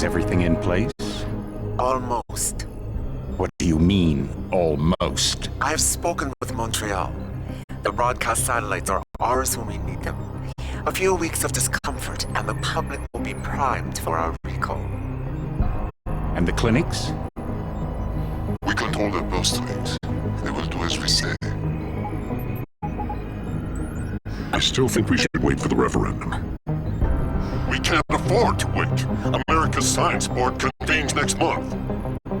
Is everything in place? Almost. What do you mean, almost? I have spoken with Montreal. The broadcast satellites are ours when we need them. A few weeks of discomfort, and the public will be primed for our recall. And the clinics? We control their birth rates. They will do as we say. I still think we should wait for the referendum. We can't afford to wait. America's Science Board convenes next month.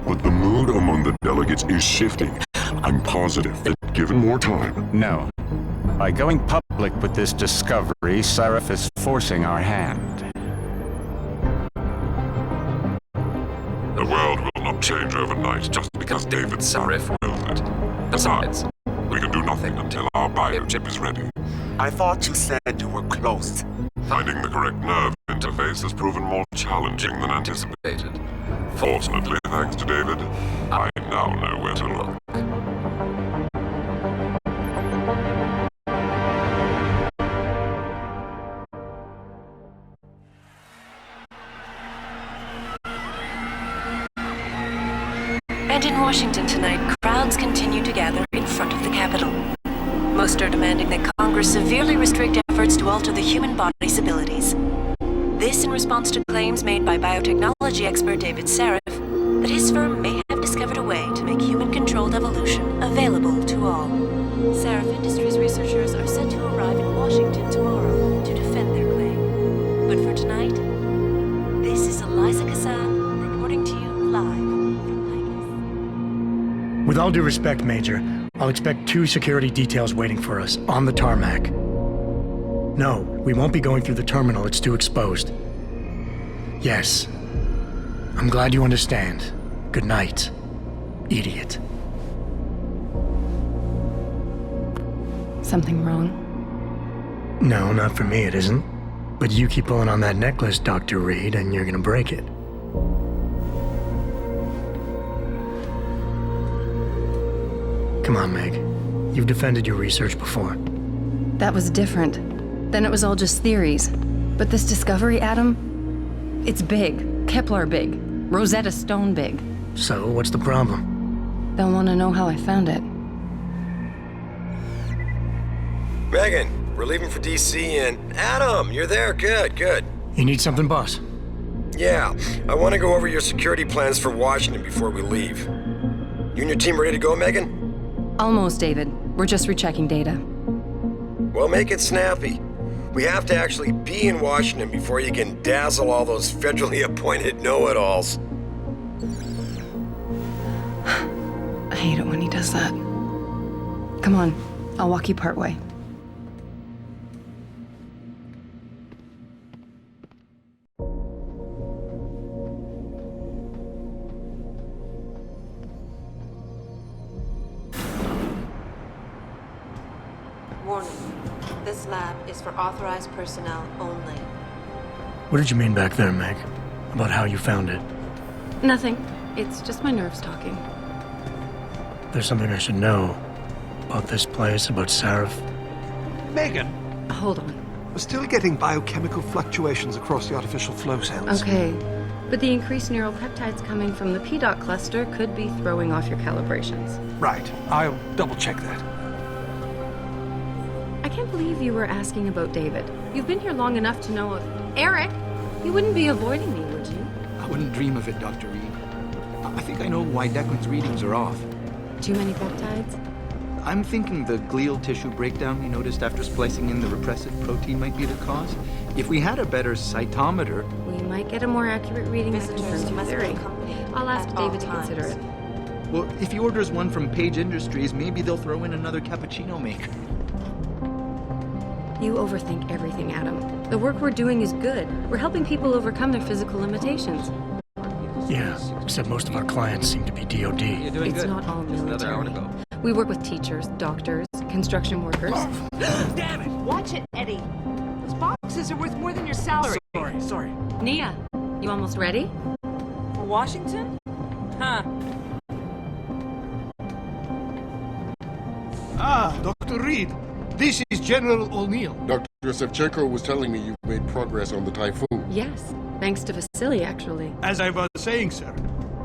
But the mood among the delegates is shifting. I'm positive that given more time... No. By going public with this discovery, Sarif is forcing our hand. The world will not change overnight just because David Sarif wills it. Besides, we can do nothing until our biochip is ready. I thought you said you were close. Finding the correct nerve interface has proven more challenging than anticipated. Fortunately, thanks to David, I now know where to look. And in Washington tonight, crowds continue to gather in front of the Capitol. Most are demanding that Congress severely restrict efforts to alter the human body's abilities. This in response to claims made by biotechnology expert David Sarif that his firm may have discovered a way to make human-controlled evolution available to all. Sarif Industries researchers are set to arrive in Washington tomorrow to defend their claim. But for tonight, this is Eliza Kassan reporting to you live from Vegas. With all due respect, Major, I'll expect 2 security details waiting for us on the tarmac. No, we won't be going through the terminal. It's too exposed. Yes. I'm glad you understand. Good night, idiot. Something wrong? No, not for me, it isn't. But you keep pulling on that necklace, Dr. Reed, and you're gonna break it. Come on, Meg. You've defended your research before. That was different. Then it was all just theories. But this discovery, Adam, it's big. Kepler big. Rosetta Stone big. So, what's the problem? They'll want to know how I found it. Megan, we're leaving for DC and... Adam, you're there. Good, good. You need something, boss? Yeah, I want to go over your security plans for Washington before we leave. You and your team ready to go, Megan? Almost, David. We're just rechecking data. Well, make it snappy. We have to actually be in Washington before you can dazzle all those federally appointed know-it-alls. I hate it when he does that. Come on, I'll walk you part way. Warning. This lab is for authorized personnel only. What did you mean back there, Meg? About how you found it? Nothing. It's just my nerves talking. There's something I should know. About this place, about Sarif. Megan! Hold on. We're still getting biochemical fluctuations across the artificial flow cells. Okay. But the increased neural peptides coming from the PDOT cluster could be throwing off your calibrations. Right. I'll double-check that. I can't believe you were asking about David. You've been here long enough to know of... Eric! You wouldn't be avoiding me, would you? I wouldn't dream of it, Dr. Reed. I think I know why Declan's readings are off. Too many peptides? I'm thinking the glial tissue breakdown we noticed after splicing in the repressive protein might be the cause. If we had a better cytometer... We might get a more accurate reading that Visitors confirms your must be theory. accompanied I'll ask at all David to consider times. it. Well, if he orders one from Page Industries, maybe they'll throw in another cappuccino maker. You overthink everything, Adam. The work we're doing is good. We're helping people overcome their physical limitations. Yeah, except most of our clients seem to be DOD. You're doing It's good. not all Just another hour to military. go. We work with teachers, doctors, construction workers. Damn it! Watch it, Eddie. Those boxes are worth more than your salary. Sorry. Nia, you almost ready? For Washington? Huh. Ah, Dr. Reed. This is General O'Neill. Dr. Shevchenko was telling me you've made progress on the Typhoon. Yes, thanks to Vasily, actually. As I was saying, sir,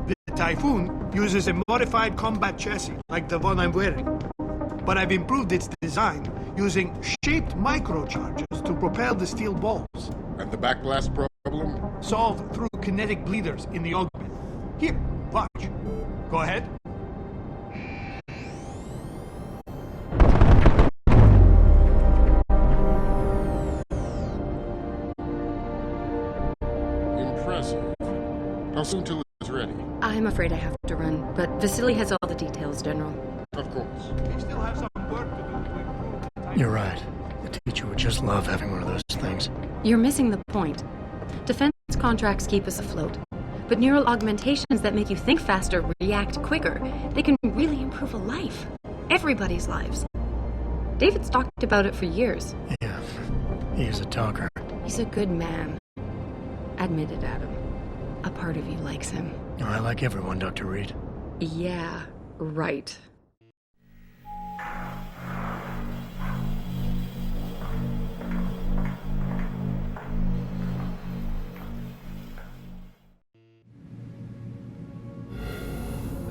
the Typhoon uses a modified combat chassis, like the one I'm wearing. But I've improved its design using shaped microcharges to propel the steel balls. And the backblast problem? Solved through kinetic bleeders in the augment. Here, watch. Go ahead. Impressive. How soon till it's ready? I'm afraid I have to run, but Vasily has all the details, General. Of course. We still have some work to do to improve the Typhoon. You're right. The teacher would just love having one of those things. You're missing the point. Defense contracts keep us afloat. But neural augmentations that make you think faster, react quicker, they can really improve a life. Everybody's lives. David's talked about it for years. Yeah, he is a talker. He's a good man. Admit it, Adam. A part of you likes him. I like everyone, Dr. Reed. Yeah, right.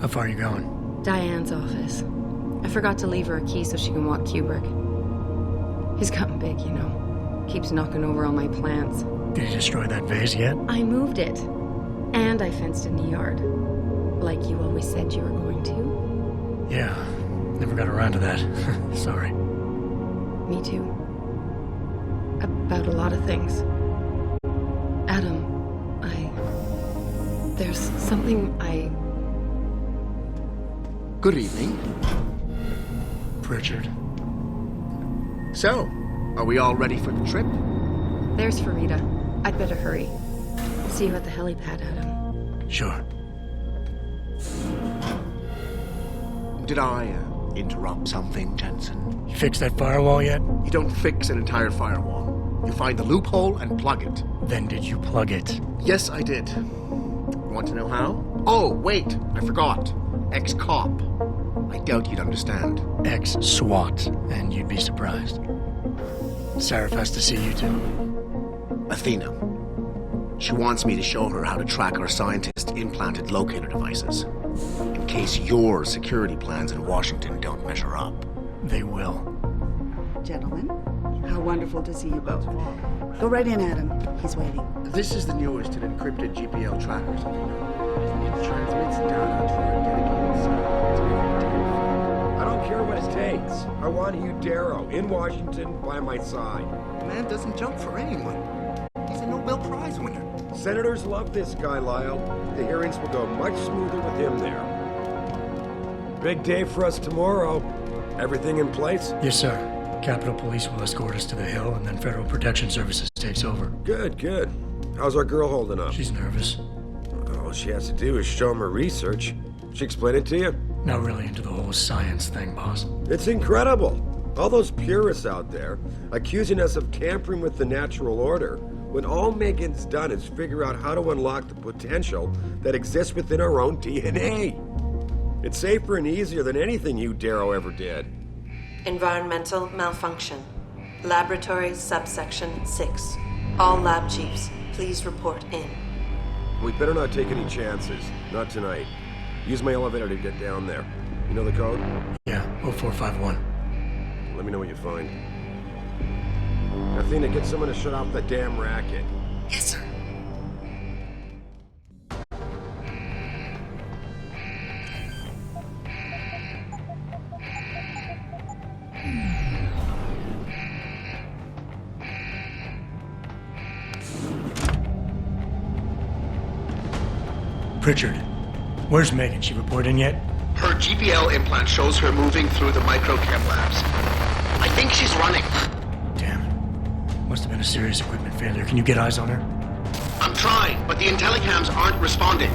How far are you going? Diane's office. I forgot to leave her a key so she can walk Kubrick. He's gotten big, you know. Keeps knocking over all my plants. Did you destroy that vase yet? I moved it. And I fenced in the yard. Like you always said you were going to. Yeah, never got around to that. Sorry. Me too. About a lot of things. Adam, there's something Good evening. Pritchard. So, are we all ready for the trip? There's Farida. I'd better hurry. See you at the helipad, Adam. Sure. Did I interrupt something, Jensen? You fixed that firewall yet? You don't fix an entire firewall. You find the loophole and plug it. Then did you plug it? Yes, I did. Want to know how? Oh, wait, I forgot. Ex-cop. I doubt you'd understand. Ex-SWAT, and you'd be surprised. Sarah has to see you too. Athena. She wants me to show her how to track our scientist-implanted locator devices. In case your security plans in Washington don't measure up. They will. Gentlemen, how wonderful to see you both. Go right in, Adam. He's waiting. This is the newest and encrypted GPL trackers. It transmits data to our dedicated server. I don't care what it takes. I want you, Darrow, in Washington by my side. The man doesn't jump for anyone. He's a Nobel Prize winner. Senators love this guy, Lyle. The hearings will go much smoother with him there. Big day for us tomorrow. Everything in place? Yes, sir. Capitol Police will escort us to the Hill, and then Federal Protection Services takes over. Good, good. How's our girl holding up? She's nervous. All she has to do is show him her research. She explain it to you? Not really into the whole science thing, boss. It's incredible. All those purists out there accusing us of tampering with the natural order, when all Megan's done is figure out how to unlock the potential that exists within our own DNA. It's safer and easier than anything you, Darrow, ever did. Environmental malfunction. Laboratory subsection 6. All lab chiefs, please report in. We better not take any chances. Not tonight. Use my elevator to get down there. You know the code? Yeah, 0451. Let me know what you find. Athena, get someone to shut off that damn racket. Yes, sir. Pritchard, where's Megan? She report in yet? Her GPL implant shows her moving through the microchem labs. I think she's running. Damn it. Must have been a serious equipment failure. Can you get eyes on her? I'm trying, but the intellicams aren't responding.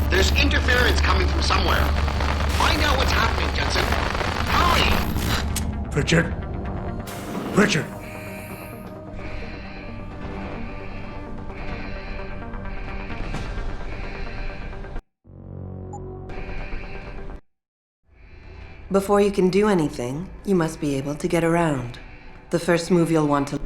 There's interference coming from somewhere. Find out what's happening, Jensen. Hurry! Pritchard? Pritchard! Before you can do anything, you must be able to get around. The first move you'll want to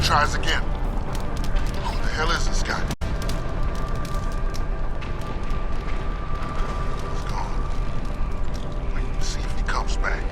tries again. Who the hell is this guy? He's gone. Wait and see if he comes back.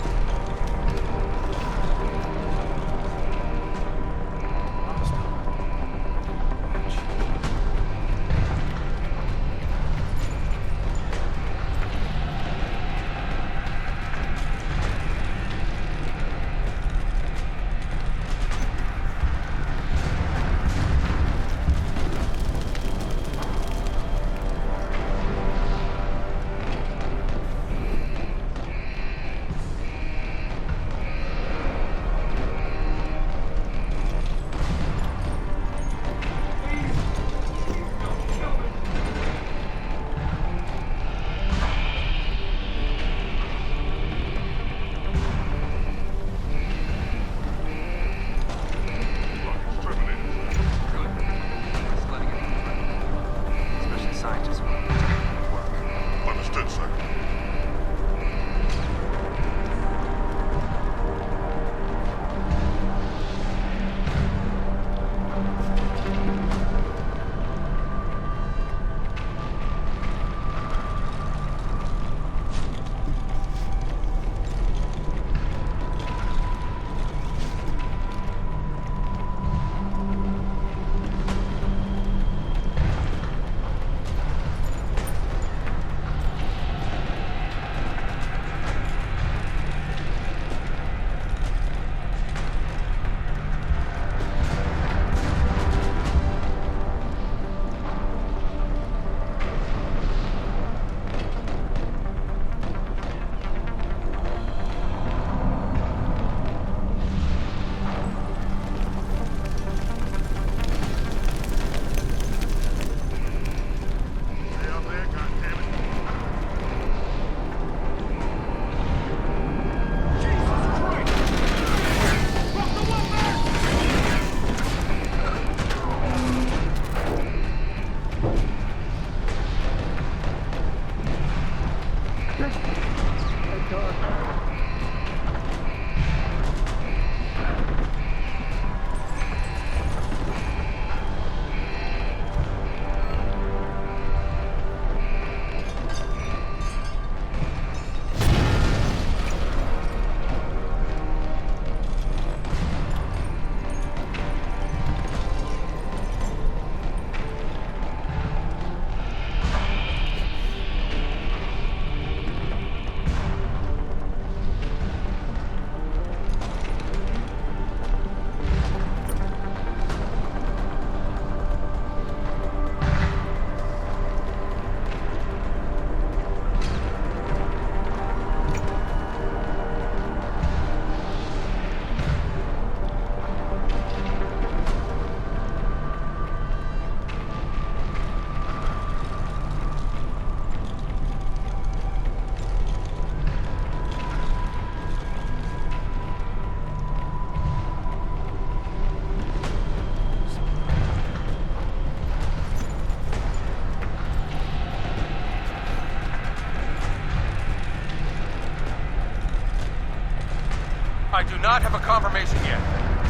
I do not have a confirmation yet.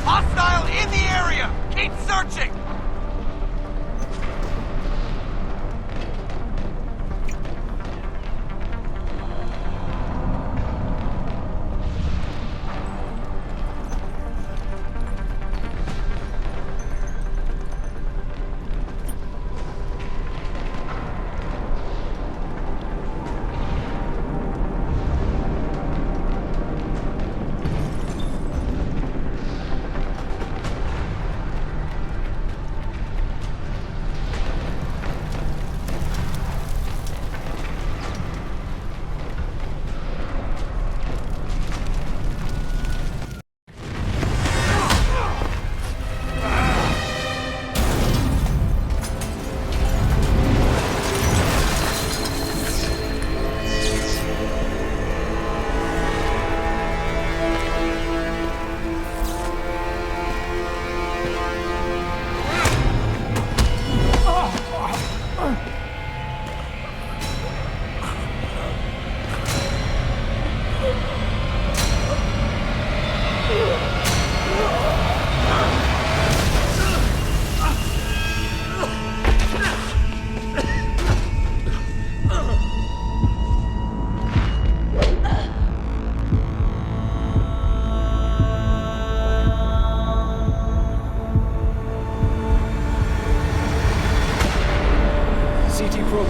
Hostile in the area! Keep searching!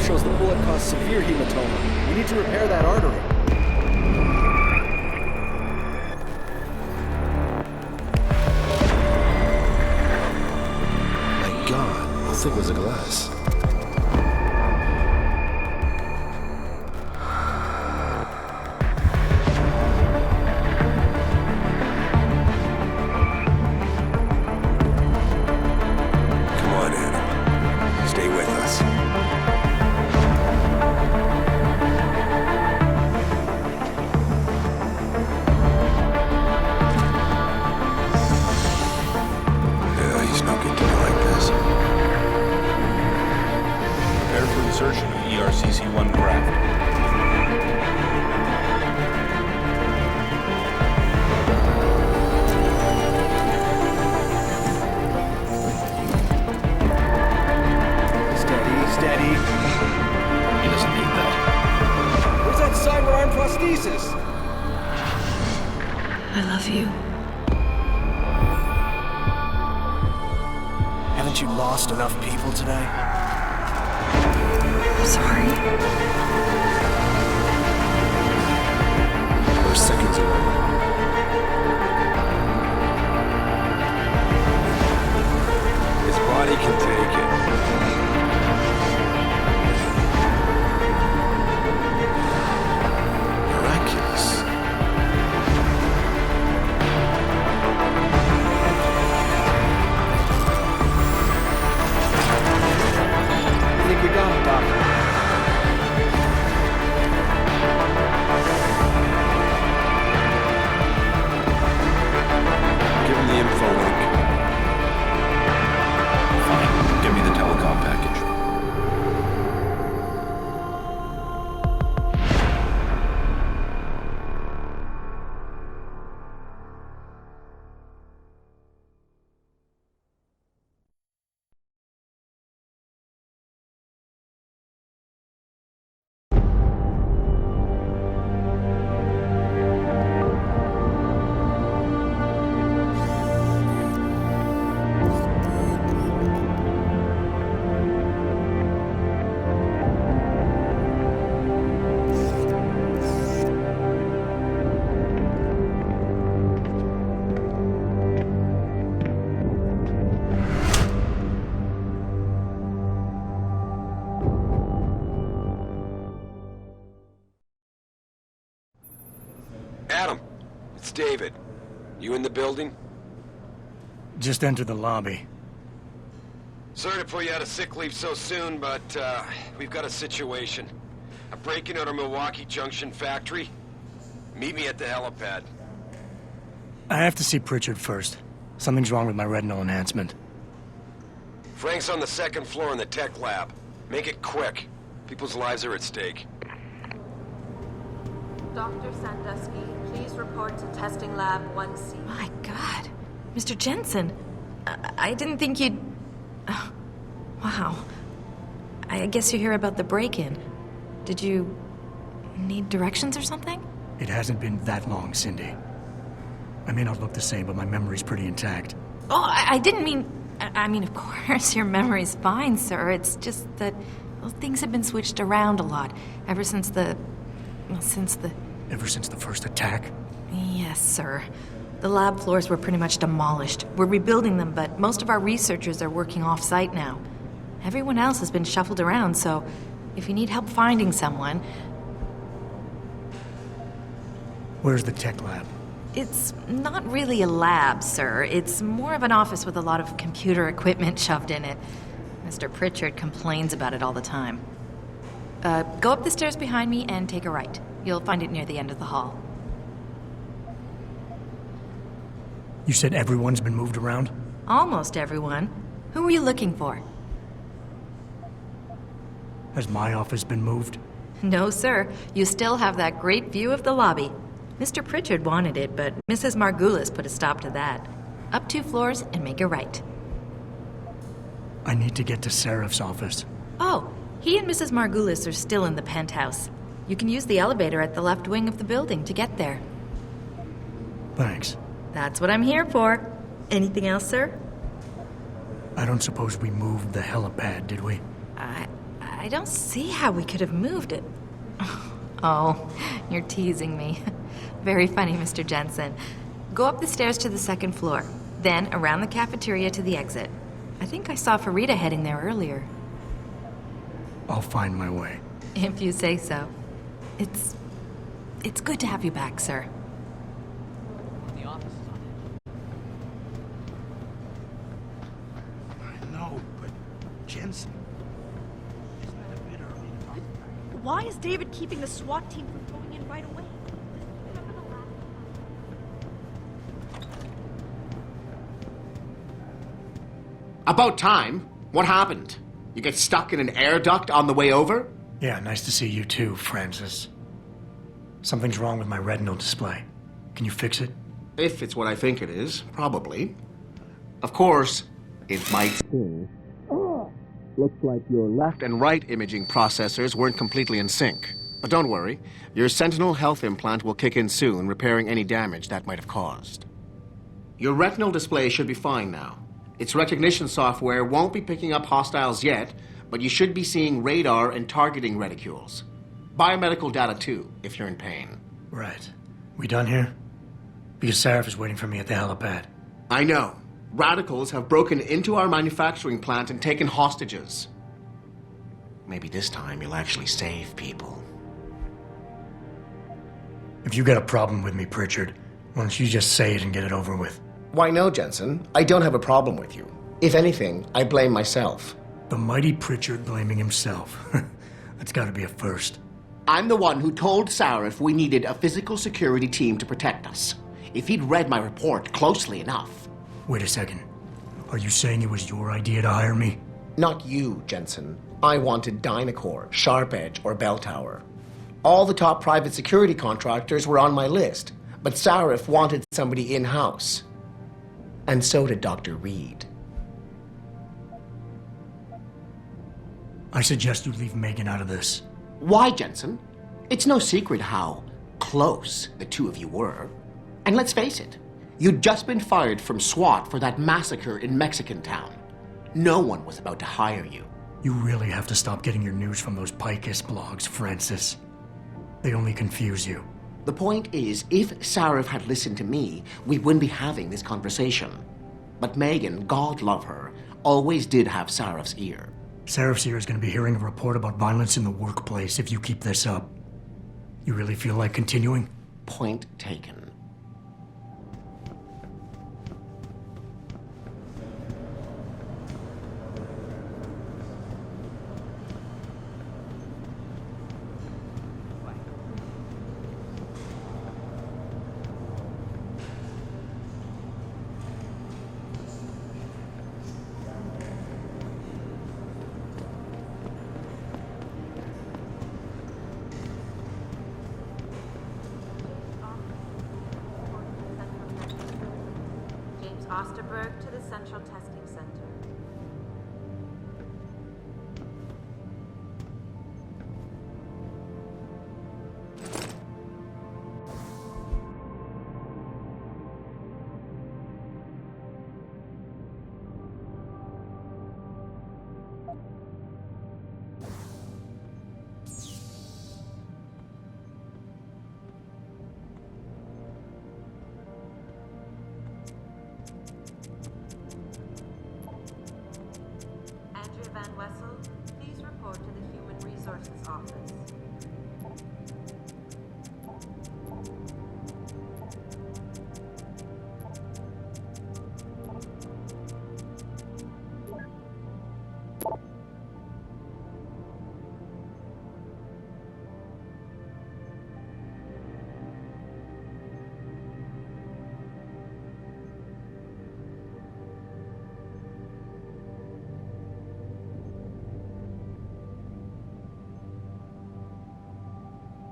shows the bullet caused severe hematoma. We need to repair that artery. My God, how thick was the glass? Insertion of ERCC-1 craft. Steady. He doesn't need that. Where's that cyber-arm prosthesis? I love you. Haven't you lost enough people today? Sorry. We're seconds away. His body can take it. Miraculous. I think we got him, Doctor. Give him the info link. Fine. Give me the telecom package. Adam, it's David. You in the building? Just entered the lobby. Sorry to put you out of sick leave so soon, but we've got a situation. A break-in at our Milwaukee Junction factory. Meet me at the helipad. I have to see Pritchard first. Something's wrong with my retinal enhancement. Frank's on the second floor in the tech lab. Make it quick. People's lives are at stake. Dr. Sandusky, please report to testing lab 1C. My God. Mr. Jensen, I didn't think you'd... Oh, wow. I guess you hear about the break-in. Did you need directions or something? It hasn't been that long, Cindy. I may not look the same, but my memory's pretty intact. Oh, I didn't mean... I mean, of course, your memory's fine, sir. It's just that, well, things have been switched around a lot ever since the... Well, since the... Ever since the first attack? Yes, sir. The lab floors were pretty much demolished. We're rebuilding them, but most of our researchers are working off-site now. Everyone else has been shuffled around, so if you need help finding someone... Where's the tech lab? It's not really a lab, sir. It's more of an office with a lot of computer equipment shoved in it. Mr. Pritchard complains about it all the time. Go up the stairs behind me and take a right. You'll find it near the end of the hall. You said everyone's been moved around? Almost everyone. Who were you looking for? Has my office been moved? No, sir. You still have that great view of the lobby. Mr. Pritchard wanted it, but Mrs. Margulis put a stop to that. Up 2 floors and make a right. I need to get to Seraph's office. Oh, he and Mrs. Margulis are still in the penthouse. You can use the elevator at the left wing of the building to get there. Thanks. That's what I'm here for. Anything else, sir? I don't suppose we moved the helipad, did we? I I don't see how we could have moved it. Oh, you're teasing me. Very funny, Mr. Jensen. Go up the stairs to the second floor, then around the cafeteria to the exit. I think I saw Farida heading there earlier. I'll find my way. If you say so. It's good to have you back, sir. I know, but Jensen... Isn't it a bit early to talk about? Why is David keeping the SWAT team from going in right away? About time. What happened? You get stuck in an air duct on the way over? Yeah, nice to see you too, Francis. Something's wrong with my retinal display. Can you fix it? If it's what I think it is, probably. Of course, it might sting. Looks like your left and right imaging processors weren't completely in sync. But don't worry, your Sentinel health implant will kick in soon, repairing any damage that might have caused. Your retinal display should be fine now. Its recognition software won't be picking up hostiles yet, but you should be seeing radar and targeting reticules. Biomedical data too, if you're in pain. Right. We done here? Because Sarif is waiting for me at the helipad. I know. Radicals have broken into our manufacturing plant and taken hostages. Maybe this time you'll actually save people. If you got a problem with me, Pritchard, why don't you just say it and get it over with? Why no, Jensen. I don't have a problem with you. If anything, I blame myself. The mighty Pritchard blaming himself. That's gotta be a first. I'm the one who told Sarif we needed a physical security team to protect us. If he'd read my report closely enough. Wait a second. Are you saying it was your idea to hire me? Not you, Jensen. I wanted Dynacore, Sharp Edge, or Bell Tower. All the top private security contractors were on my list, but Sarif wanted somebody in-house. And so did Dr. Reed. I suggest you leave Megan out of this. Why, Jensen? It's no secret how close the two of you were. And let's face it, you'd just been fired from SWAT for that massacre in Mexican Town. No one was about to hire you. You really have to stop getting your news from those Picus blogs, Francis. They only confuse you. The point is, if Sarif had listened to me, we wouldn't be having this conversation. But Megan, God love her, always did have Sarif's ear. Sarif's ear is going to be hearing a report about violence in the workplace if you keep this up. You really feel like continuing? Point taken. Osterberg to the Central Testing Center. Van Wessel, please report to the Human Resources Office.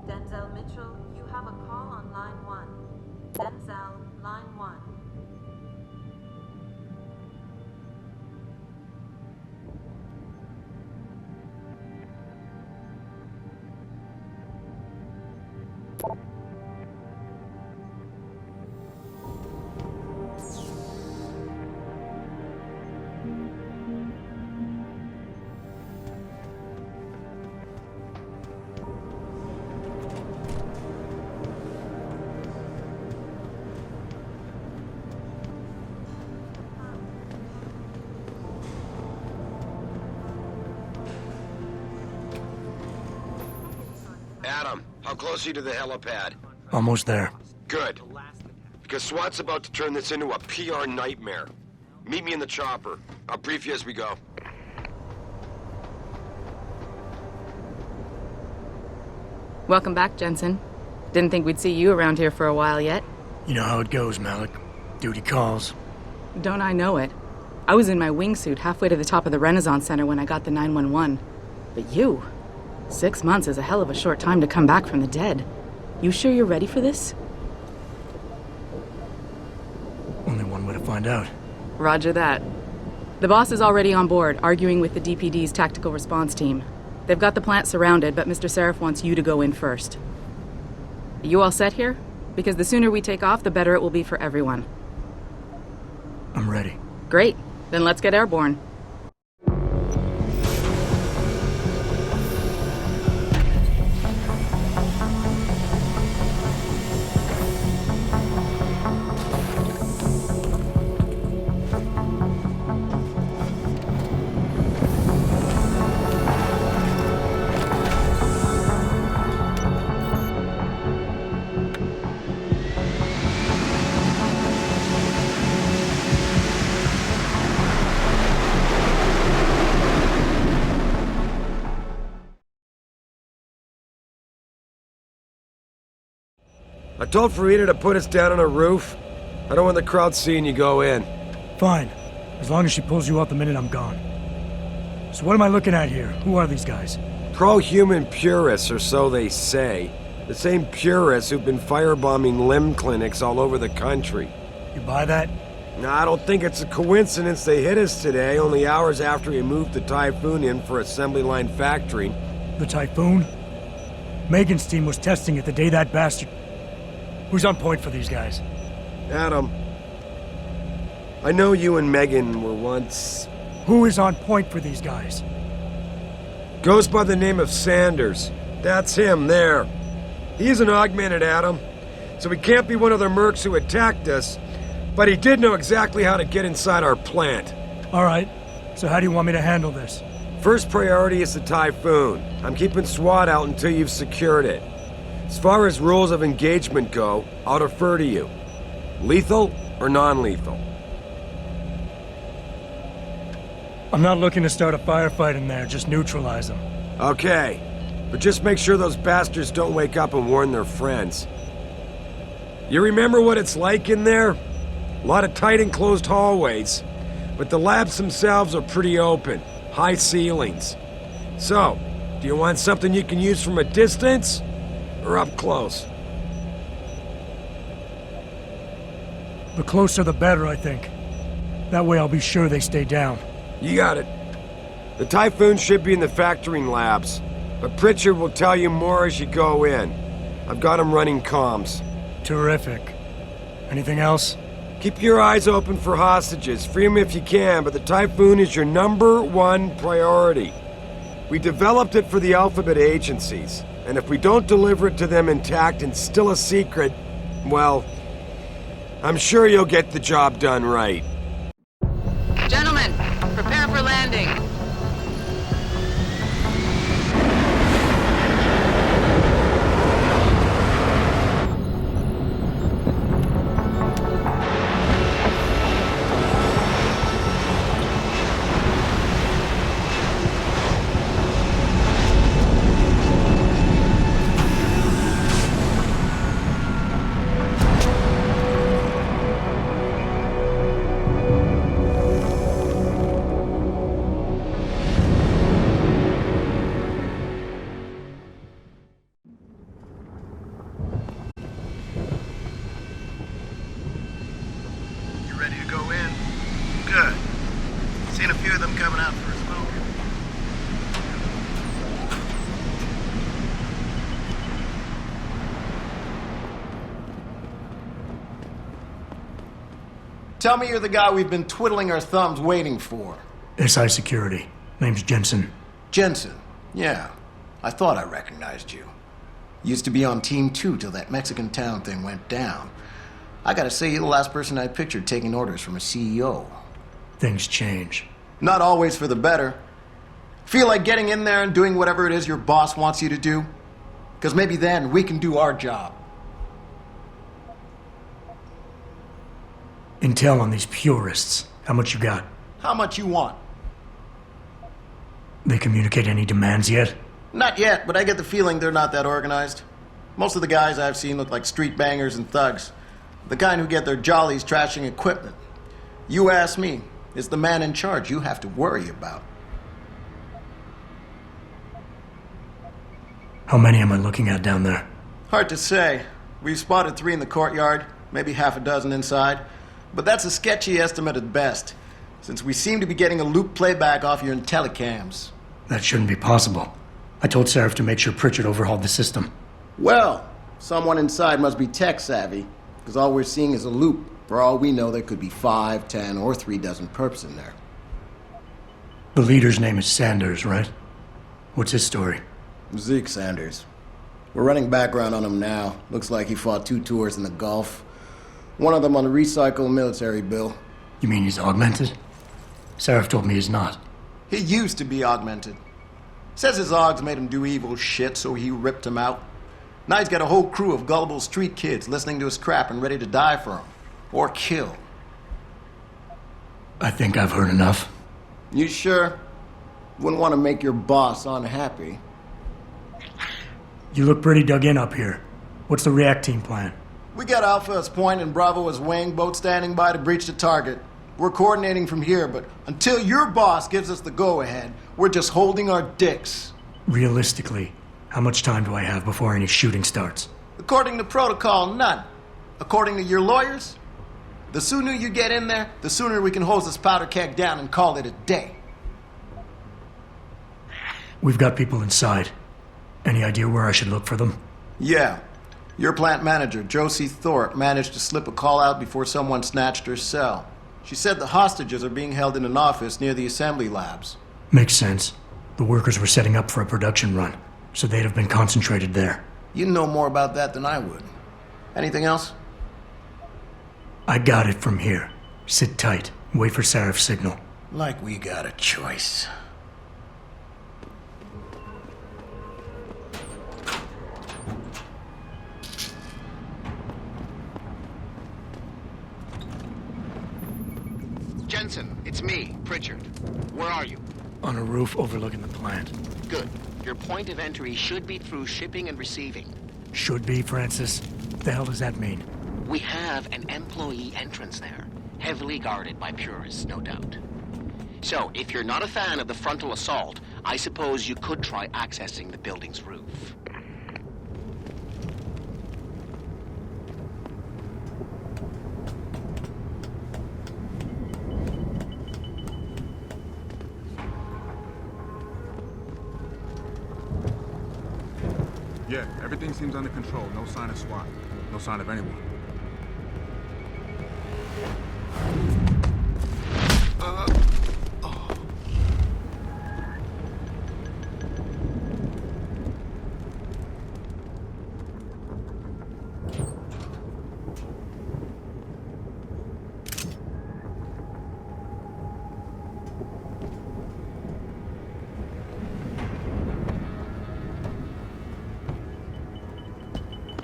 Denzel Mitchell, you have a call on line 1. Denzel, line 1. How close are you to the helipad? Almost there. Good. Because SWAT's about to turn this into a PR nightmare. Meet me in the chopper. I'll brief you as we go. Welcome back, Jensen. Didn't think we'd see you around here for a while yet. You know how it goes, Malik. Duty calls. Don't I know it? I was in my wingsuit halfway to the top of the Renaissance Center when I got the 911. But you... 6 months is a hell of a short time to come back from the dead. You sure you're ready for this? Only one way to find out. Roger that. The boss is already on board, arguing with the DPD's tactical response team. They've got the plant surrounded, but Mr. Seraph wants you to go in first. Are you all set here? Because the sooner we take off, the better it will be for everyone. I'm ready. Great. Then let's get airborne. I told Farida to put us down on a roof. I don't want the crowd seeing you go in. Fine. As long as she pulls you out the minute I'm gone. So what am I looking at here? Who are these guys? Pro-human purists, or so they say. The same purists who've been firebombing limb clinics all over the country. You buy that? Nah, I don't think it's a coincidence they hit us today, only hours after we moved the Typhoon in for assembly line factory. The Typhoon? Megan's team was testing it the day that bastard... Who's on point for these guys? Adam. I know you and Megan were once... Who is on point for these guys? Goes by the name of Sanders. That's him, there. He's an augmented Adam, so he can't be one of the mercs who attacked us, but he did know exactly how to get inside our plant. All right. So how do you want me to handle this? First priority is the Typhoon. I'm keeping SWAT out until you've secured it. As far as rules of engagement go, I'll defer to you. Lethal or non-lethal? I'm not looking to start a firefight in there, just neutralize them. Okay, but just make sure those bastards don't wake up and warn their friends. You remember what it's like in there? A lot of tight enclosed hallways, but the labs themselves are pretty open, high ceilings. So, do you want something you can use from a distance? Or up close? The closer the better, I think. That way I'll be sure they stay down. You got it. The Typhoon should be in the factoring labs, but Pritchard will tell you more as you go in. I've got him running comms. Terrific. Anything else? Keep your eyes open for hostages. Free them if you can, but the Typhoon is your #1 priority. We developed it for the Alphabet agencies. And if we don't deliver it to them intact and still a secret, well, I'm sure you'll get the job done right. Gentlemen, prepare for landing. Tell me you're the guy we've been twiddling our thumbs waiting for. SI Security. Name's Jensen. Jensen? Yeah. I thought I recognized you. Used to be on Team 2 till that Mexican town thing went down. I gotta say, you're the last person I pictured taking orders from a CEO. Things change. Not always for the better. Feel like getting in there and doing whatever it is your boss wants you to do? Because maybe then we can do our job. Intel on these purists. How much you got? How much you want? They communicate any demands yet? Not yet, but I get the feeling they're not that organized. Most of the guys I've seen look like street bangers and thugs. The kind who get their jollies trashing equipment. You ask me, it's the man in charge you have to worry about. How many am I looking at down there? Hard to say. We've spotted 3 in the courtyard, maybe half a dozen inside. But that's a sketchy estimate at best, since we seem to be getting a loop playback off your telecams. That shouldn't be possible. I told Seraph to make sure Pritchard overhauled the system. Well, someone inside must be tech savvy, because all we're seeing is a loop. For all we know, there could be 5, 10, or 3 dozen perps in there. The leader's name is Sanders, right? What's his story? Zeke Sanders. We're running background on him now. Looks like he fought 2 tours in the Gulf. One of them on a recycled military bill. You mean he's augmented? Seraph told me he's not. He used to be augmented. Says his augs made him do evil shit, so he ripped him out. Now he's got a whole crew of gullible street kids listening to his crap and ready to die for him. Or kill. I think I've heard enough. You sure? Wouldn't want to make your boss unhappy. You look pretty dug in up here. What's the react team plan? We got Alpha as point and Bravo as wing, both standing by to breach the target. We're coordinating from here, but until your boss gives us the go-ahead, we're just holding our dicks. Realistically, how much time do I have before any shooting starts? According to protocol, none. According to your lawyers, the sooner you get in there, the sooner we can hose this powder keg down and call it a day. We've got people inside. Any idea where I should look for them? Yeah. Your plant manager, Josie Thorpe, managed to slip a call out before someone snatched her cell. She said the hostages are being held in an office near the assembly labs. Makes sense. The workers were setting up for a production run, so they'd have been concentrated there. You know more about that than I would. Anything else? I got it from here. Sit tight. Wait for Seraph's signal. Like we got a choice. Jensen, it's me, Pritchard. Where are you? On a roof overlooking the plant. Good. Your point of entry should be through shipping and receiving. Should be, Francis. The hell does that mean? We have an employee entrance there, heavily guarded by purists, no doubt. So, if you're not a fan of the frontal assault, I suppose you could try accessing the building's roof. Yeah, everything seems under control. No sign of SWAT. No sign of anyone.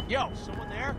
Yo, someone there?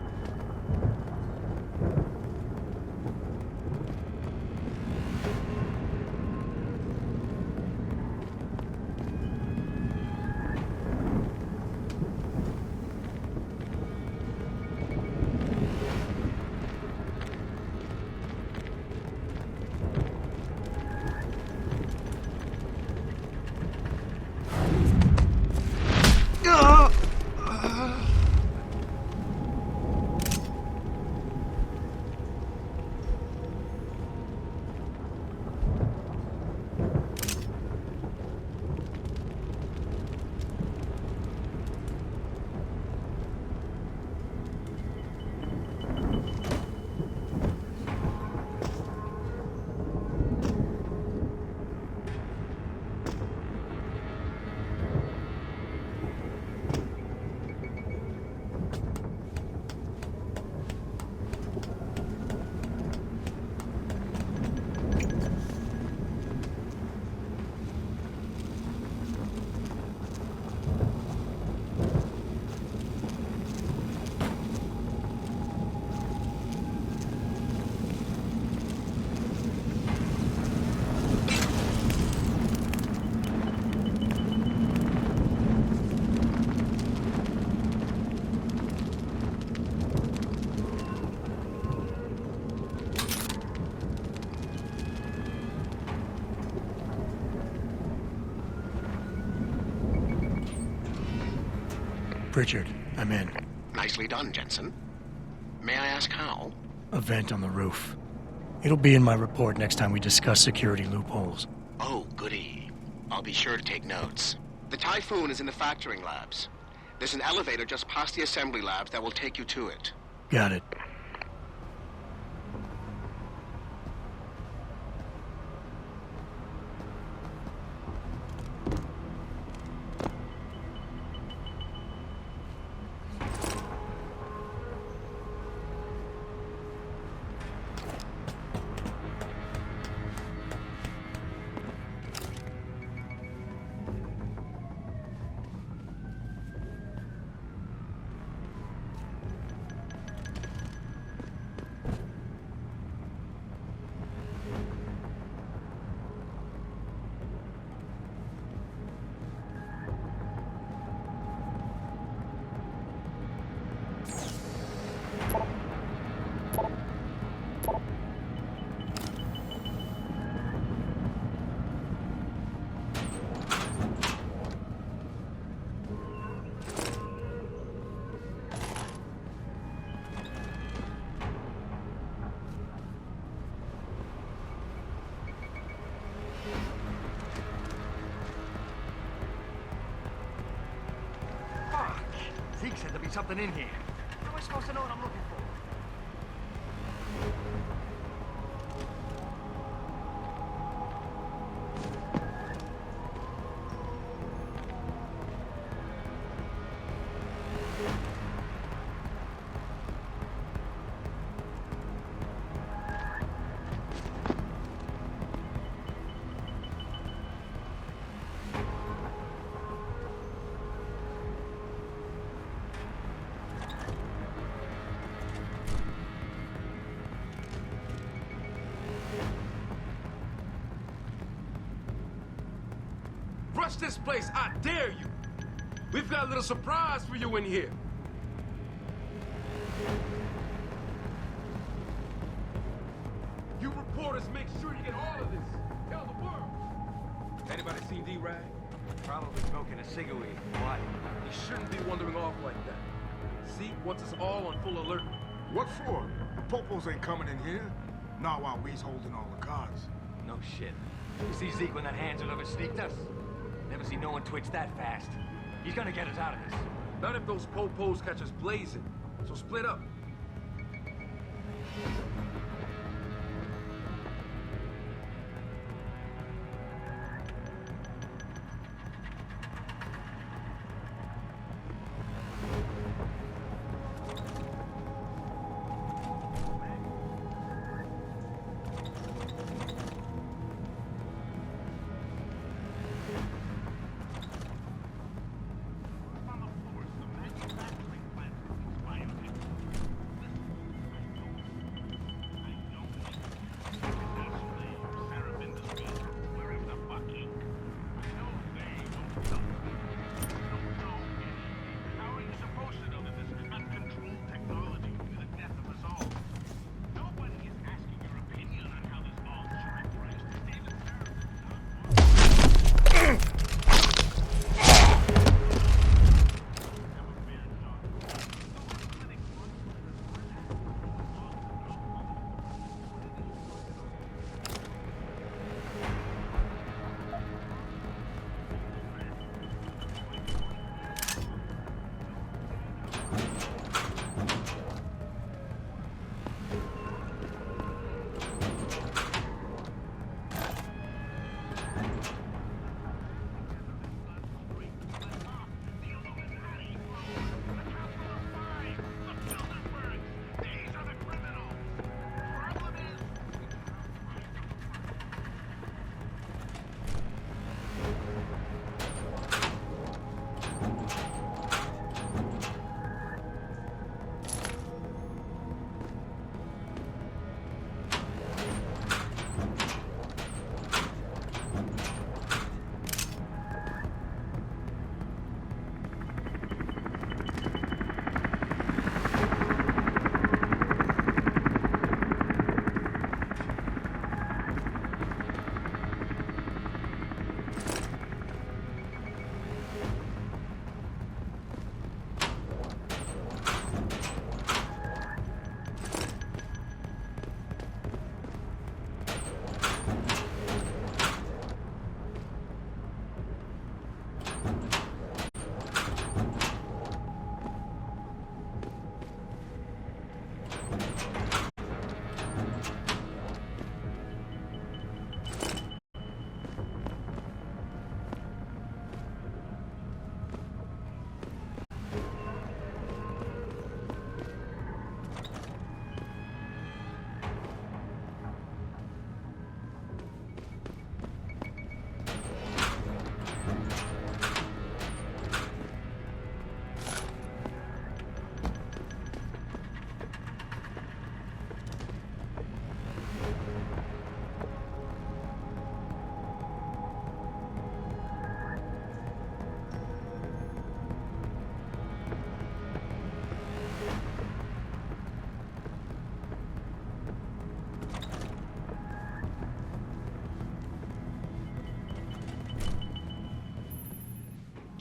Pritchard, I'm in. Nicely done, Jensen. May I ask how? A vent on the roof. It'll be in my report next time we discuss security loopholes. Oh, goody. I'll be sure to take notes. The Typhoon is in the factoring labs. There's an elevator just past the assembly labs that will take you to it. Got it. Zeke said there'd be something in here. How am I supposed to know what I'm looking for? Rush this place, I dare you! We've got a little surprise for you in here. You reporters make sure you get all of this. Tell the world. Anybody seen D-Rag? Probably smoking a cigarette. Why? He shouldn't be wandering off like that. Zeke wants us all on full alert. What for? The popos ain't coming in here. Not while we's holding all the cards. No shit. You see Zeke when that hand deliver sneaked us? Never seen no one twitch that fast. He's gonna get us out of this. Not if those popos catch us blazing. So split up.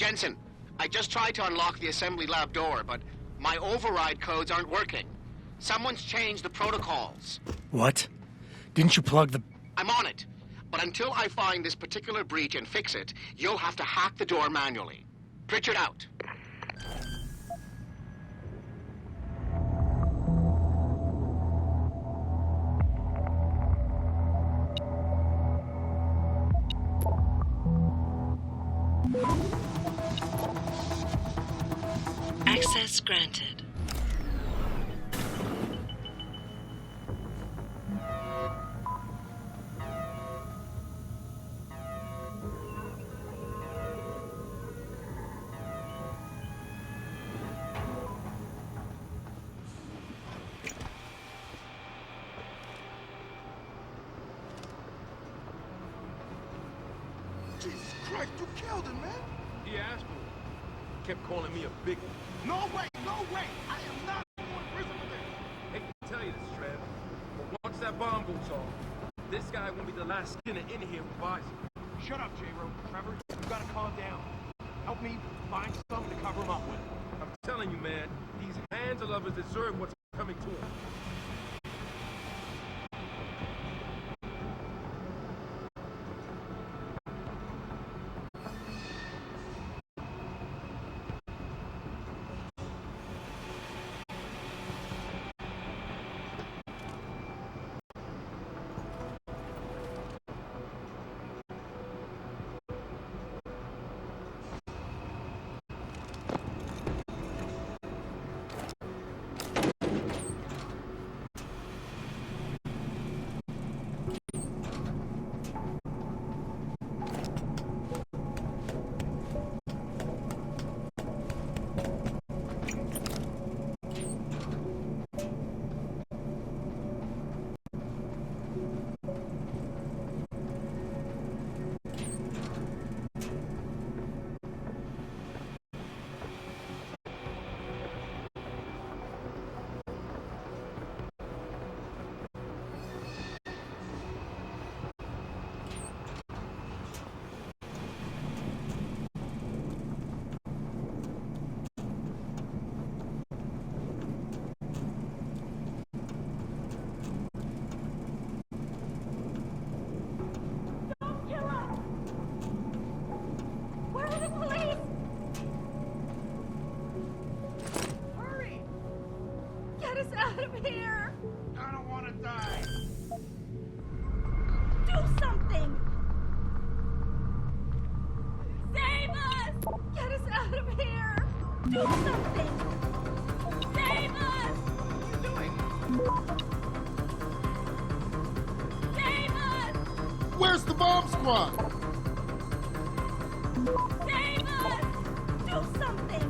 Jensen, I just tried to unlock the assembly lab door, but my override codes aren't working. Someone's changed the protocols. What? Didn't you plug the... I'm on it. But until I find this particular breach and fix it, you'll have to hack the door manually. Pritchard out. Access granted. Jesus Christ, you killed him, man. He asked for it. Kept calling me a big... No way, no way. I am not going to prison for this. Hate to tell you this, Trev, but once that bomb goes off, this guy won't be the last skinner in here who buys it. Shut up, J-Ro. Trevor, you gotta calm down. Help me find something to cover him up with. I'm telling you, man, these hands of lovers deserve what's coming to them. Out of here! I don't want to die. Do something! Save us! Get us out of here! Do something! Save us! What are you doing? Save us! Where's the bomb squad? Save us! Do something!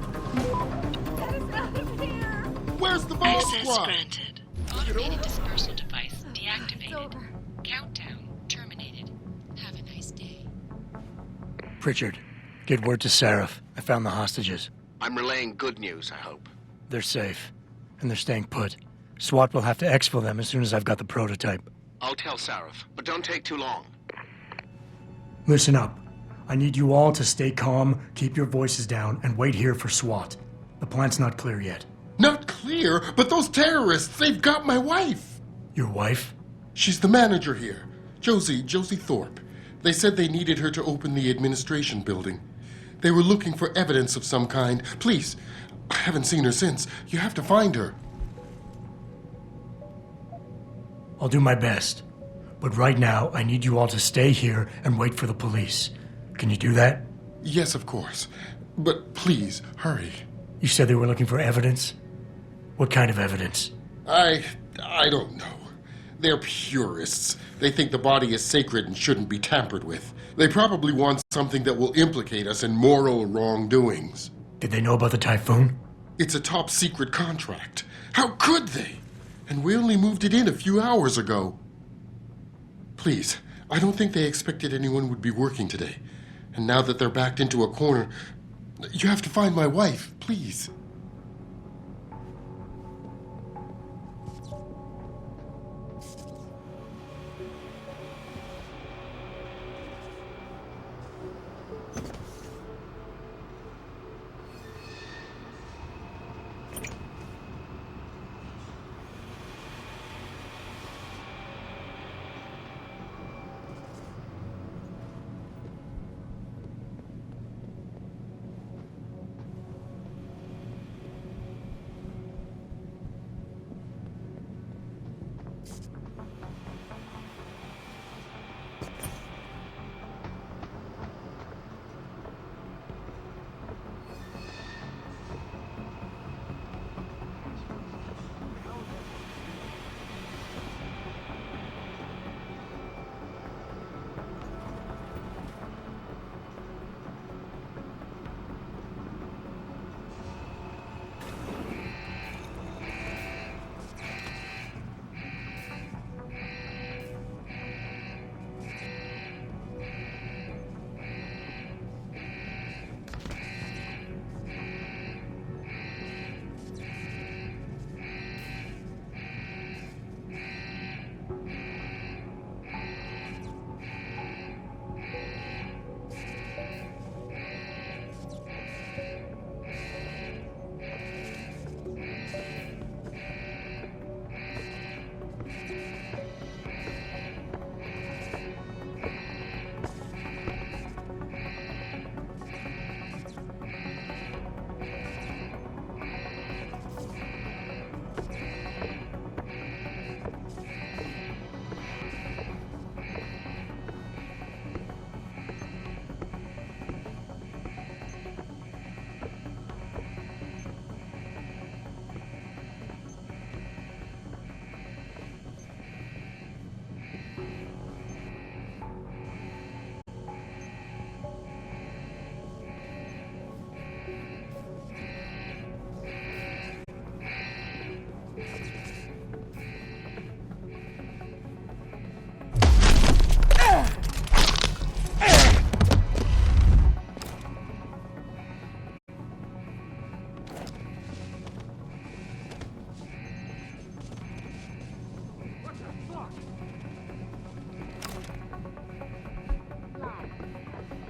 Get us out of here! Where's the bomb Access squad? granted. Automated dispersal device deactivated. Countdown terminated. Have a nice day. Pritchard, get word to Seraph. I found the hostages. I'm relaying good news, I hope. They're safe, and they're staying put. SWAT will have to exfil them as soon as I've got the prototype. I'll tell Sarif, but don't take too long. Listen up. I need you all to stay calm, keep your voices down, and wait here for SWAT. The plant's not clear yet. Not clear, but those terrorists, they've got my wife. Your wife? She's the manager here. Josie Thorpe. They said they needed her to open the administration building. They were looking for evidence of some kind. Please, I haven't seen her since. You have to find her. I'll do my best. But right now, I need you all to stay here and wait for the police. Can you do that? Yes, of course. But please, hurry. You said they were looking for evidence? What kind of evidence? I don't know. They're purists. They think the body is sacred and shouldn't be tampered with. They probably want something that will implicate us in moral wrongdoings. Did they know about the typhoon? It's a top secret contract. How could they? And we only moved it in a few hours ago. Please, I don't think they expected anyone would be working today. And now that they're backed into a corner, you have to find my wife, please.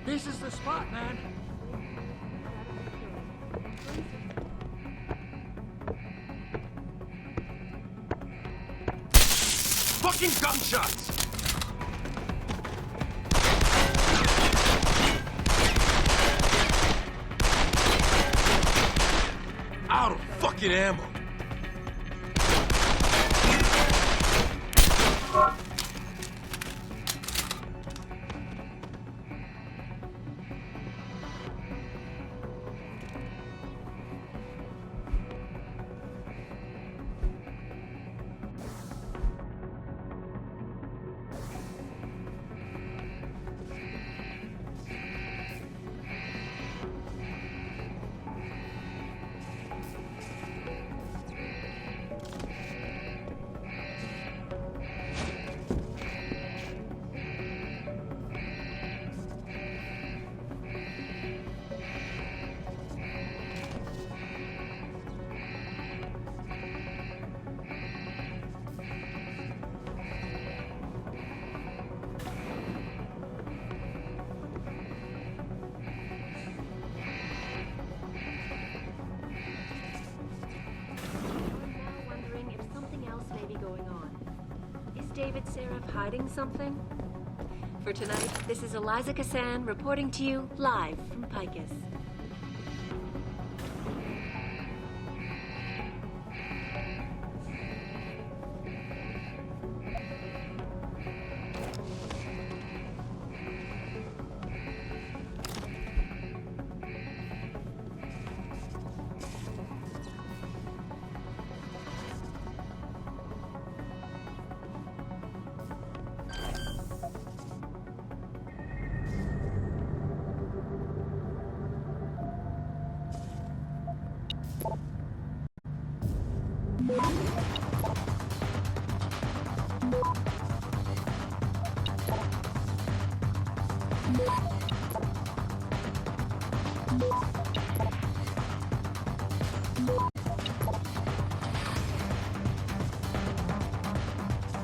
This is the spot, man. Fucking gunshots! Out of fucking ammo. David Seraph hiding something? For tonight, this is Eliza Cassan reporting to you live from Picus.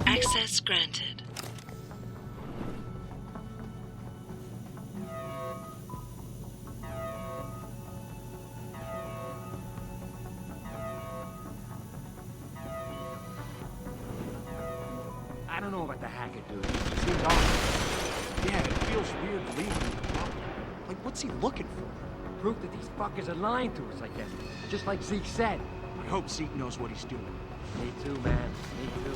Access granted. I don't know about the hacker, dude. He seems off. Yeah, it feels weird leaving him. Like, what's he looking for? Proof that these fuckers are lying to us, I guess. Just like Zeke said. I hope Zeke knows what he's doing. Me too, man. Me too.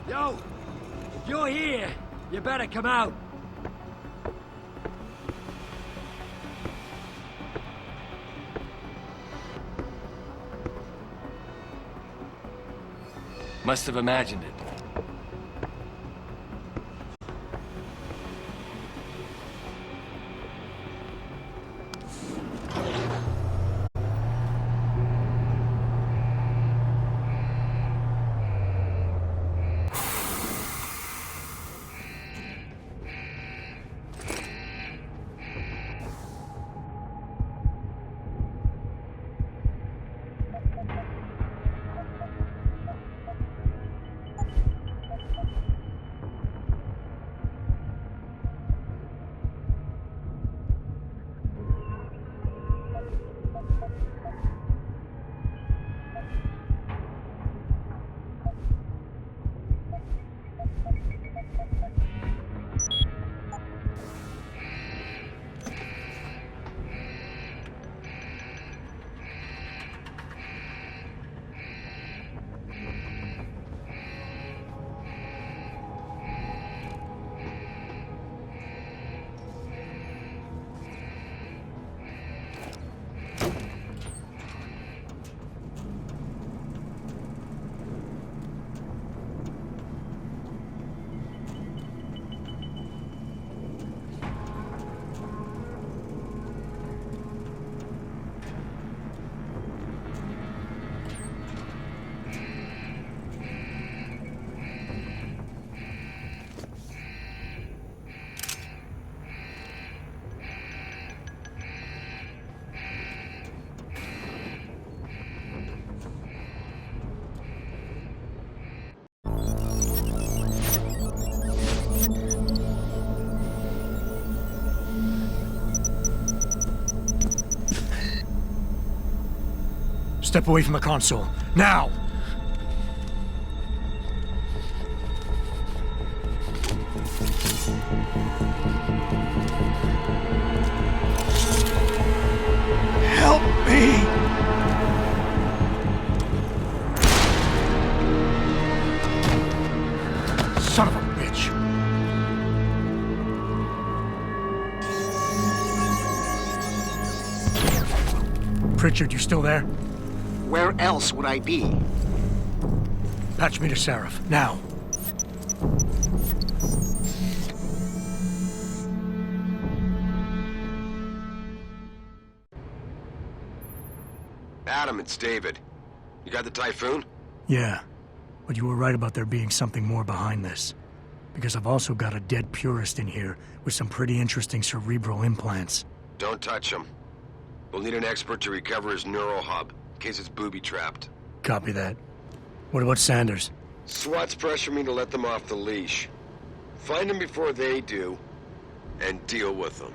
Yo! If you're here, you better come out. Must have imagined it. Step away from the console. Now! Help me! Son of a bitch! Pritchard, you still there? Where else would I be? Patch me to Seraph, now. Adam, it's David. You got the Typhoon? Yeah, but you were right about there being something more behind this. Because I've also got a dead purist in here with some pretty interesting cerebral implants. Don't touch him. We'll need an expert to recover his neural hub, in case it's booby-trapped. Copy that. What about Sanders? SWAT's pressure me to let them off the leash. Find them before they do, and deal with them.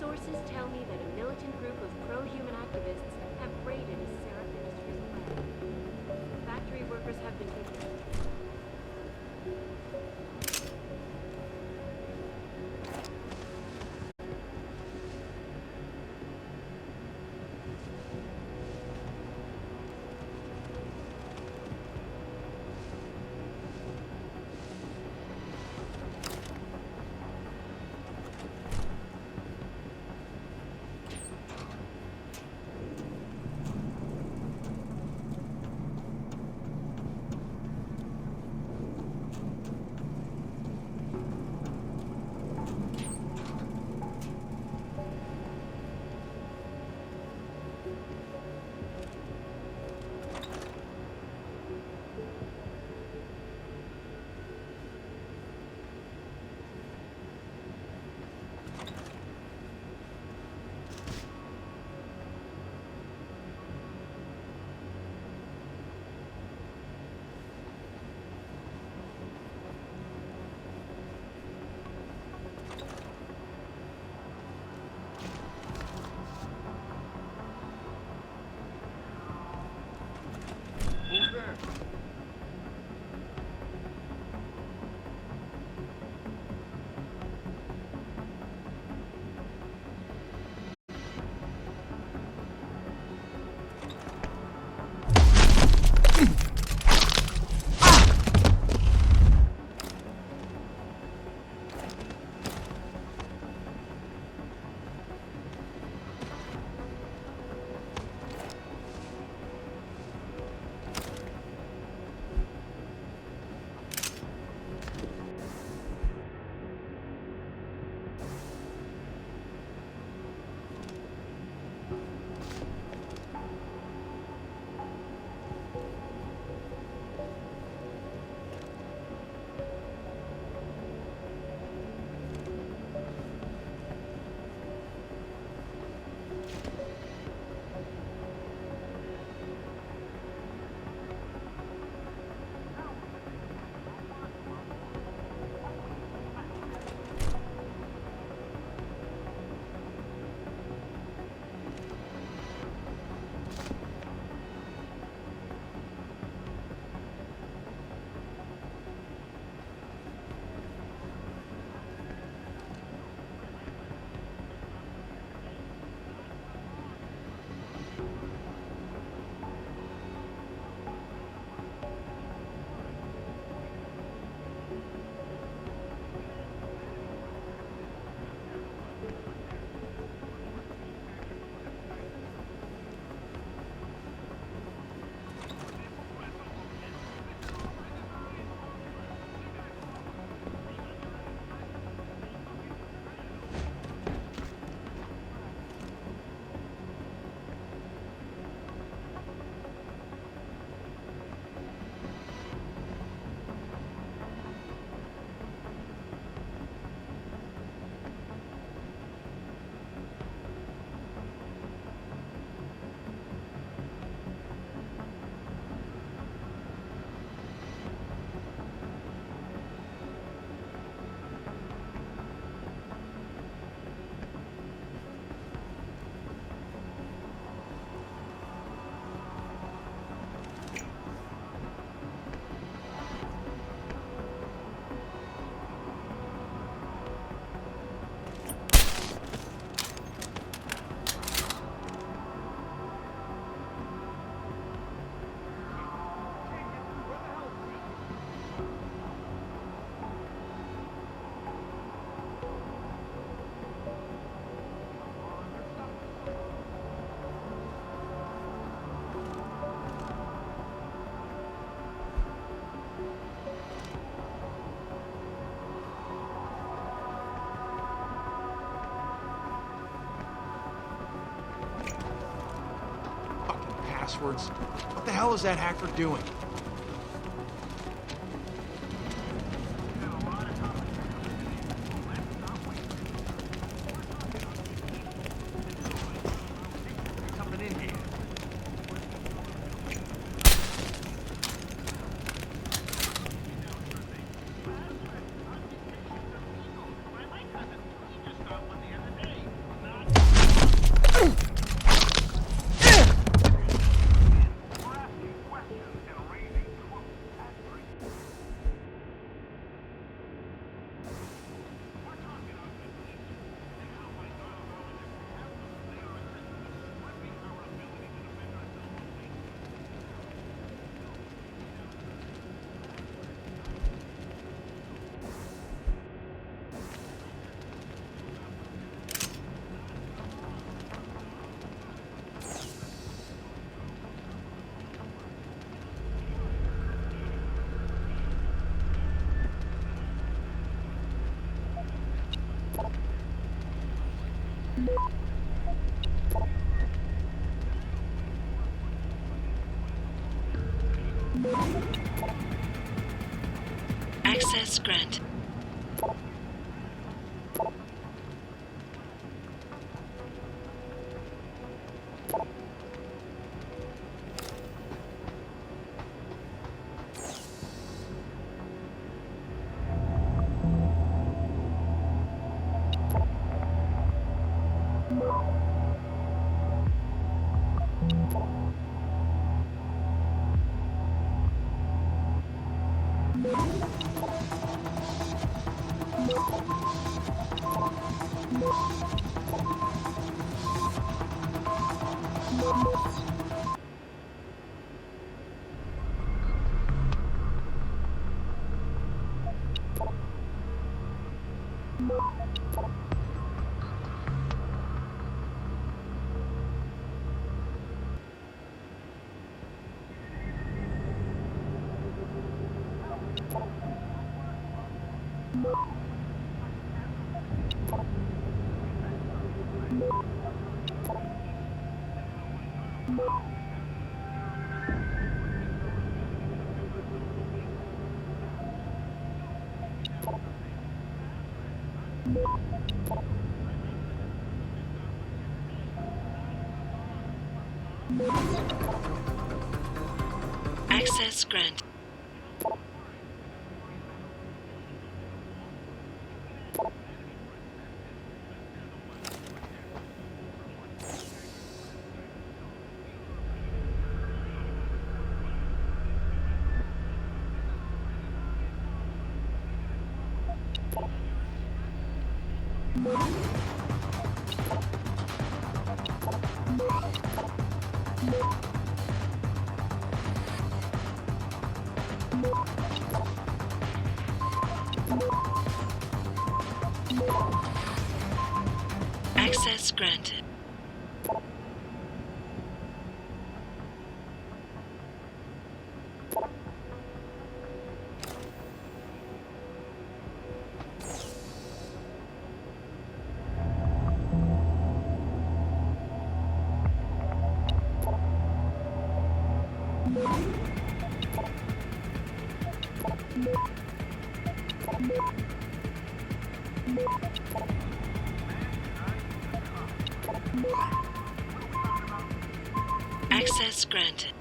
Sources tell me that a militant group of pro-human activists have raided a Seraph Industries plant. Factory workers have been taken. passwords. What the hell is that hacker doing? Something in here. Access granted. Access granted. Access granted. Access granted.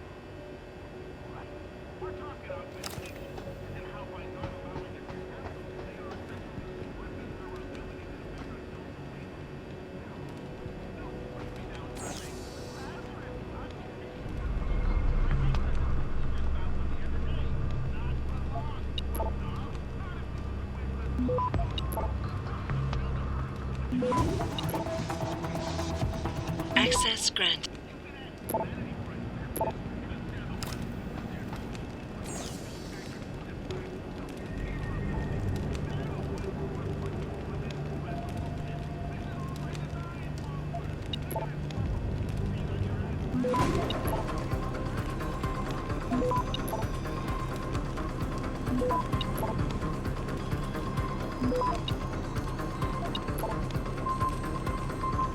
Access granted.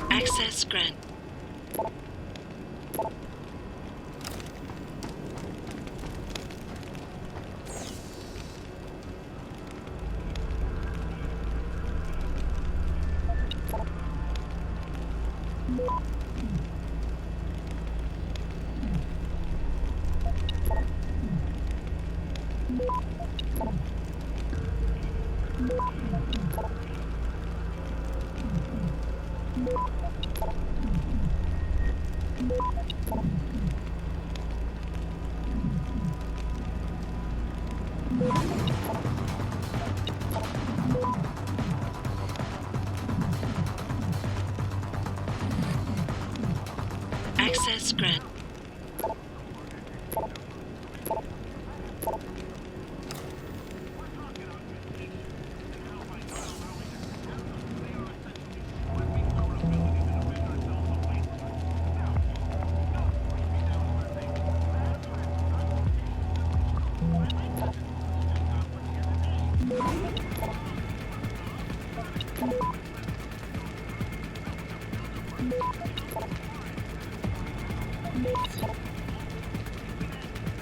Access granted. Access granted.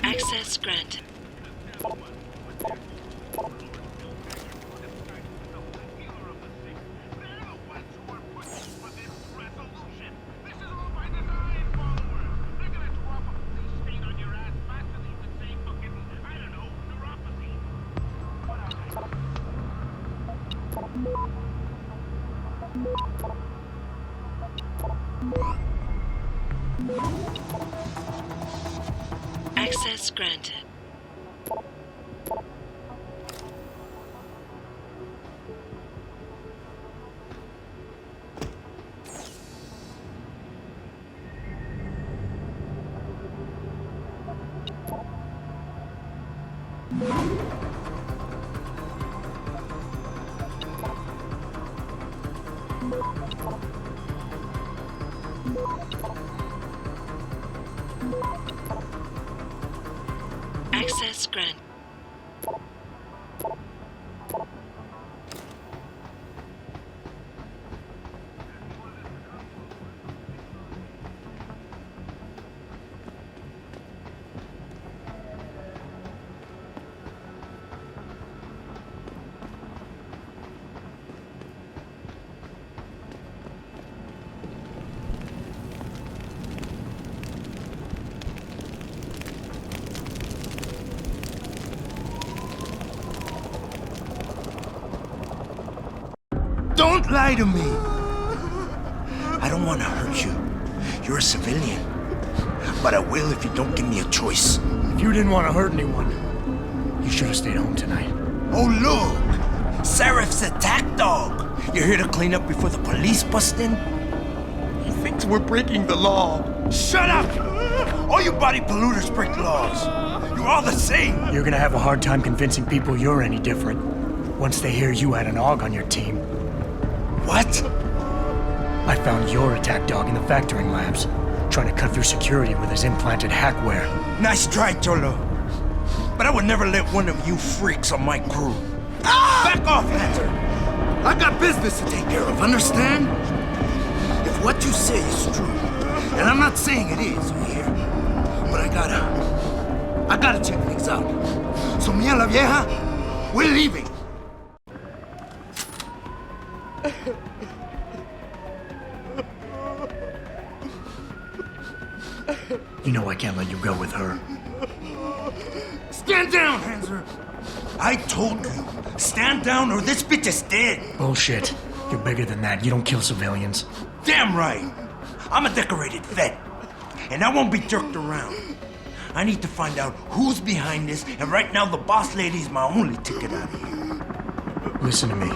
Access granted. Access granted. Access granted. Don't lie to me! I don't want to hurt you. You're a civilian. But I will if you don't give me a choice. If you didn't want to hurt anyone, you should have stayed home tonight. Oh, look! Seraph's attack dog! You're here to clean up before the police bust in? He thinks we're breaking the law. Shut up! All you body polluters break laws. You're all the same. You're gonna have a hard time convincing people you're any different once they hear you had an AUG on your team. What? I found your attack dog in the factoring labs, trying to cut through security with his implanted hackware. Nice try, Cholo. But I would never let one of you freaks on my crew. Ah! Back off, Hunter! I got business to take care of, understand? If what you say is true, and I'm not saying it is, you hear? But I gotta check things out. So, mia la vieja, we're leaving. You know I can't let you go with her. Stand down, Hanser! I told you, stand down or this bitch is dead. Bullshit. You're bigger than that. You don't kill civilians. Damn right. I'm a decorated vet, and I won't be jerked around. I need to find out who's behind this, and right now the boss lady is my only ticket out of here. Listen to me.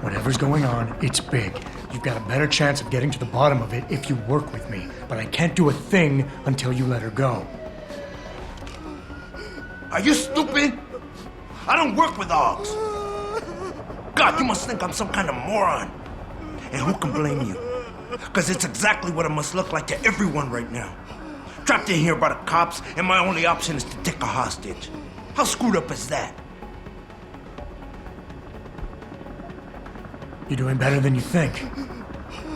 Whatever's going on, it's big. You've got a better chance of getting to the bottom of it if you work with me. But I can't do a thing until you let her go. Are you stupid? I don't work with AUGs. God, you must think I'm some kind of moron. And who can blame you? Because it's exactly what it must look like to everyone right now. Trapped in here by the cops, and my only option is to take a hostage. How screwed up is that? You're doing better than you think.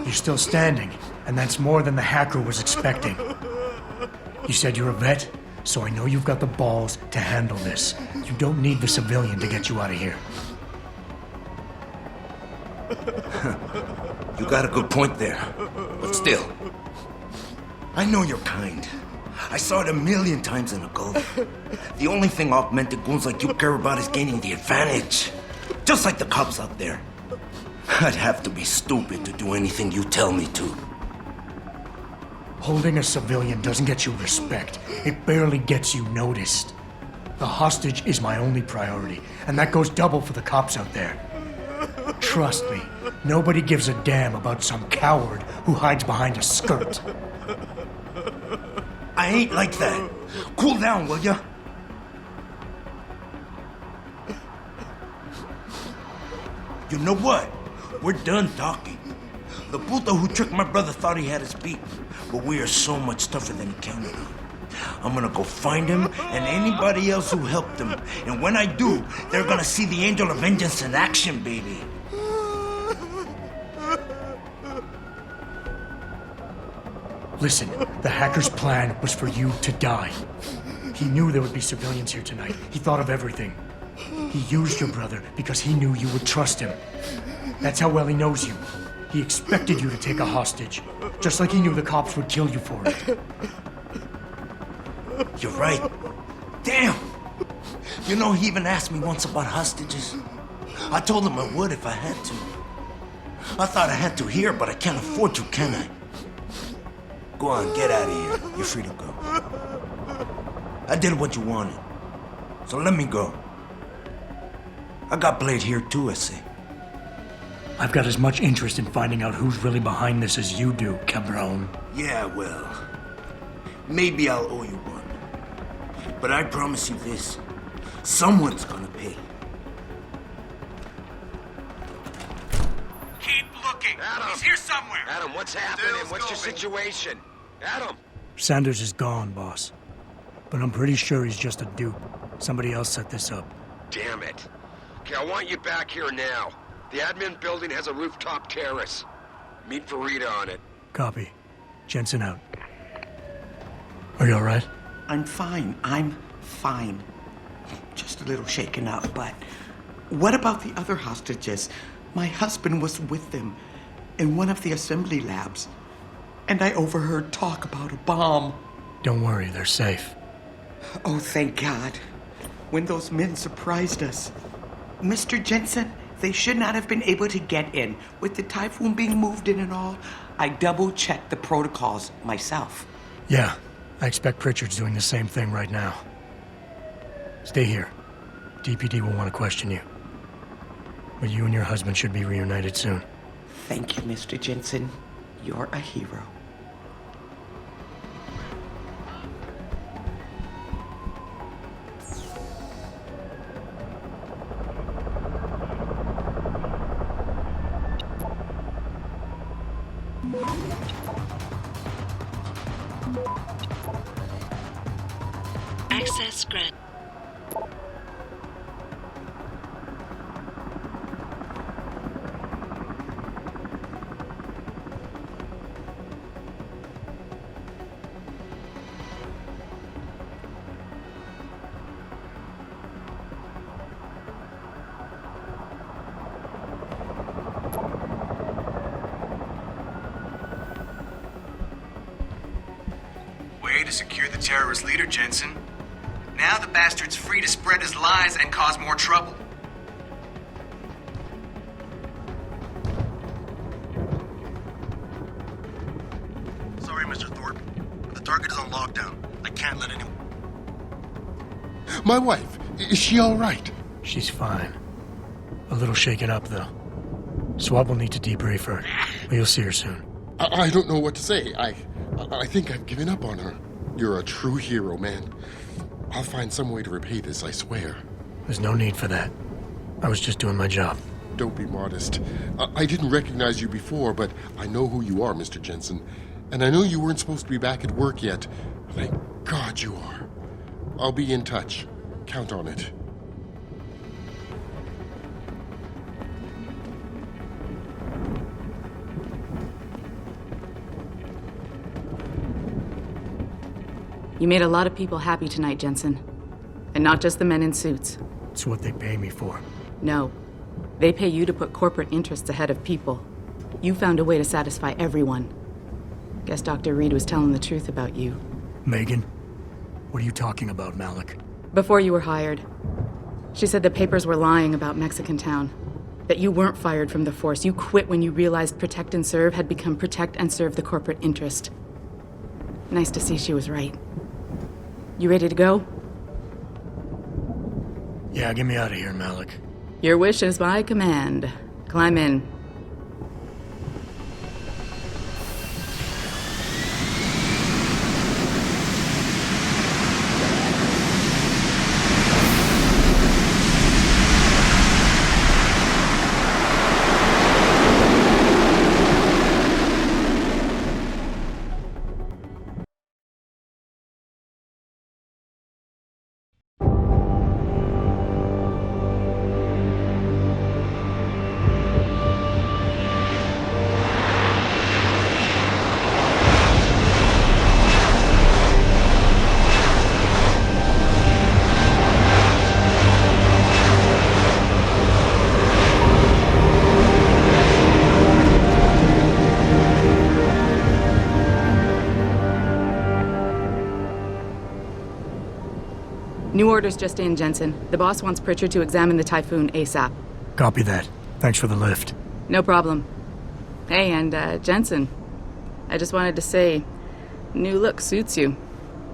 You're still standing, and that's more than the hacker was expecting. You said you're a vet, so I know you've got the balls to handle this. You don't need the civilian to get you out of here. You got a good point there. But still, I know you're kind. I saw it 1,000,000 times in the Gulf. The only thing augmented goons like you care about is gaining the advantage. Just like the cops out there. I'd have to be stupid to do anything you tell me to. Holding a civilian doesn't get you respect. It barely gets you noticed. The hostage is my only priority, and that goes double for the cops out there. Trust me, nobody gives a damn about some coward who hides behind a skirt. I ain't like that. Cool down, will ya? You know what? We're done talking. The puto who tricked my brother thought he had us beat, but we are so much tougher than he counted on. I'm gonna go find him and anybody else who helped him. And when I do, they're gonna see the Angel of Vengeance in action, baby. Listen, the hacker's plan was for you to die. He knew there would be civilians here tonight. He thought of everything. He used your brother because he knew you would trust him. That's how well he knows you. He expected you to take a hostage, just like he knew the cops would kill you for it. You're right. Damn! You know, he even asked me once about hostages. I told him I would if I had to. I thought I had to here, but I can't afford to, can I? Go on, get out of here. You're free to go. I did what you wanted, so let me go. I got Blade here too, I say. I've got as much interest in finding out who's really behind this as you do, cabron. Yeah, well, maybe I'll owe you one. But I promise you this, someone's gonna pay. Keep looking! Adam! He's here somewhere! Adam, what's happening? What's your situation? Adam! Sanders is gone, boss. But I'm pretty sure he's just a dupe. Somebody else set this up. Damn it. Okay, I want you back here now. The admin building has a rooftop terrace. Meet for Rita on it. Copy. Jensen out. Are you alright? I'm fine. I'm fine. Just a little shaken up, but... What about the other hostages? My husband was with them in one of the assembly labs, and I overheard talk about a bomb. Don't worry, they're safe. Oh, thank God. When those men surprised us. Mr. Jensen, they should not have been able to get in. With the Typhoon being moved in and all, I double-checked the protocols myself. Yeah, I expect Pritchard's doing the same thing right now. Stay here. DPD will want to question you. But you and your husband should be reunited soon. Thank you, Mr. Jensen. You're a hero. Access granted. Way to secure the terrorist leader, Jensen. Now the bastard's free to spread his lies and cause more trouble. Sorry, Mr. Thorpe. The target is on lockdown. I can't let anyone... My wife, is she all right? She's fine. A little shaken up, though. Swab will need to debrief her, but you'll see her soon. I don't know what to say. I think I've given up on her. You're a true hero, man. I'll find some way to repay this, I swear. There's no need for that. I was just doing my job. Don't be modest. I didn't recognize you before, but I know who you are, Mr. Jensen. And I know you weren't supposed to be back at work yet. Thank God you are. I'll be in touch. Count on it. You made a lot of people happy tonight, Jensen. And not just the men in suits. It's what they pay me for. No. They pay you to put corporate interests ahead of people. You found a way to satisfy everyone. Guess Dr. Reed was telling the truth about you. Megan? What are you talking about, Malik? Before you were hired. She said the papers were lying about Mexican Town. That you weren't fired from the Force. You quit when you realized Protect and Serve had become Protect and Serve the corporate interest. Nice to see she was right. You ready to go? Yeah, get me out of here, Malik. Your wish is my command. Climb in. New orders just in, Jensen. The boss wants Pritchard to examine the Typhoon ASAP. Copy that. Thanks for the lift. No problem. Hey, and Jensen, I just wanted to say, new look suits you.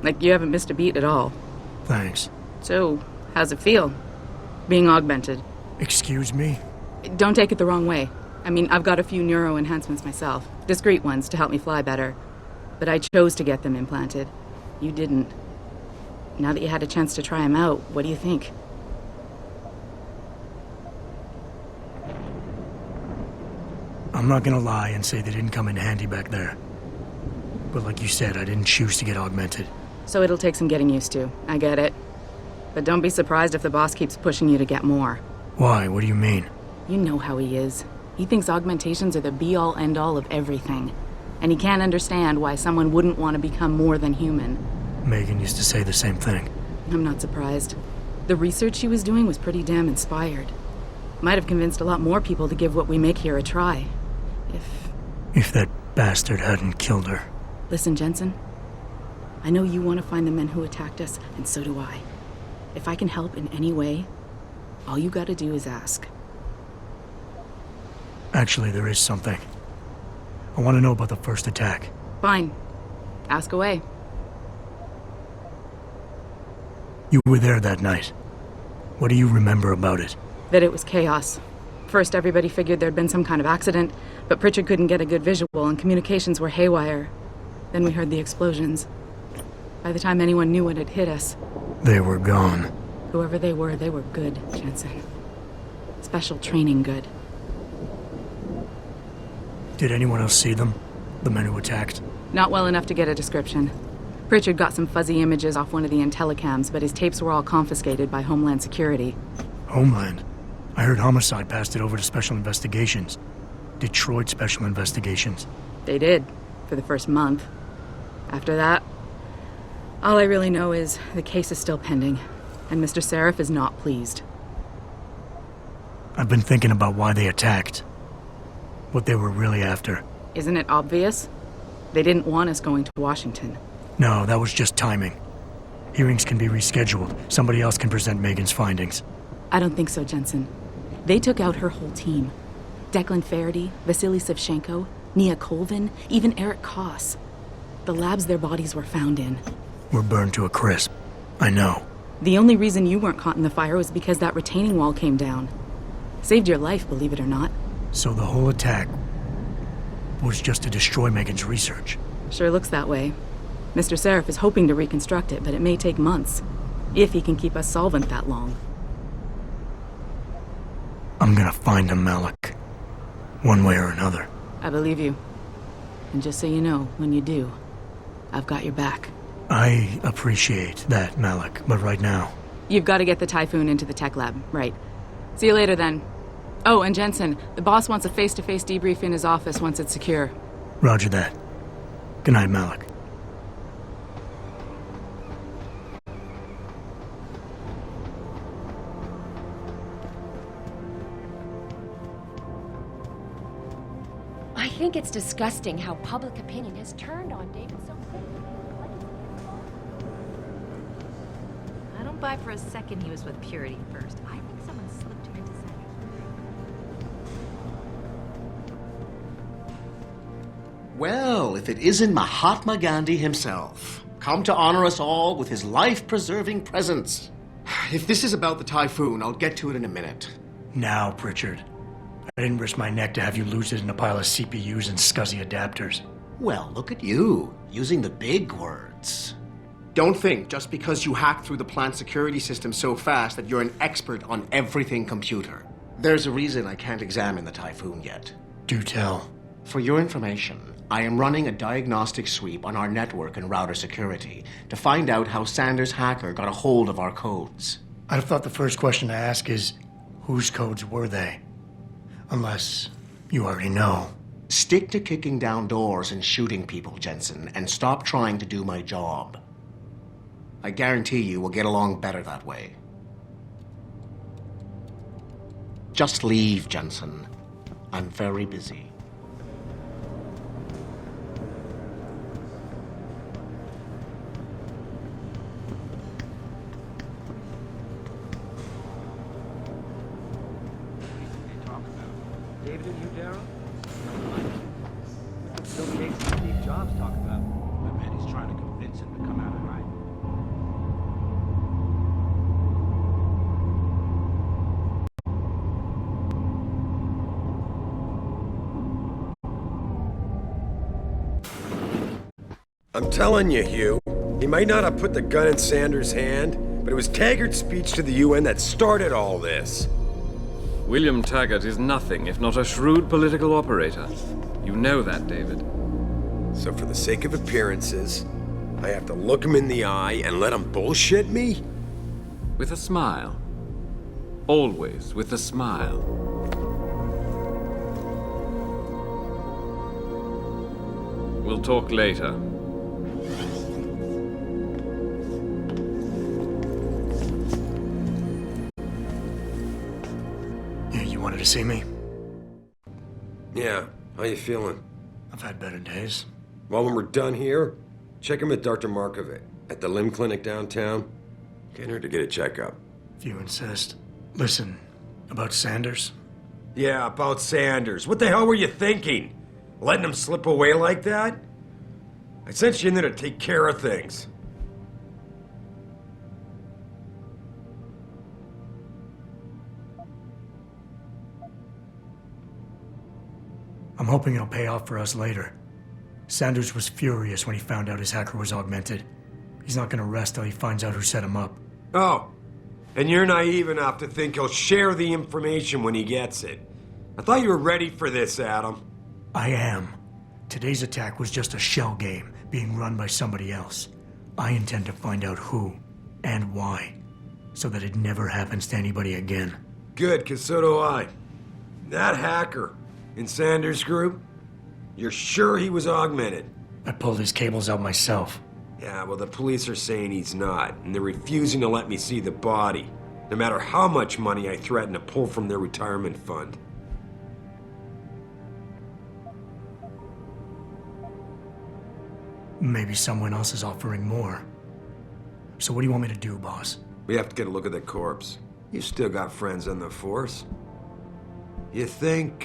Like you haven't missed a beat at all. Thanks. So, how's it feel, being augmented? Excuse me? Don't take it the wrong way. I mean, I've got a few neuro enhancements myself. Discreet ones to help me fly better. But I chose to get them implanted. You didn't. Now that you had a chance to try them out, what do you think? I'm not gonna lie and say they didn't come in handy back there. But like you said, I didn't choose to get augmented. So it'll take some getting used to. I get it. But don't be surprised if the boss keeps pushing you to get more. Why? What do you mean? You know how he is. He thinks augmentations are the be-all, end-all of everything. And he can't understand why someone wouldn't want to become more than human. Megan used to say the same thing. I'm not surprised. The research she was doing was pretty damn inspired. Might have convinced a lot more people to give what we make here a try. If that bastard hadn't killed her. Listen, Jensen. I know you want to find the men who attacked us, and so do I. If I can help in any way, all you gotta do is ask. Actually, there is something. I want to know about the first attack. Fine. Ask away. You were there that night. What do you remember about it? That it was chaos. First, everybody figured there'd been some kind of accident, but Pritchard couldn't get a good visual and communications were haywire. Then we heard the explosions. By the time anyone knew what had hit us... They were gone. Whoever they were good, Jensen. Special training good. Did anyone else see them? The men who attacked? Not well enough to get a description. Pritchard got some fuzzy images off one of the Intellicams, but his tapes were all confiscated by Homeland Security. Homeland? I heard Homicide passed it over to Special Investigations. Detroit Special Investigations. They did, for the first month. After that, all I really know is the case is still pending, and Mr. Seraph is not pleased. I've been thinking about why they attacked. What they were really after. Isn't it obvious? They didn't want us going to Washington. No, that was just timing. Hearings can be rescheduled. Somebody else can present Megan's findings. I don't think so, Jensen. They took out her whole team. Declan Faraday, Vasily Savchenko, Nia Colvin, even Eric Koss. The labs their bodies were found in. Were burned to a crisp. I know. The only reason you weren't caught in the fire was because that retaining wall came down. Saved your life, believe it or not. So the whole attack was just to destroy Megan's research? Sure looks that way. Mr. Seraph is hoping to reconstruct it, but it may take months. If he can keep us solvent that long. I'm gonna find him, Malik. One way or another. I believe you. And just so you know, when you do, I've got your back. I appreciate that, Malik, but right now... You've got to get the Typhoon into the tech lab, right. See you later, then. Oh, and Jensen, the boss wants a face-to-face debrief in his office once it's secure. Roger that. Good night, Malik. I think it's disgusting how public opinion has turned on David so quickly. I don't buy for a second he was with Purity first. I think someone slipped him into Well, if it isn't Mahatma Gandhi himself, come to honor us all with his life-preserving presence. If this is about the typhoon, I'll get to it in a minute. Now, Pritchard. I didn't risk my neck to have you lose it in a pile of CPUs and scuzzy adapters. Well, look at you, using the big words. Don't think just because you hacked through the plant security system so fast that you're an expert on everything computer. There's a reason I can't examine the typhoon yet. Do tell. For your information, I am running a diagnostic sweep on our network and router security to find out how Sanders' hacker got a hold of our codes. I'd have thought the first question to ask is, whose codes were they? Unless you already know. Stick to kicking down doors and shooting people, Jensen, and stop trying to do my job. I guarantee you we'll get along better that way. Just leave, Jensen. I'm very busy. David and you, Daryl? Bill Gates and Steve Jobs talk about. I bet he's trying to convince him to come out of hiding. I'm telling you, Hugh, he might not have put the gun in Sanders' hand, but it was Taggart's speech to the UN that started all this. William Taggart is nothing if not a shrewd political operator. You know that, David. So for the sake of appearances, I have to look him in the eye and let him bullshit me? With a smile. Always with a smile. We'll talk later. You wanted to see me? Yeah, how you feeling? I've had better days. Well, when we're done here, check in with Dr. Markovic at the limb clinic downtown. Get her to get a checkup. If you insist. Listen, about Sanders? Yeah, about Sanders. What the hell were you thinking? Letting him slip away like that? I sent you in there to take care of things. I'm hoping it'll pay off for us later. Sanders was furious when he found out his hacker was augmented. He's not gonna rest till he finds out who set him up. Oh, and you're naive enough to think he'll share the information when he gets it. I thought you were ready for this, Adam. I am. Today's attack was just a shell game being run by somebody else. I intend to find out who and why, so that it never happens to anybody again. Good, 'cause so do I. That hacker in Sanders' group, you're sure he was augmented? I pulled his cables out myself. Yeah, well, the police are saying he's not, and they're refusing to let me see the body, no matter how much money I threaten to pull from their retirement fund. Maybe someone else is offering more. So what do you want me to do, boss? We have to get a look at the corpse. You've still got friends on the force. You think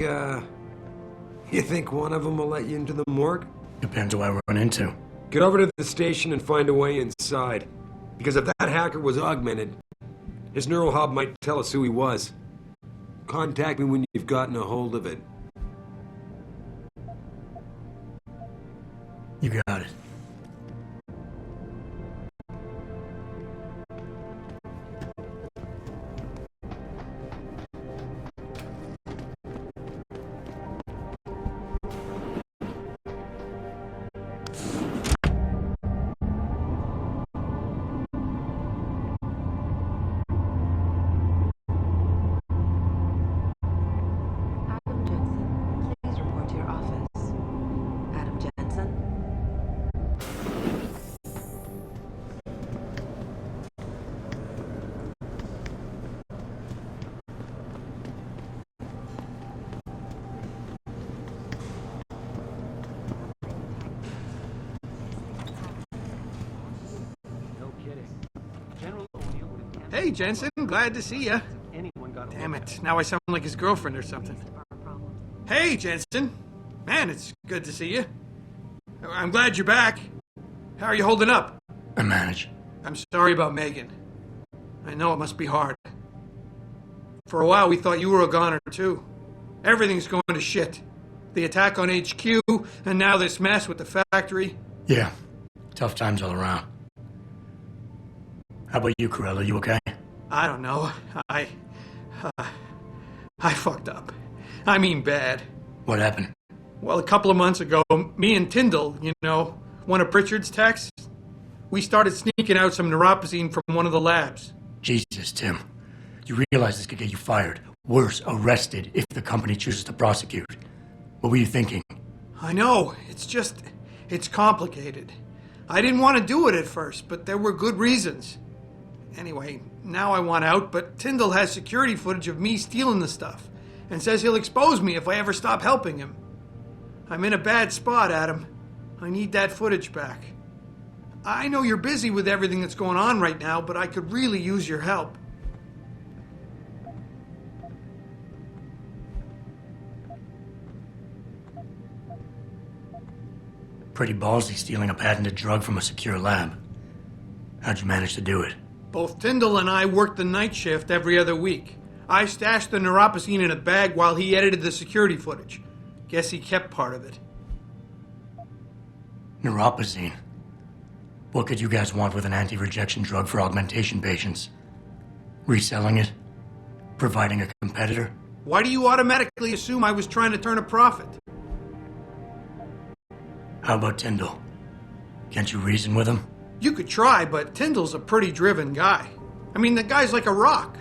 one of them will let you into the morgue? Depends what I run into. Get over to the station and find a way inside. Because if that hacker was augmented, his neural hub might tell us who he was. Contact me when you've gotten a hold of it. You got it. Please report to your office. Adam Jensen. No kidding. General O'Neill would have... Hey, Jensen, glad to see ya. Anyone got Damn it, now I sound like his girlfriend or something. Hey, Jensen. Man, it's good to see you. I'm glad you're back. How are you holding up? I manage. I'm sorry about Megan. I know it must be hard. For a while, we thought you were a goner, too. Everything's going to shit. The attack on HQ, and now this mess with the factory. Yeah. Tough times all around. How about you, Corella? You okay? I don't know. I fucked up. I mean bad. What happened? Well, a couple of months ago, me and Tyndall, you know, one of Pritchard's techs, we started sneaking out some neuropozyne from one of the labs. Jesus, Tim. You realize this could get you fired. Worse, arrested if the company chooses to prosecute. What were you thinking? I know. It's complicated. I didn't want to do it at first, but there were good reasons. Anyway, now I want out, but Tyndall has security footage of me stealing the stuff and says he'll expose me if I ever stop helping him. I'm in a bad spot, Adam. I need that footage back. I know you're busy with everything that's going on right now, but I could really use your help. Pretty ballsy stealing a patented drug from a secure lab. How'd you manage to do it? Both Tyndall and I worked the night shift every other week. I stashed the neuropozyne in a bag while he edited the security footage. Guess he kept part of it. Neuropozyne? What could you guys want with an anti-rejection drug for augmentation patients? Reselling it? Providing a competitor? Why do you automatically assume I was trying to turn a profit? How about Tyndall? Can't you reason with him? You could try, but Tyndall's a pretty driven guy. I mean, the guy's like a rock.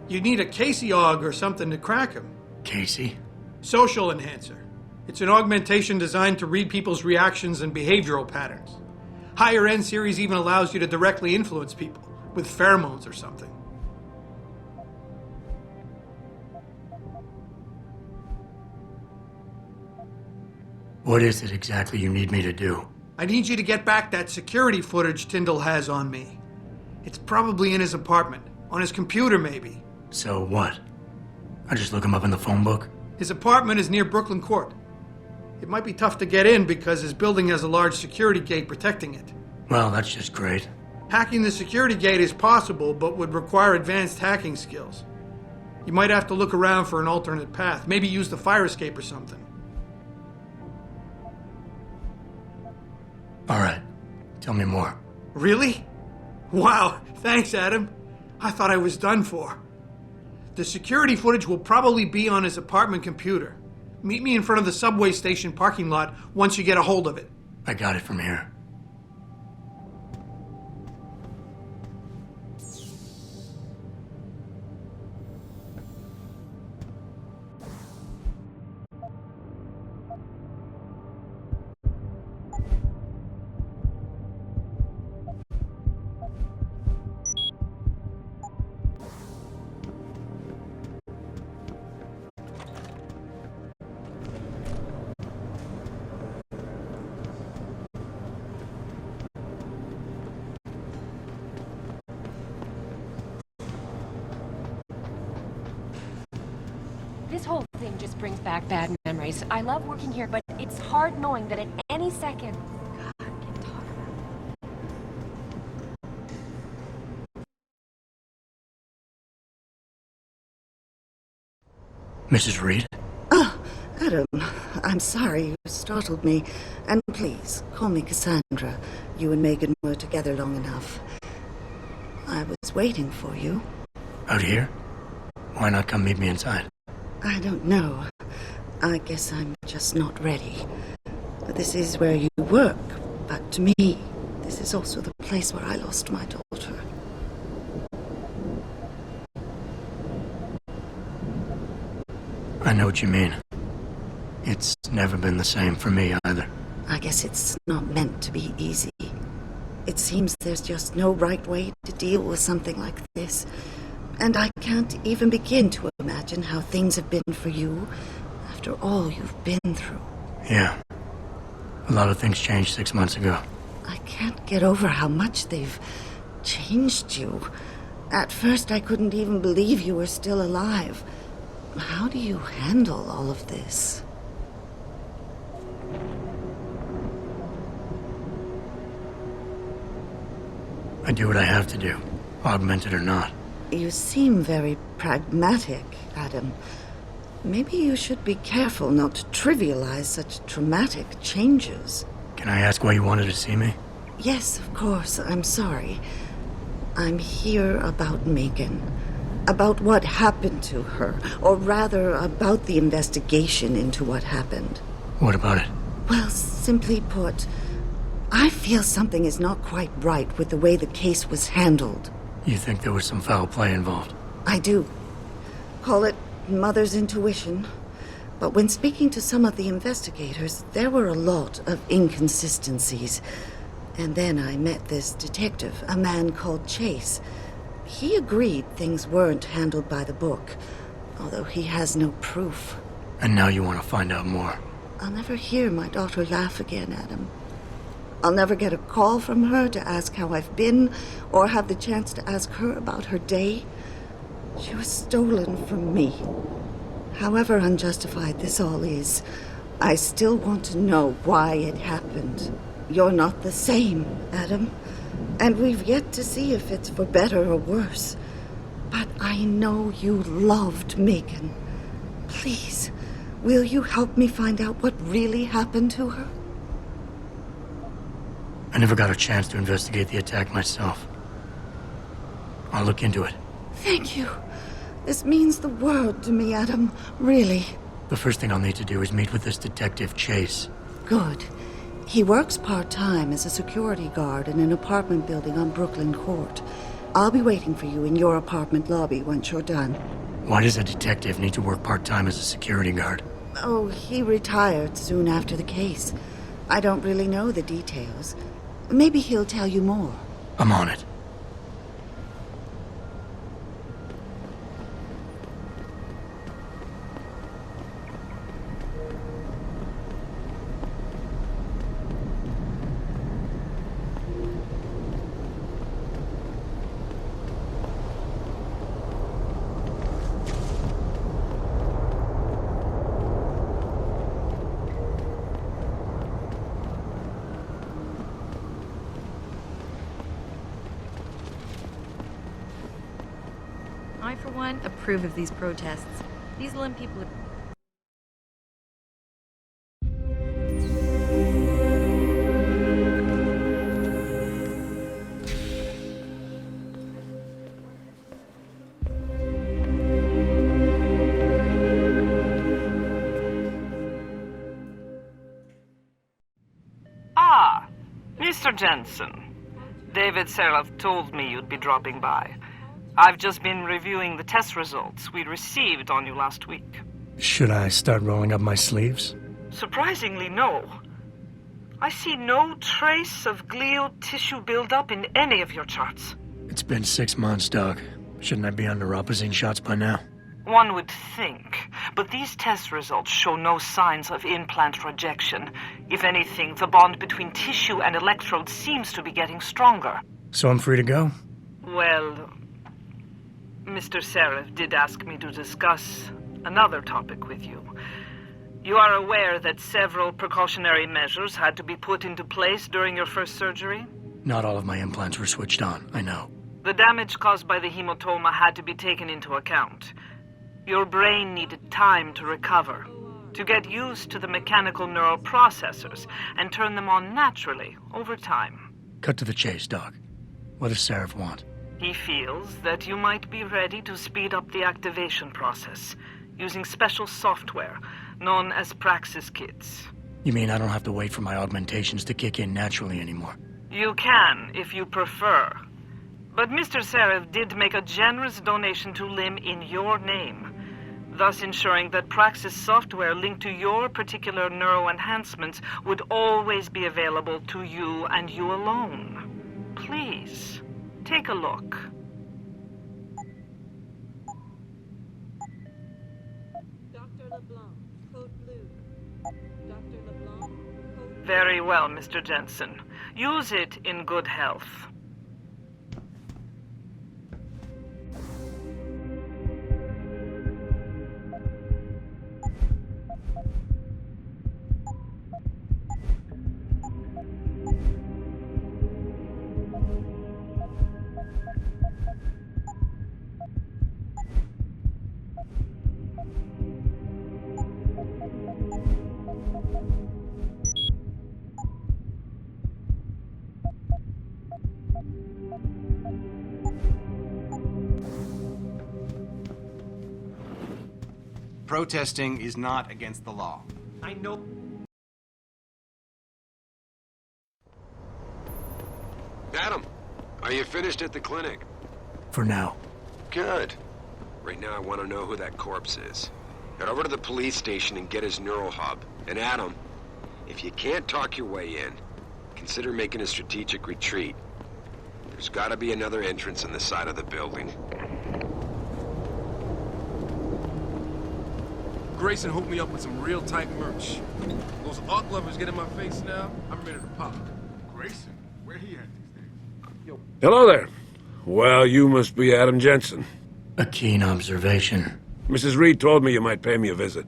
You'd need a Casey aug or something to crack him. Casey? Social enhancer. It's an augmentation designed to read people's reactions and behavioral patterns. Higher end series even allows you to directly influence people with pheromones or something. What is it exactly you need me to do? I need you to get back that security footage Tyndall has on me. It's probably in his apartment. On his computer, maybe. So what? I just look him up in the phone book? His apartment is near Brooklyn Court. It might be tough to get in because his building has a large security gate protecting it. Well, that's just great. Hacking the security gate is possible, but would require advanced hacking skills. You might have to look around for an alternate path. Maybe use the fire escape or something. All right. Tell me more. Really? Wow. Thanks, Adam. I thought I was done for. The security footage will probably be on his apartment computer. Meet me in front of the subway station parking lot once you get a hold of it. I got it from here. This whole thing just brings back bad memories. I love working here, but it's hard knowing that at any second... God, I can't talk about it. Mrs. Reed? Oh, Adam, I'm sorry you startled me. And please, call me Cassandra. You and Megan were together long enough. I was waiting for you. Out here? Why not come meet me inside? I don't know. I guess I'm just not ready. This is where you work, but to me, this is also the place where I lost my daughter. I know what you mean. It's never been the same for me either. I guess it's not meant to be easy. It seems there's just no right way to deal with something like this. And I can't even begin to imagine how things have been for you after all you've been through. Yeah. A lot of things changed 6 months ago. I can't get over how much they've changed you. At first, I couldn't even believe you were still alive. How do you handle all of this? I do what I have to do, augmented or not. You seem very pragmatic, Adam. Maybe you should be careful not to trivialize such traumatic changes. Can I ask why you wanted to see me? Yes, of course. I'm sorry. I'm here about Megan. About what happened to her. Or rather, about the investigation into what happened. What about it? Well, simply put, I feel something is not quite right with the way the case was handled. You think there was some foul play involved? I do. Call it mother's intuition. But when speaking to some of the investigators, there were a lot of inconsistencies. And then I met this detective, a man called Chase. He agreed things weren't handled by the book, although he has no proof. And now you want to find out more? I'll never hear my daughter laugh again, Adam. I'll never get a call from her to ask how I've been, or have the chance to ask her about her day. She was stolen from me. However unjustified this all is, I still want to know why it happened. You're not the same, Adam. And we've yet to see if it's for better or worse. But I know you loved Megan. Please, will you help me find out what really happened to her? I never got a chance to investigate the attack myself. I'll look into it. Thank you. This means the world to me, Adam. Really. The first thing I'll need to do is meet with this detective, Chase. Good. He works part-time as a security guard in an apartment building on Brooklyn Court. I'll be waiting for you in your apartment lobby once you're done. Why does a detective need to work part-time as a security guard? Oh, he retired soon after the case. I don't really know the details. Maybe he'll tell you more. I'm on it. I, for one, approve of these protests. These Lim people are... Ah, Mr. Jensen. David Seraph told me you'd be dropping by. I've just been reviewing the test results we received on you last week. Should I start rolling up my sleeves? Surprisingly, no. I see no trace of glial tissue buildup in any of your charts. It's been 6 months, Doc. Shouldn't I be on neuropozyne shots by now? One would think, but these test results show no signs of implant rejection. If anything, the bond between tissue and electrodes seems to be getting stronger. So I'm free to go? Well, Mr. Seraph did ask me to discuss another topic with you. You are aware that several precautionary measures had to be put into place during your first surgery? Not all of my implants were switched on, I know. The damage caused by the hematoma had to be taken into account. Your brain needed time to recover, to get used to the mechanical neural processors and turn them on naturally over time. Cut to the chase, Doc. What does Seraph want? He feels that you might be ready to speed up the activation process using special software known as Praxis kits. You mean I don't have to wait for my augmentations to kick in naturally anymore? You can, if you prefer. But Mr. Seraph did make a generous donation to Lim in your name, thus ensuring that Praxis software linked to your particular neuroenhancements would always be available to you and you alone. Please, take a look. Very well, Mr. Jensen. Use it in good health. protesting is not against the law. I know. Adam, are you finished at the clinic? For now. Good. Right now I want to know who that corpse is. Head over to the police station and get his neural hub. And Adam, if you can't talk your way in, consider making a strategic retreat. There's gotta be another entrance in the side of the building. Grayson hooked me up with some real tight merch. Those arc lovers get in my face now, I'm ready to pop. Grayson? Where he at these days? Hello there. Well, you must be Adam Jensen. A keen observation. Mrs. Reed told me you might pay me a visit.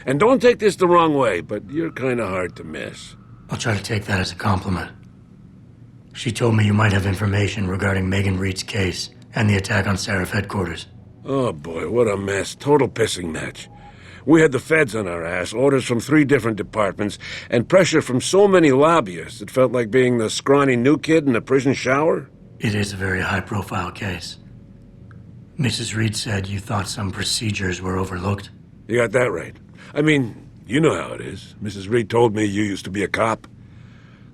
And don't take this the wrong way, but you're kind of hard to miss. I'll try to take that as a compliment. She told me you might have information regarding Megan Reed's case and the attack on Seraph headquarters. Oh boy, what a mess. Total pissing match. We had the feds on our ass, orders from 3 different departments, and pressure from so many lobbyists it felt like being the scrawny new kid in a prison shower. It is a very high-profile case. Mrs. Reed said you thought some procedures were overlooked. You got that right. I mean, you know how it is. Mrs. Reed told me you used to be a cop.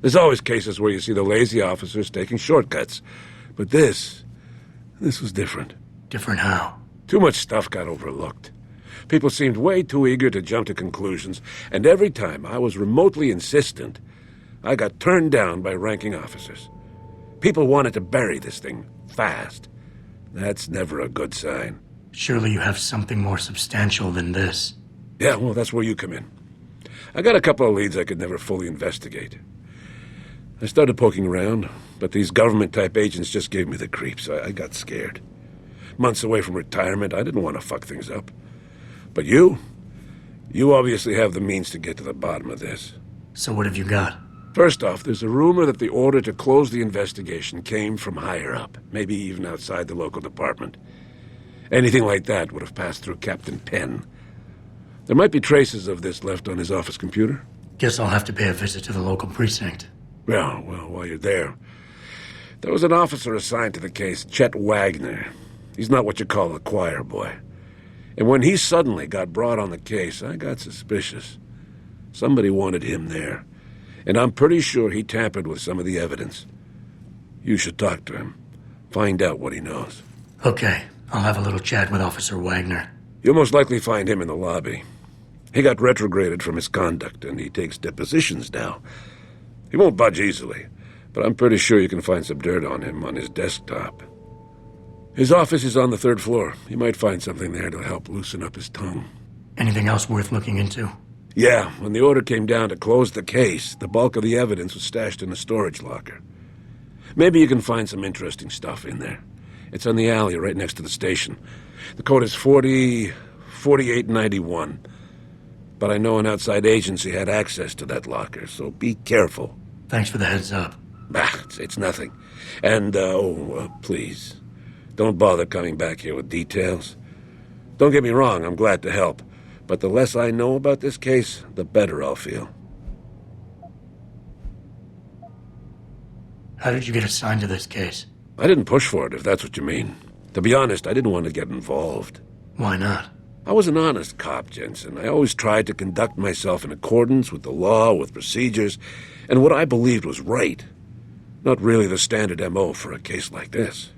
There's always cases where you see the lazy officers taking shortcuts. But this was different. Different how? Too much stuff got overlooked. People seemed way too eager to jump to conclusions, and every time I was remotely insistent, I got turned down by ranking officers. People wanted to bury this thing fast. That's never a good sign. Surely you have something more substantial than this. Yeah, well, that's where you come in. I got a couple of leads I could never fully investigate. I started poking around, but these government-type agents just gave me the creeps. I got scared. Months away from retirement, I didn't want to fuck things up. But you obviously have the means to get to the bottom of this. So what have you got? First off, there's a rumor that the order to close the investigation came from higher up, maybe even outside the local department. Anything like that would have passed through Captain Penn. There might be traces of this left on his office computer. Guess I'll have to pay a visit to the local precinct. Well, while you're there was an officer assigned to the case, Chet Wagner. He's not what you call a choir boy. And when he suddenly got brought on the case, I got suspicious. Somebody wanted him there. And I'm pretty sure he tampered with some of the evidence. You should talk to him. Find out what he knows. Okay, I'll have a little chat with Officer Wagner. You'll most likely find him in the lobby. He got retrograded from his conduct, and he takes depositions now. He won't budge easily, but I'm pretty sure you can find some dirt on him on his desktop. His office is on the 3rd floor. You might find something there to help loosen up his tongue. Anything else worth looking into? Yeah, when the order came down to close the case, the bulk of the evidence was stashed in a storage locker. Maybe you can find some interesting stuff in there. It's on the alley right next to the station. The code is 4891. But I know an outside agency had access to that locker, so be careful. Thanks for the heads up. Bah, it's nothing. And, please, don't bother coming back here with details. Don't get me wrong, I'm glad to help. But the less I know about this case, the better I'll feel. How did you get assigned to this case? I didn't push for it, if that's what you mean. To be honest, I didn't want to get involved. Why not? I was an honest cop, Jensen. I always tried to conduct myself in accordance with the law, with procedures, and what I believed was right. Not really the standard MO for a case like this.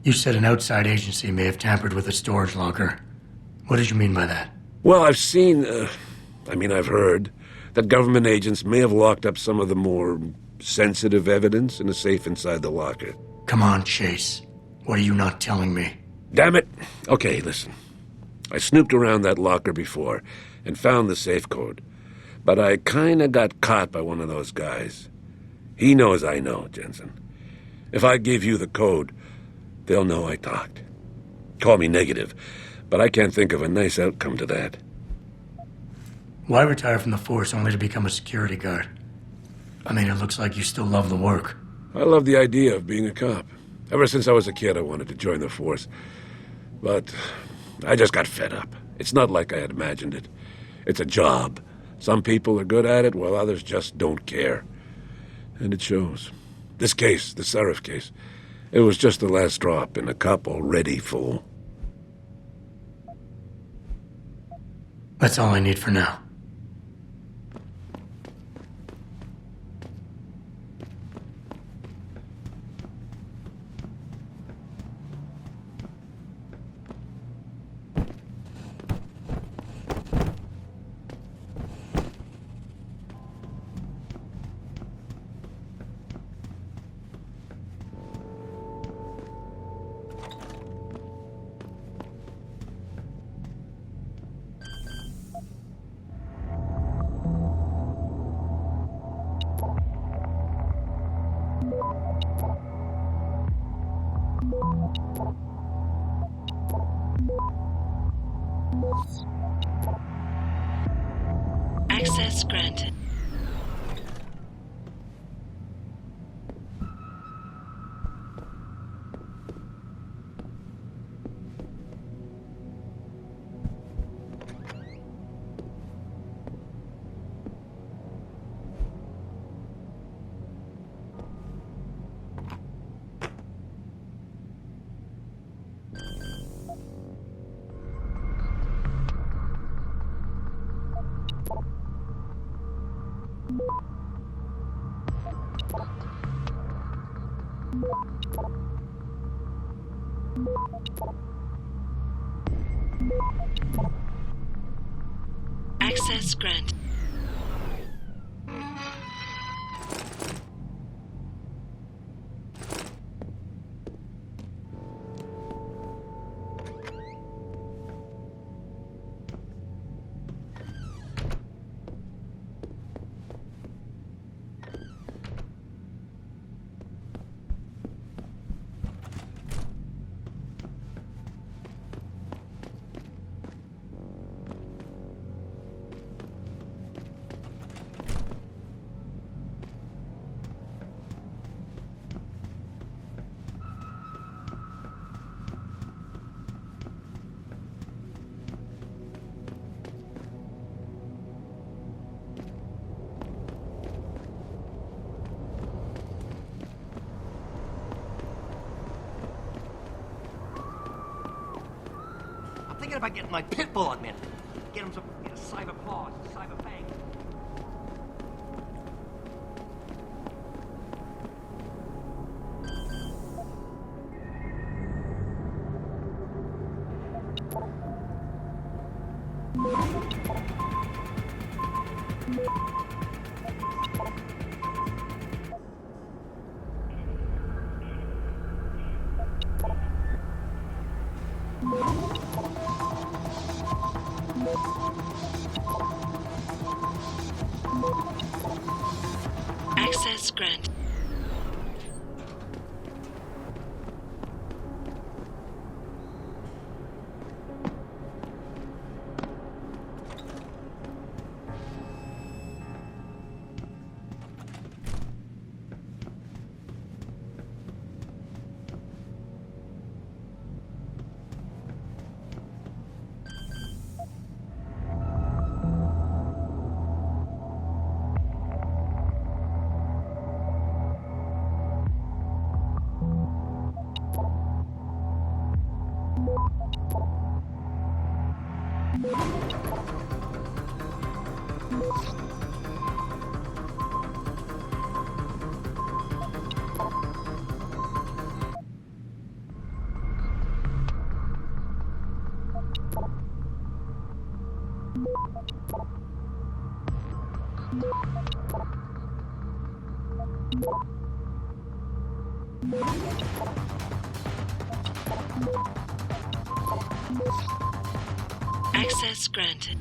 You said an outside agency may have tampered with a storage locker. What did you mean by that? Well, I've heard that government agents may have locked up some of the more sensitive evidence in a safe inside the locker. Come on, Chase. What are you not telling me? Damn it! Okay, listen. I snooped around that locker before and found the safe code. But I kinda got caught by one of those guys. He knows I know, Jensen. If I give you the code, they'll know I talked. Call me negative, but I can't think of a nice outcome to that. Why retire from the force only to become a security guard? I mean, it looks like you still love the work. I love the idea of being a cop. Ever since I was a kid, I wanted to join the force. But I just got fed up. It's not like I had imagined it. It's a job. Some people are good at it, while others just don't care. And it shows. This case, the Seraph case, it was just the last drop in a cup already full. That's all I need for now. Access granted. Access granted. Thinking about getting my pit bull on, man. Get him some cyber paws, cyber fang. Access granted. Access granted.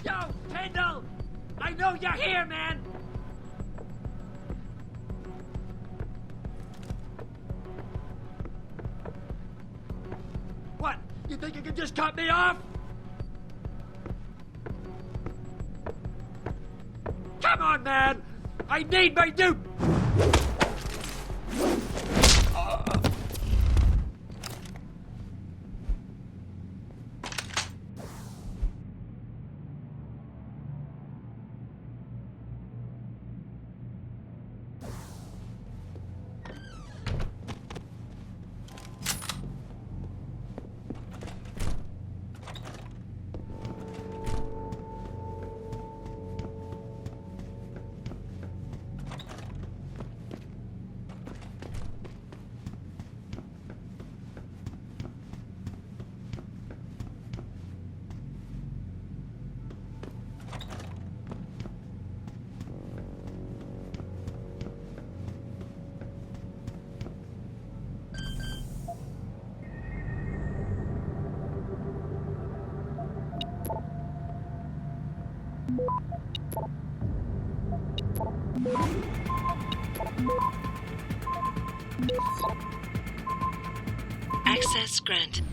Yo, Kendall! I know you're here, man! You think you can just cut me off? Come on, man! I need my dude! Access granted.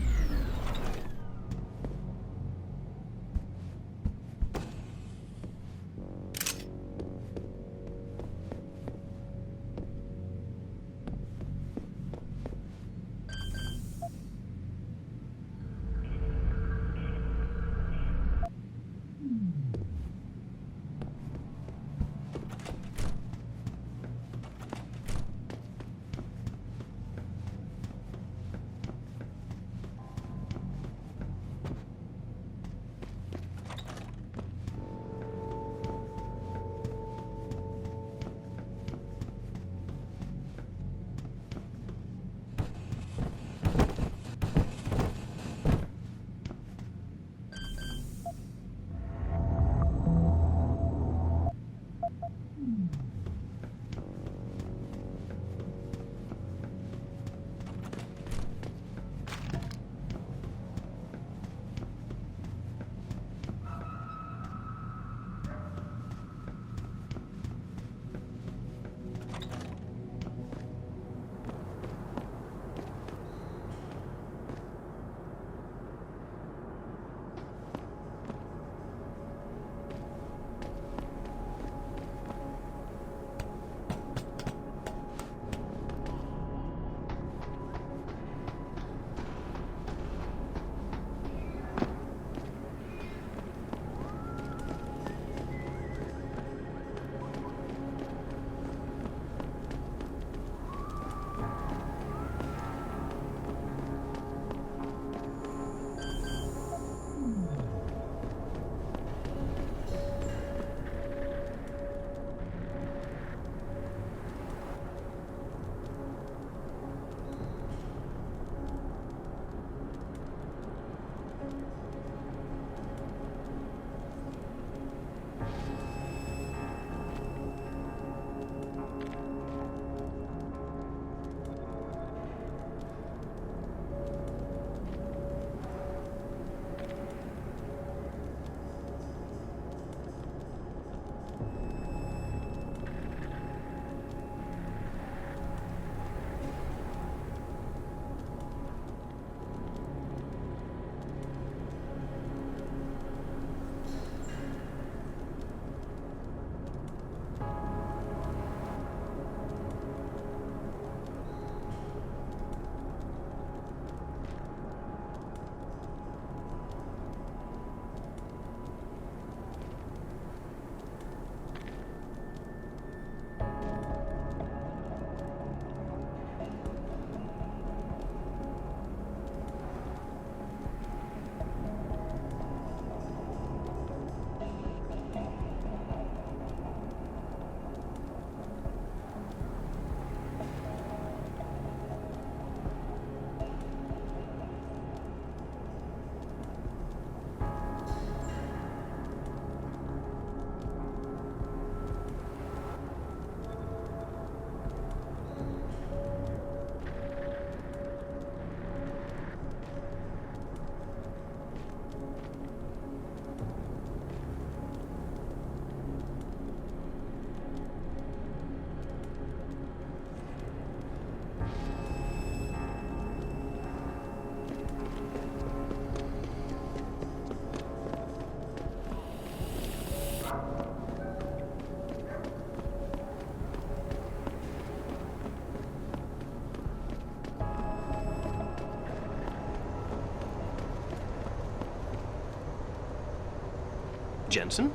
Jensen.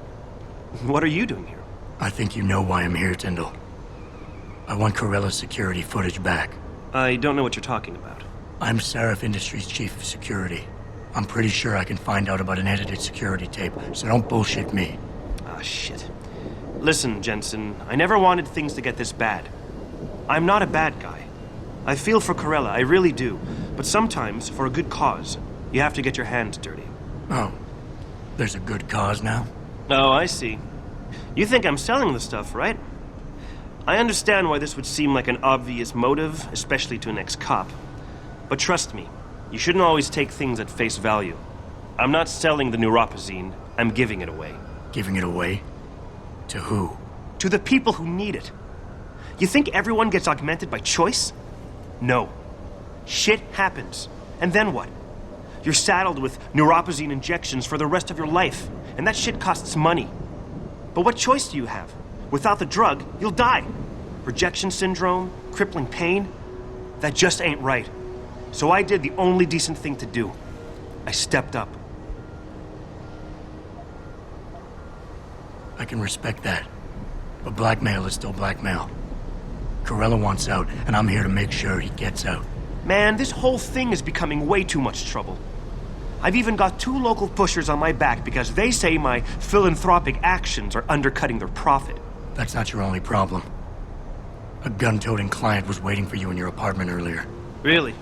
What are you doing here? I think you know why I'm here, Tyndall. I want Corella's security footage back. I don't know what you're talking about. I'm Seraph Industries' chief of security. I'm pretty sure I can find out about an edited security tape, so don't bullshit me. Ah, shit. Listen, Jensen, I never wanted things to get this bad. I'm not a bad guy. I feel for Corella, I really do. But sometimes, for a good cause, you have to get your hands dirty. Oh, there's a good cause now? Oh, I see. You think I'm selling the stuff, right? I understand why this would seem like an obvious motive, especially to an ex-cop. But trust me, you shouldn't always take things at face value. I'm not selling the neuropazine, I'm giving it away. Giving it away? To who? To the people who need it. You think everyone gets augmented by choice? No. Shit happens. And then what? You're saddled with neuropazine injections for the rest of your life, and that shit costs money. But what choice do you have? Without the drug, you'll die. Rejection syndrome, crippling pain. That just ain't right. So I did the only decent thing to do. I stepped up. I can respect that. But blackmail is still blackmail. Corella wants out, and I'm here to make sure he gets out. Man, this whole thing is becoming way too much trouble. I've even got 2 local pushers on my back because they say my philanthropic actions are undercutting their profit. That's not your only problem. A gun-toting client was waiting for you in your apartment earlier. Really?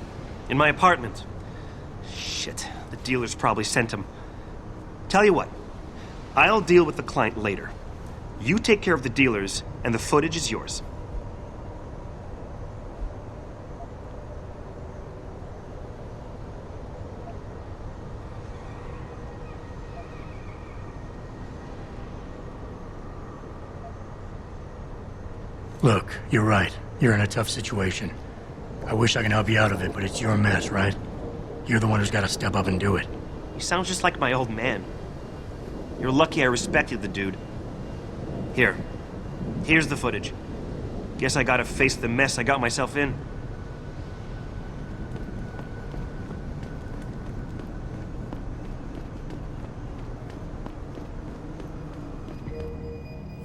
In my apartment? Shit, the dealers probably sent him. Tell you what, I'll deal with the client later. You take care of the dealers, and the footage is yours. Look, you're right. You're in a tough situation. I wish I could help you out of it, but it's your mess, right? You're the one who's got to step up and do it. You sound just like my old man. You're lucky I respected the dude. Here's the footage. Guess I gotta face the mess I got myself in.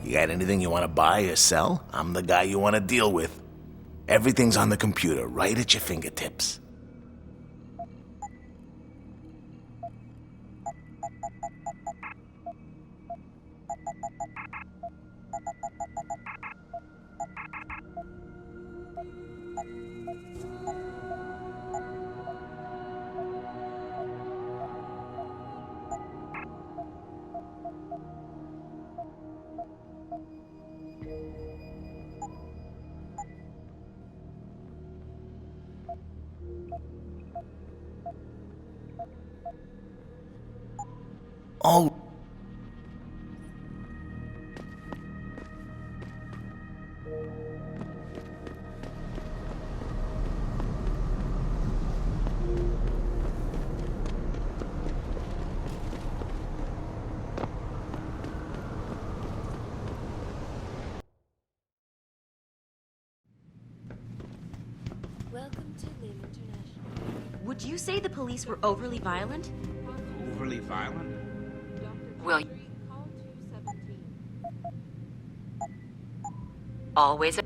You got anything you want to buy or sell? I'm the guy you want to deal with. Everything's on the computer, right at your fingertips. Oh. Welcome to Lim International. Would you say the police were overly violent? Overly violent? Well, always.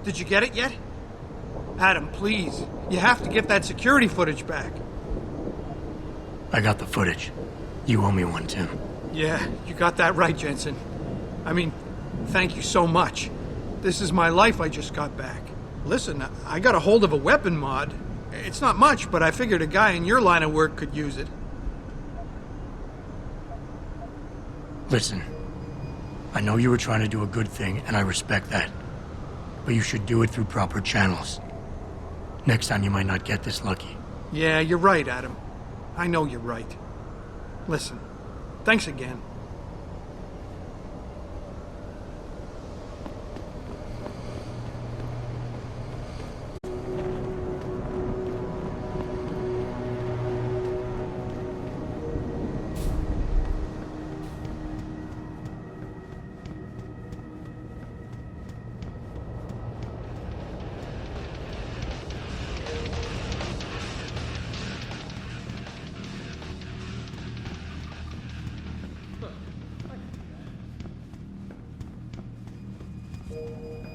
Did you get it yet? Adam, please. You have to get that security footage back. I got the footage. You owe me one, Tim. Yeah, you got that right, Jensen. I mean, thank you so much. This is my life I just got back. Listen, I got a hold of a weapon mod. It's not much, but I figured a guy in your line of work could use it. Listen, I know you were trying to do a good thing, and I respect that. But you should do it through proper channels. Next time you might not get this lucky. Yeah, you're right, Adam. I know you're right. Listen, Thanks again.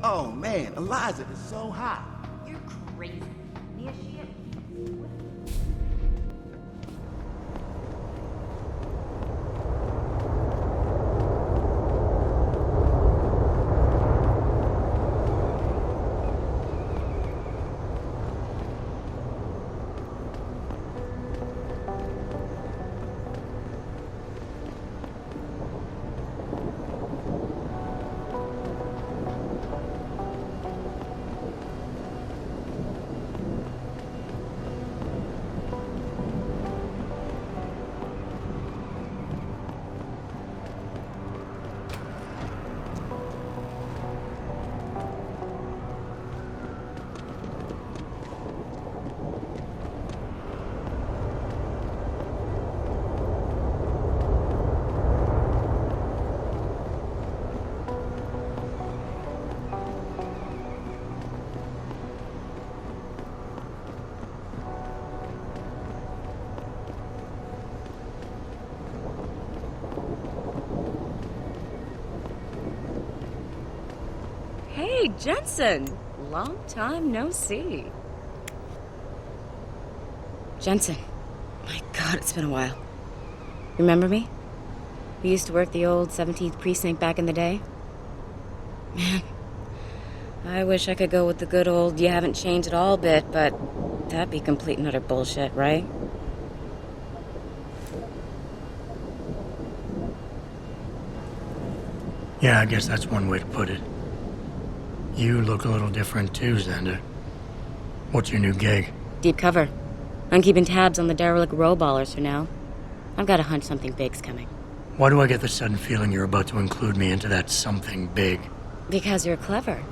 Oh man, Eliza is so hot. You're crazy. Nia, Hey, Jensen! Long time no see. Jensen. My God, it's been a while. Remember me? We used to work the old 17th precinct back in the day. Man, I wish I could go with the good old you haven't changed at all bit, but that'd be complete and utter bullshit, right? Yeah, I guess that's one way to put it. You look a little different too, Xander. What's your new gig? Deep cover. I'm keeping tabs on the derelict row-ballers for now. I've got a hunch something big's coming. Why do I get the sudden feeling you're about to include me into that something big? Because you're clever.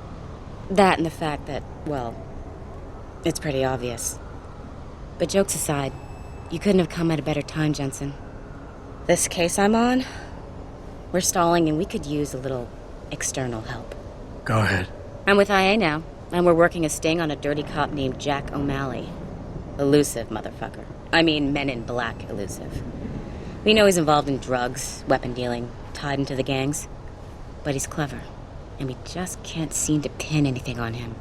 That and the fact that, well, it's pretty obvious. But jokes aside, you couldn't have come at a better time, Jensen. This case I'm on, we're stalling and we could use a little external help. Go ahead. I'm with IA now, and we're working a sting on a dirty cop named Jack O'Malley. Elusive motherfucker. I mean, Men in Black elusive. We know he's involved in drugs, weapon dealing, tied into the gangs. But he's clever, and we just can't seem to pin anything on him.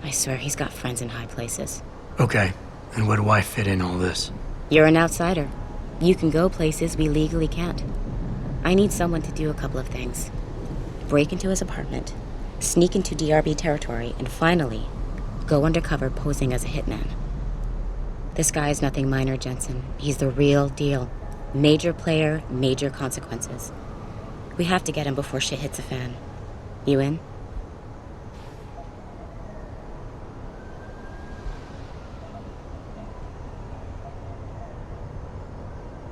I swear he's got friends in high places. Okay, and where do I fit in all this? You're an outsider. You can go places we legally can't. I need someone to do a couple of things. Break into his apartment, sneak into DRB territory, and finally, go undercover posing as a hitman. This guy is nothing minor, Jensen. He's the real deal. Major player, major consequences. We have to get him before shit hits the fan. You in?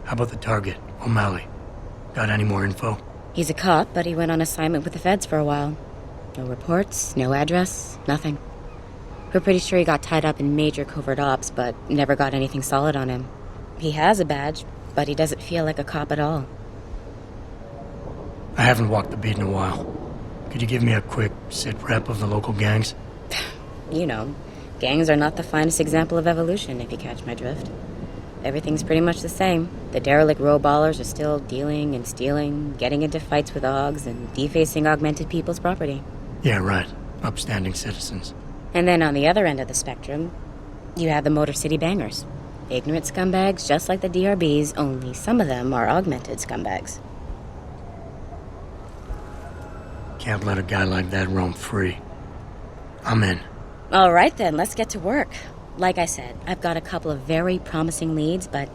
How about the target, O'Malley? Got any more info? He's a cop, but he went on assignment with the feds for a while. No reports, no address, nothing. We're pretty sure he got tied up in major covert ops, but never got anything solid on him. He has a badge, but he doesn't feel like a cop at all. I haven't walked the beat in a while. Could you give me a quick sit rep of the local gangs? You know, gangs are not the finest example of evolution, if you catch my drift. Everything's pretty much the same. The derelict row-ballers are still dealing and stealing, getting into fights with OGs, and defacing augmented people's property. Yeah, right. Upstanding citizens. And then on the other end of the spectrum, you have the Motor City Bangers. Ignorant scumbags just like the DRBs, only some of them are augmented scumbags. Can't let a guy like that roam free. I'm in. All right then, let's get to work. Like I said, I've got a couple of very promising leads, but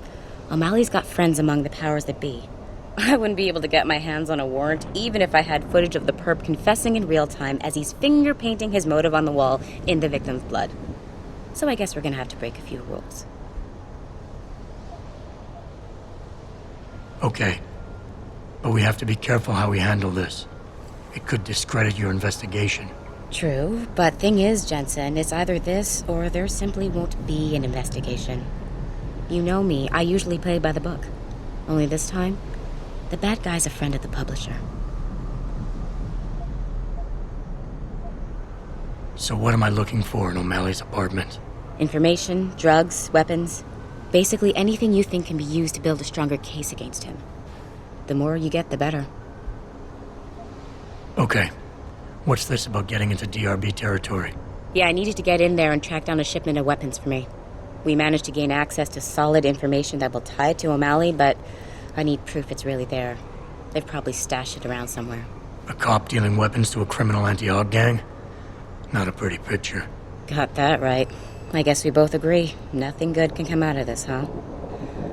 O'Malley's got friends among the powers that be. I wouldn't be able to get my hands on a warrant, even if I had footage of the perp confessing in real time as he's finger-painting his motive on the wall in the victim's blood. So I guess we're gonna have to break a few rules. Okay, But we have to be careful how we handle this. It could discredit your investigation. True, but thing is, Jensen, it's either this or there simply won't be an investigation. You know me, I usually play by the book. Only this time, the bad guy's a friend of the publisher. So what am I looking for in O'Malley's apartment? Information, drugs, weapons. Basically anything you think can be used to build a stronger case against him. The more you get, the better. Okay. What's this about getting into DRB territory? Yeah, I needed to get in there and track down a shipment of weapons for me. We managed to gain access to solid information that will tie it to O'Malley, but I need proof it's really there. They've probably stashed it around somewhere. A cop dealing weapons to a criminal anti-Aug gang? Not a pretty picture. Got that right. I guess we both agree. Nothing good can come out of this, huh?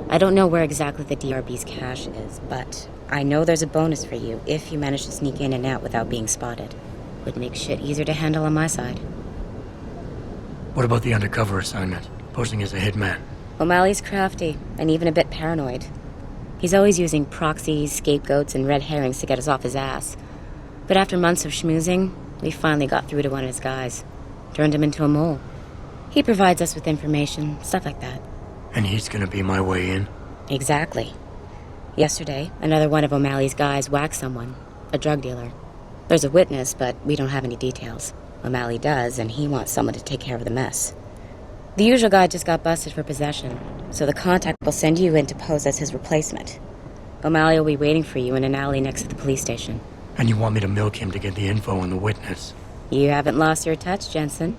I don't know where exactly the DRB's cache is, but I know there's a bonus for you if you manage to sneak in and out without being spotted. Would make shit easier to handle on my side. What about the undercover assignment? Posing as a hitman? O'Malley's crafty, and even a bit paranoid. He's always using proxies, scapegoats, and red herrings to get us off his ass. But after months of schmoozing, we finally got through to one of his guys. Turned him into a mole. He provides us with information, stuff like that. And he's gonna be my way in? Exactly. Yesterday, another one of O'Malley's guys whacked someone, a drug dealer. There's a witness, but we don't have any details. O'Malley does, and he wants someone to take care of the mess. The usual guy just got busted for possession, so the contact will send you in to pose as his replacement. O'Malley will be waiting for you in an alley next to the police station. And you want me to milk him to get the info on the witness? You haven't lost your touch, Jensen.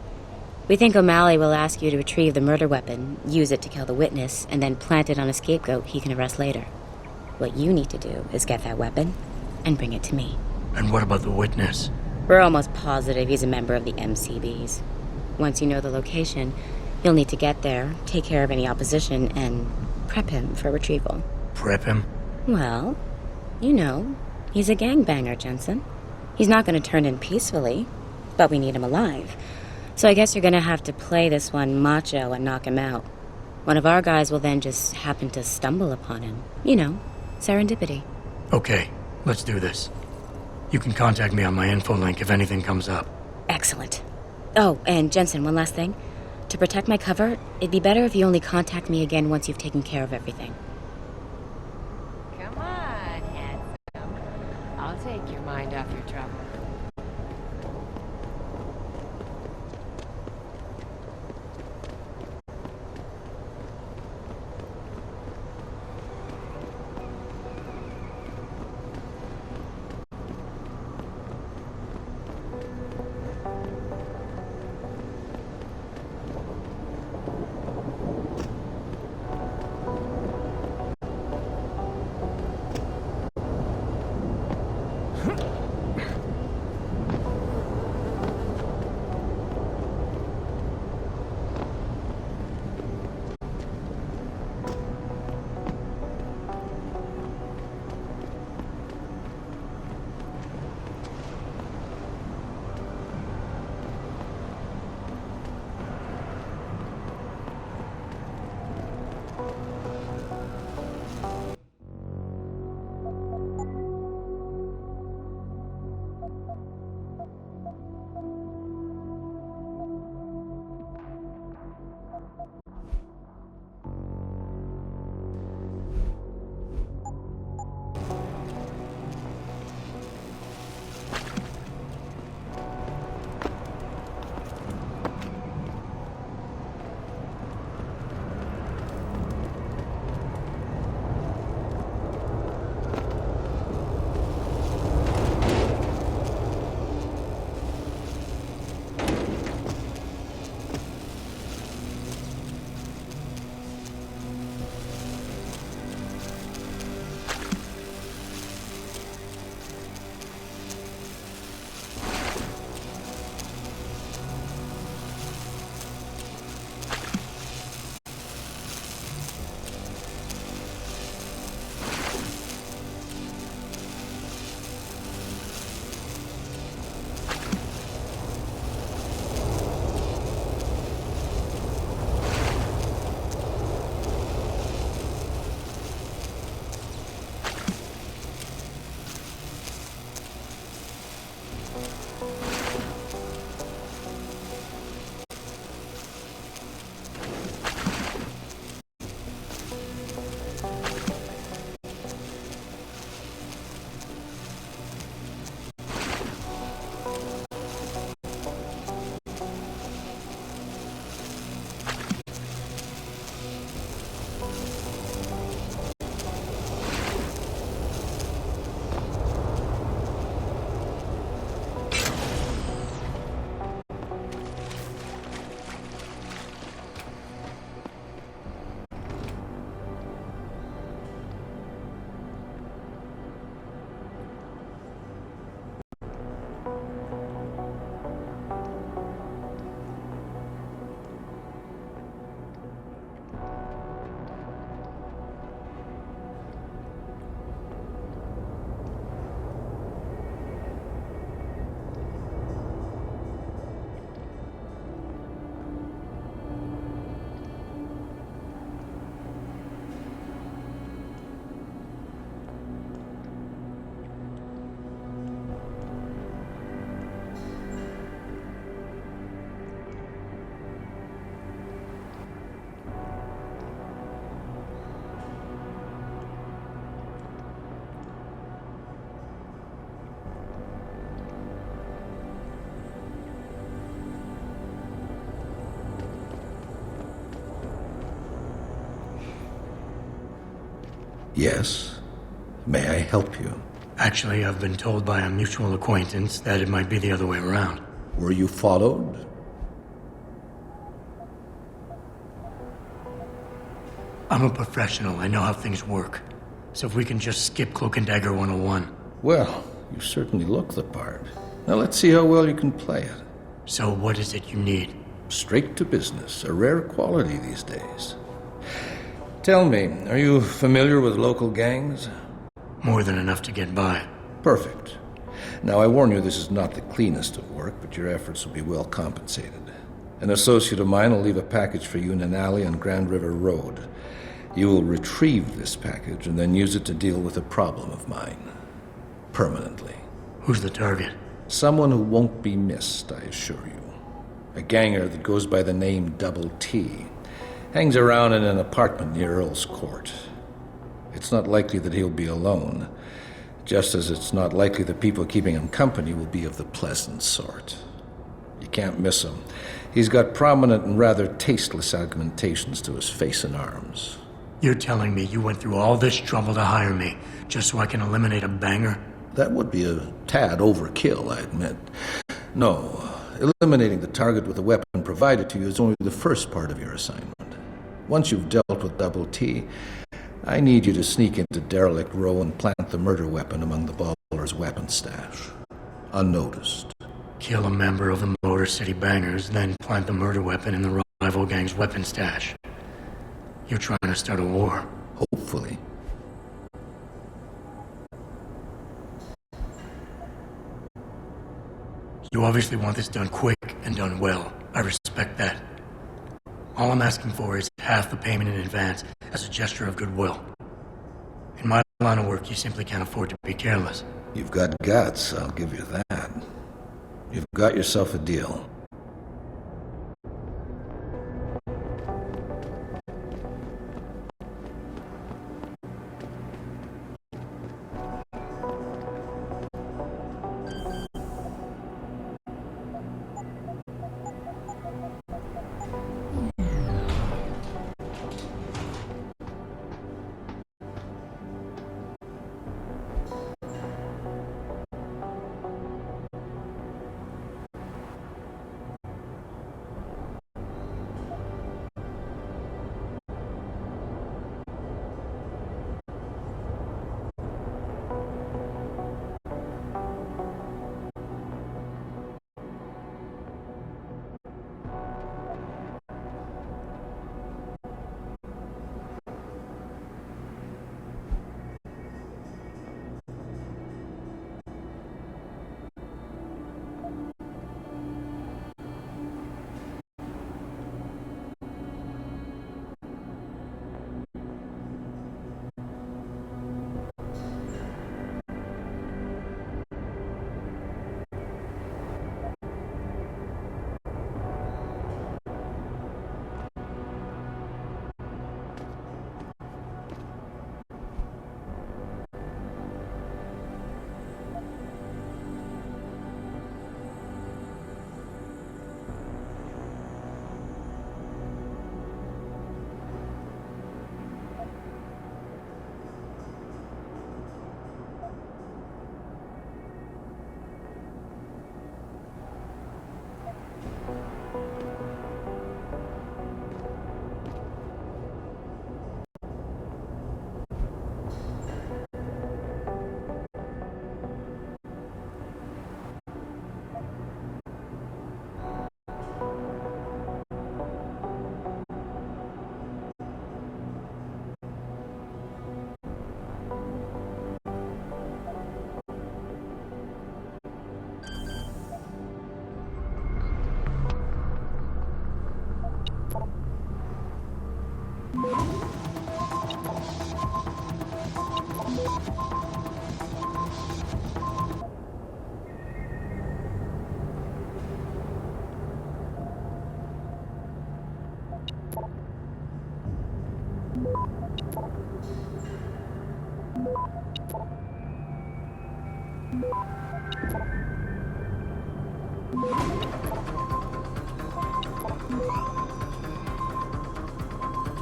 We think O'Malley will ask you to retrieve the murder weapon, use it to kill the witness, and then plant it on a scapegoat he can arrest later. What you need to do is get that weapon and bring it to me. And what about the witness? We're almost positive he's a member of the MCBs. Once you know the location, you'll need to get there, take care of any opposition, and prep him for retrieval. Prep him? Well, you know, he's a gangbanger, Jensen. He's not going to turn in peacefully, but we need him alive. So I guess you're going to have to play this one macho and knock him out. One of our guys will then just happen to stumble upon him. You know, serendipity. Okay, let's do this. You can contact me on my info link if anything comes up. Excellent. Oh, and Jensen, one last thing. To protect my cover, it'd be better if you only contact me again once you've taken care of everything. Come on, handsome. I'll take your mind off your trouble. Yes. May I help you? Actually, I've been told by a mutual acquaintance that it might be the other way around. Were you followed? I'm a professional. I know how things work. So if we can just skip Cloak and Dagger 101. Well, you certainly look the part. Now let's see how well you can play it. So what is it you need? Straight to business, a rare quality these days. Tell me, are you familiar with local gangs? More than enough to get by. Perfect. Now I warn you, this is not the cleanest of work, but your efforts will be well compensated. An associate of mine will leave a package for you in an alley on Grand River Road. You will retrieve this package and then use it to deal with a problem of mine. Permanently. Who's the target? Someone who won't be missed, I assure you. A ganger that goes by the name Double T. Hangs around in an apartment near Earl's Court. It's not likely that he'll be alone, just as it's not likely the people keeping him company will be of the pleasant sort. You can't miss him. He's got prominent and rather tasteless augmentations to his face and arms. You're telling me you went through all this trouble to hire me, just so I can eliminate a banger? That would be a tad overkill, I admit. No, eliminating the target with a weapon provided to you is only the first part of your assignment. Once you've dealt with Double T, I need you to sneak into Derelict Row and plant the murder weapon among the Baller's weapon stash. Unnoticed. Kill a member of the Motor City Bangers, then plant the murder weapon in the rival gang's weapon stash. You're trying to start a war. Hopefully. You obviously want this done quick and done well. I respect that. All I'm asking for is half the payment in advance as a gesture of goodwill. In my line of work, you simply can't afford to be careless. You've got guts, I'll give you that. You've got yourself a deal.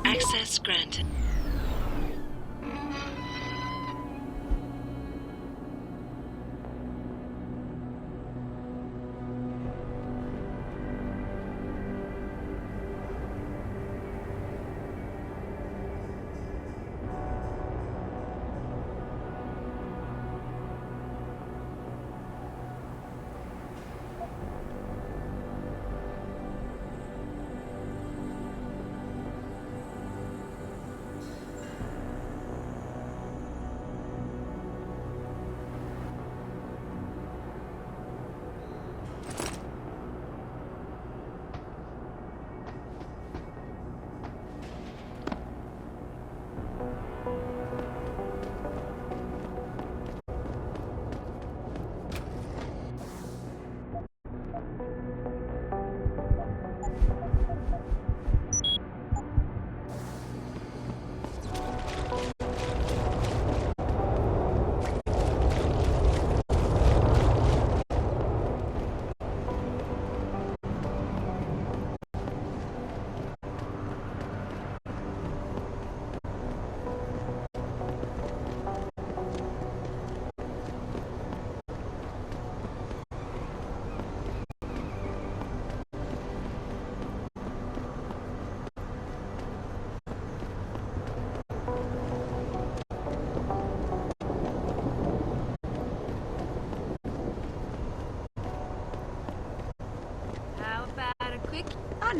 Access granted.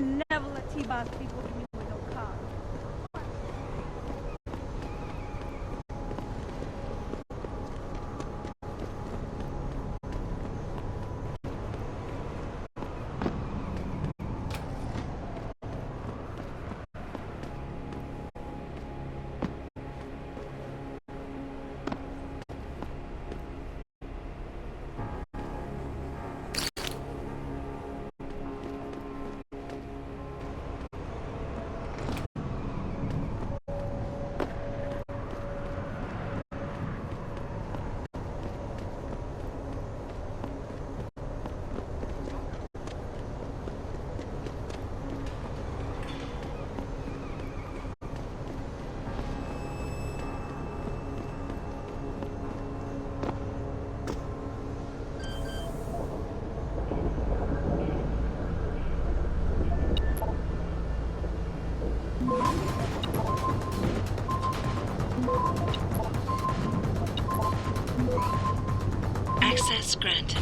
never let T-Boss people with me with no car. Access granted.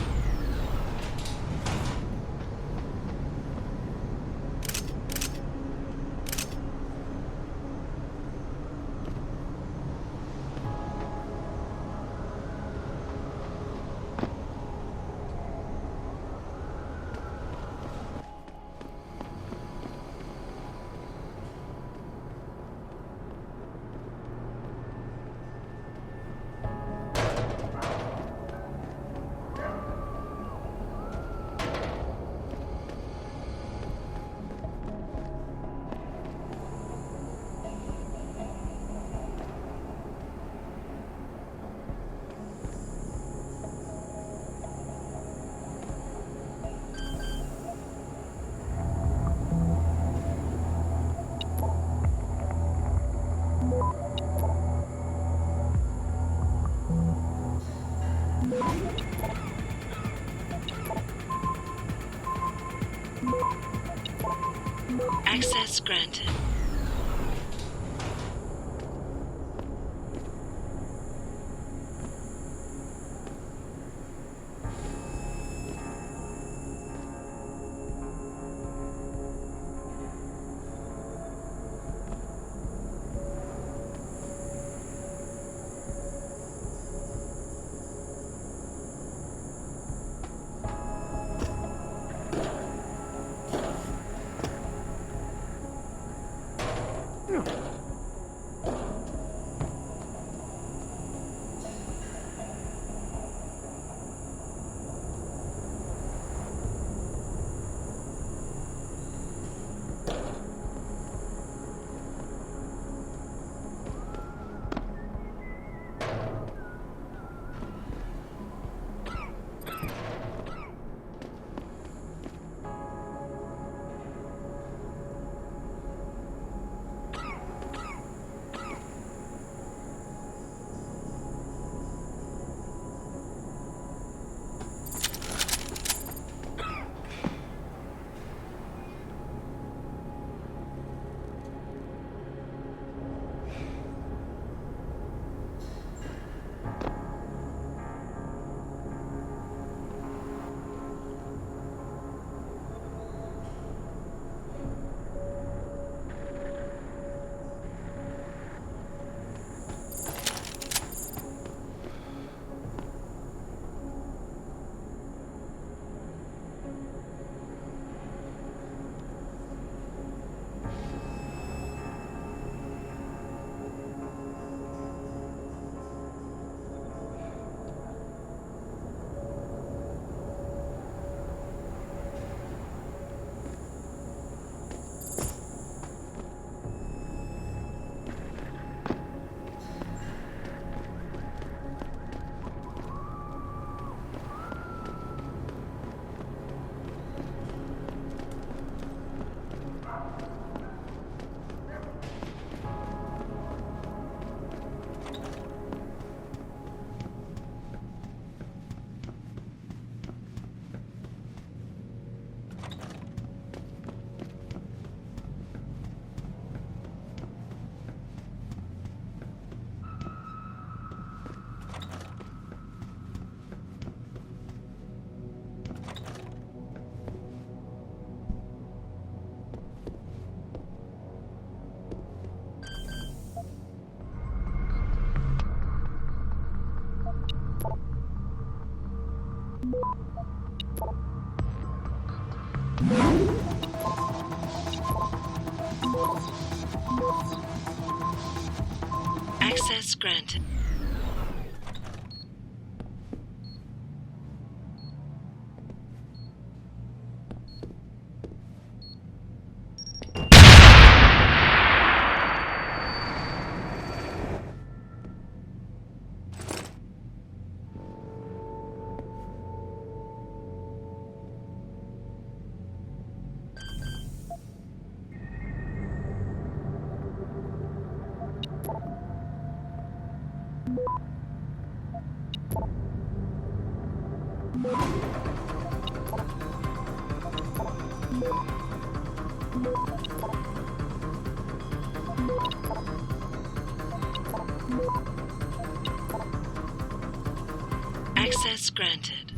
Access granted. Access granted. Access granted.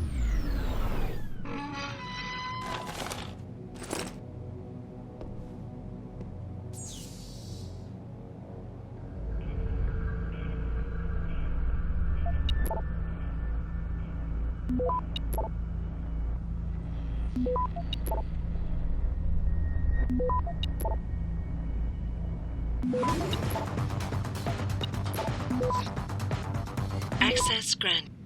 Access granted.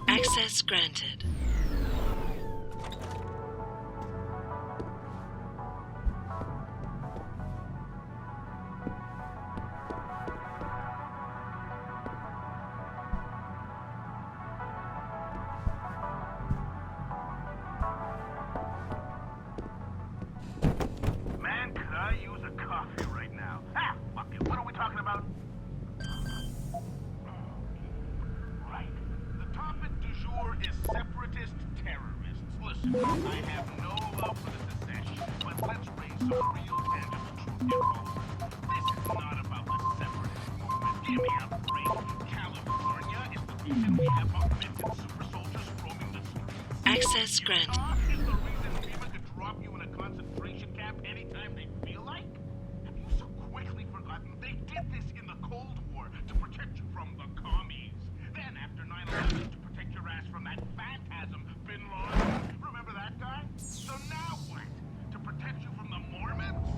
Access granted. Man, could I use a coffee right now? Ah, fuck it. What are we talking about? Right. The topic du jour is separatist terrorists. Listen, I have no love for the secession, but let's raise some real tangible truth involved. This is not about the separatist movement. Give me a break. California Access granted. Is the reason FEMA could drop you in a concentration camp anytime they feel like? Have you so quickly forgotten they did this in the Cold War to protect you from the commies? Then after 9/11 to protect your ass from that phantasm, Bin Laden. Remember that guy? So now what? To protect you from the Mormons?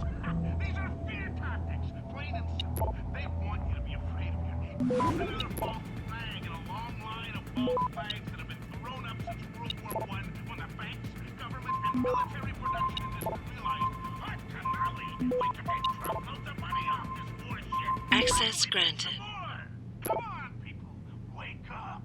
These are fear tactics, plain and simple. They want you to be afraid of your neighbor. Another false flag in a long line of false flags that have been thrown up since World War I, when the banks, government, and military production industry realized, hot tamale, we can make truckloads of money off this bullshit. Access granted. Come on, people, wake up.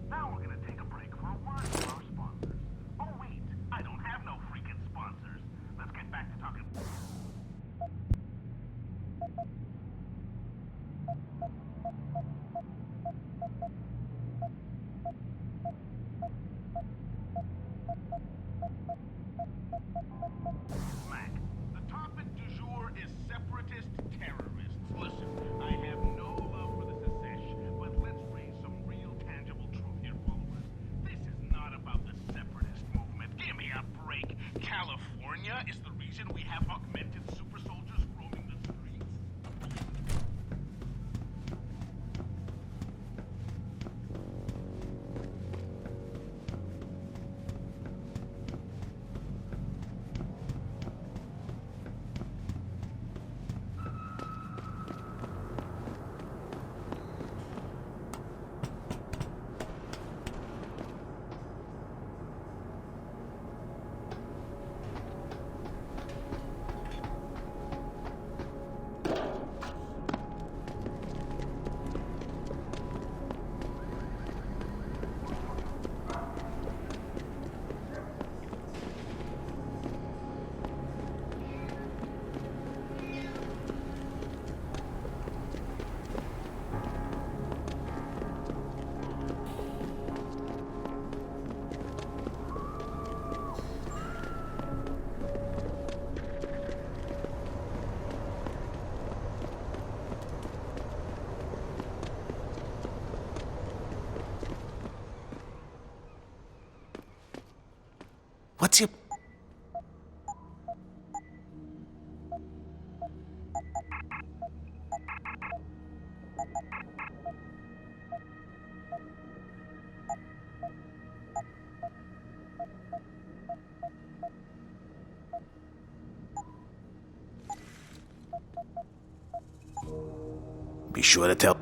Now we're gonna take a break for a word from our sponsors. Oh wait, I don't have no freaking sponsors. Let's get back to talking. Mac, the topic du jour is separatist terrorists. Listen, I have no love for the secession, but let's raise some real tangible truth here, followers. This is not about the separatist movement. Give me a break. California is the reason we have augmented super soldiers roaming the streets. What's your... Be sure to tell...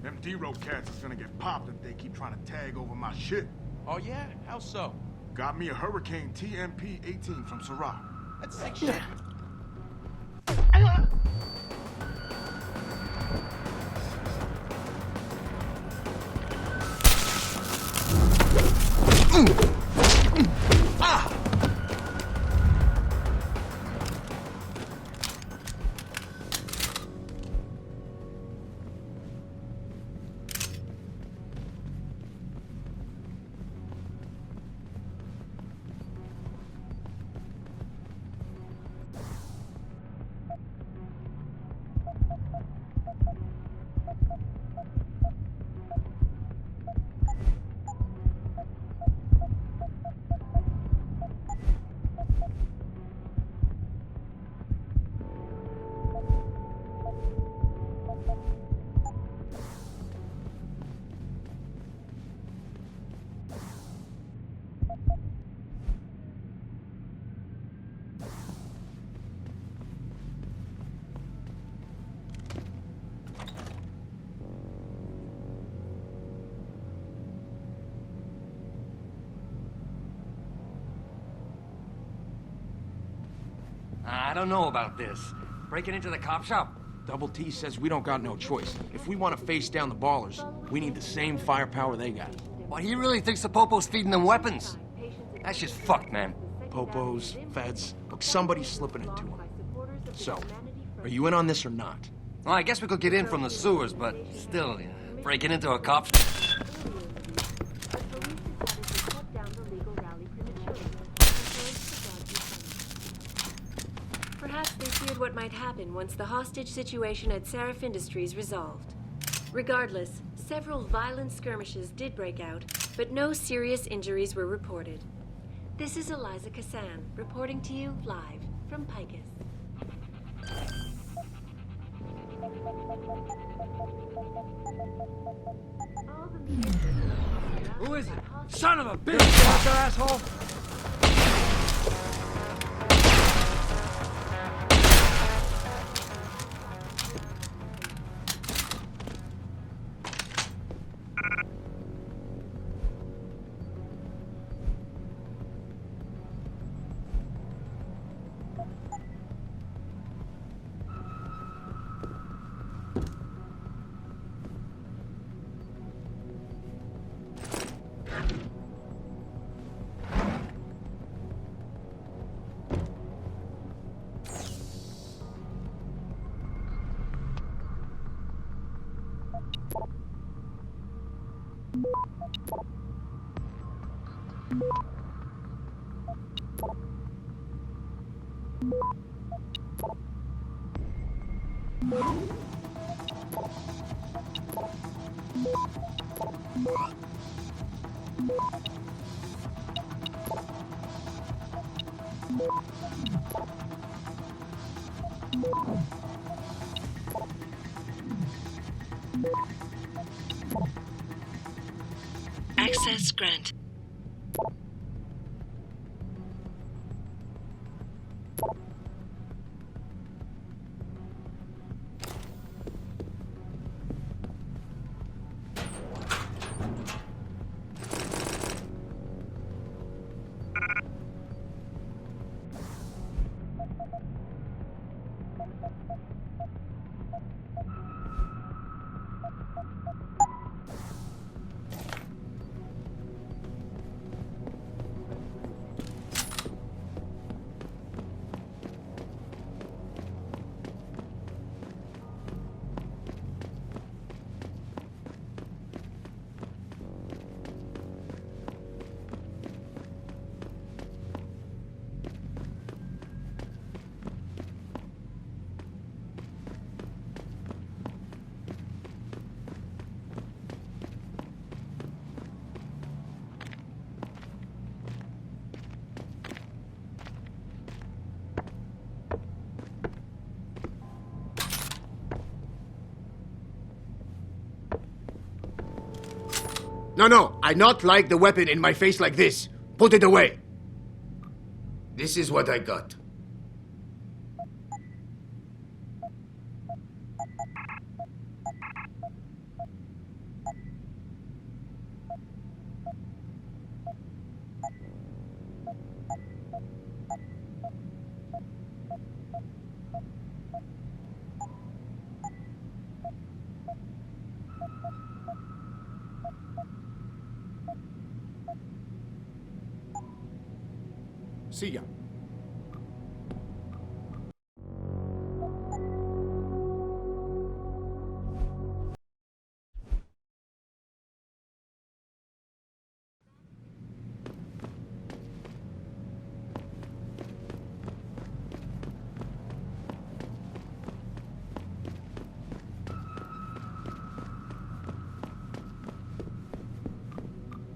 Them D-Road cats is gonna get popped if they keep trying to tag over my shit. Oh yeah? How so? Got me a Hurricane TMP-18 from Syrah. That's sick shit. I don't know about this. Breaking into the cop shop? Double T says we don't got no choice. If we want to face down the Ballers, we need the same firepower they got. But he really thinks the Popo's feeding them weapons. That's just fucked, man. Popos, feds, look, somebody's slipping it to him. So, are you in on this or not? Well, I guess we could get in from the sewers, but still, breaking into a cop. Perhaps they feared what might happen once the hostage situation at Seraph Industries resolved. Regardless, several violent skirmishes did break out, but no serious injuries were reported. This is Eliza Kassan, reporting to you live from Picus. Who is it? Son of a bitch! Asshole! Access granted. No, I not like the weapon in my face like this. Put it away. This is what I got. See ya.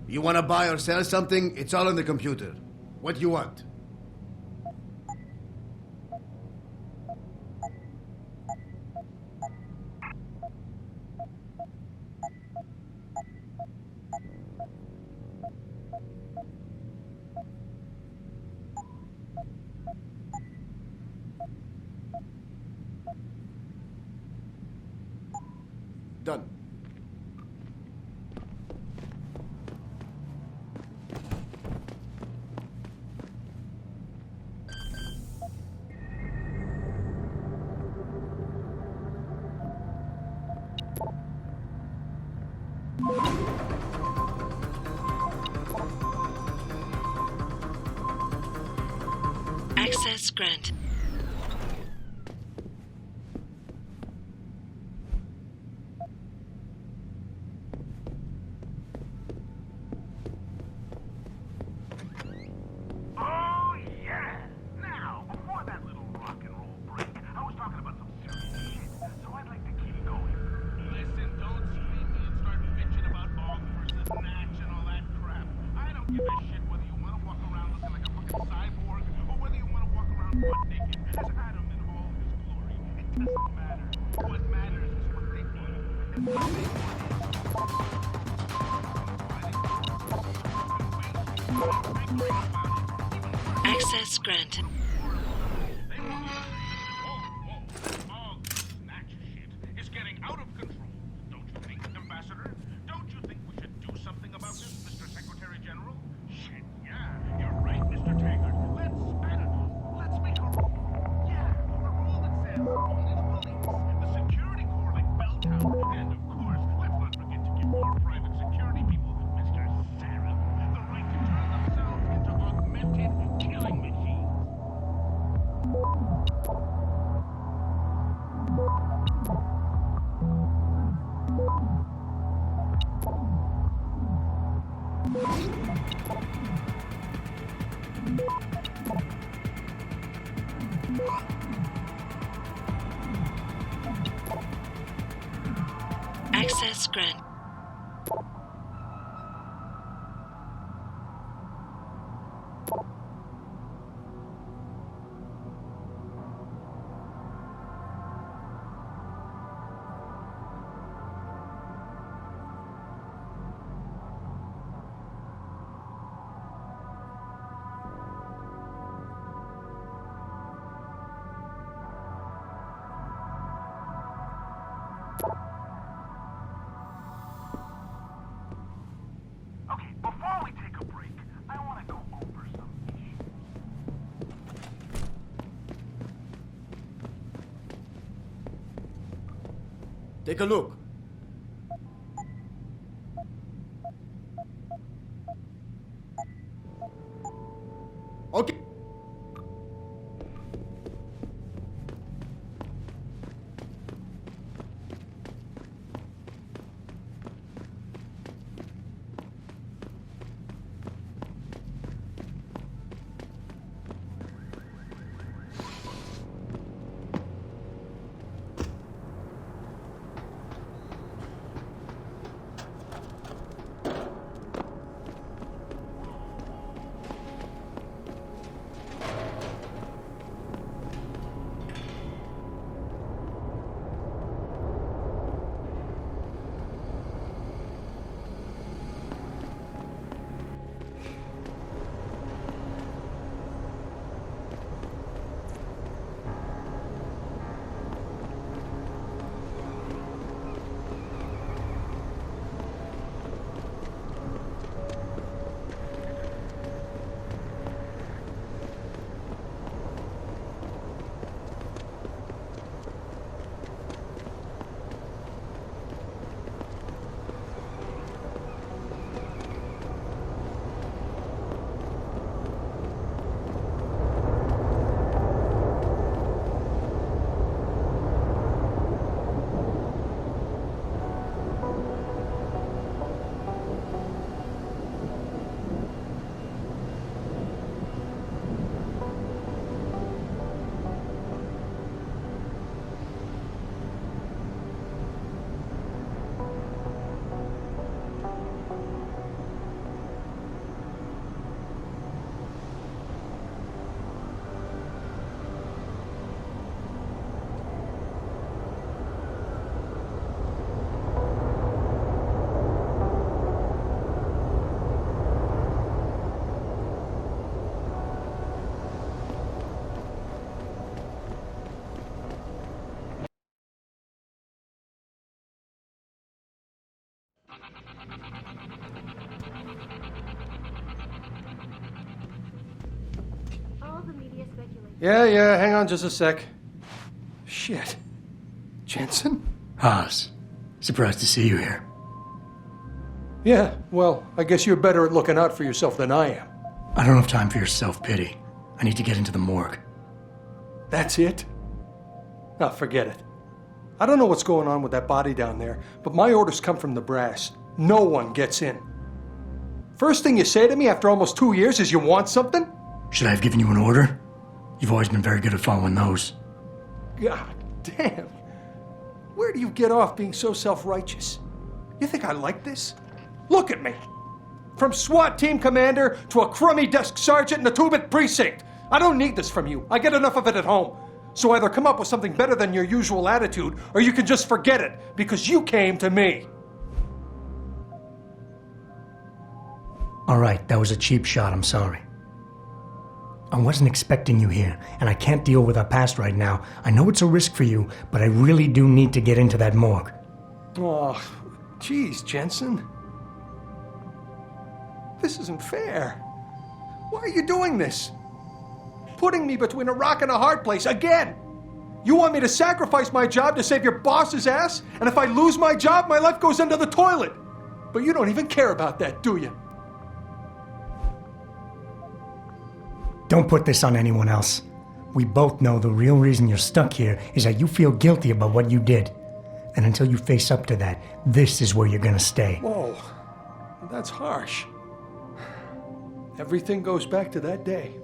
You want to buy or sell something? It's all on the computer. What do you want? Done. Access granted. Oh, yeah! Now, before that little rock and roll break, I was talking about some serious shit, so I'd like to keep going. Listen, don't scream me and start bitching about Og versus Natch and all that crap. I don't give a shit whether you want to walk around looking like a fucking cyborg or whether you want to walk around butt naked as Adam in all his glory. It doesn't matter. What matters is what they do. And what they do. Access granted. It's getting out of control. Don't you think, Ambassador? Don't you think we should do something about this, Mr. Secretary General? Shit, yeah, you're right, Mr. Taggart. I don't know, let's make a rule. Yeah, a rule that says only the police, the security corps like Belltown, and of course, let's not forget to give more private security people, Mr. Sarah, the right to turn themselves into augmented killing machines. Access granted. Okay, before we take a break, I want to go over some issues. Take a look. Okay. All the media speculation. Yeah, hang on just a sec. Shit. Jensen? Haas, surprised to see you here. Yeah, well, I guess you're better at looking out for yourself than I am. I don't have time for your self-pity. I need to get into the morgue. That's it? No, forget it. I don't know what's going on with that body down there, but my orders come from the brass. No one gets in. First thing you say to me after almost 2 years is you want something? Should I have given you an order? You've always been very good at following those. God damn. Where do you get off being so self-righteous? You think I like this? Look at me. From SWAT team commander to a crummy desk sergeant in the 2-bit precinct. I don't need this from you. I get enough of it at home. So either come up with something better than your usual attitude, or you can just forget it, because you came to me. All right, that was a cheap shot, I'm sorry. I wasn't expecting you here, and I can't deal with our past right now. I know it's a risk for you, but I really do need to get into that morgue. Oh, geez, Jensen. This isn't fair. Why are you doing this? Putting me between a rock and a hard place again. You want me to sacrifice my job to save your boss's ass? And if I lose my job, my life goes into the toilet. But you don't even care about that, do you? Don't put this on anyone else. We both know the real reason you're stuck here is that you feel guilty about what you did. And until you face up to that, this is where you're gonna stay. Whoa, that's harsh. Everything goes back to that day.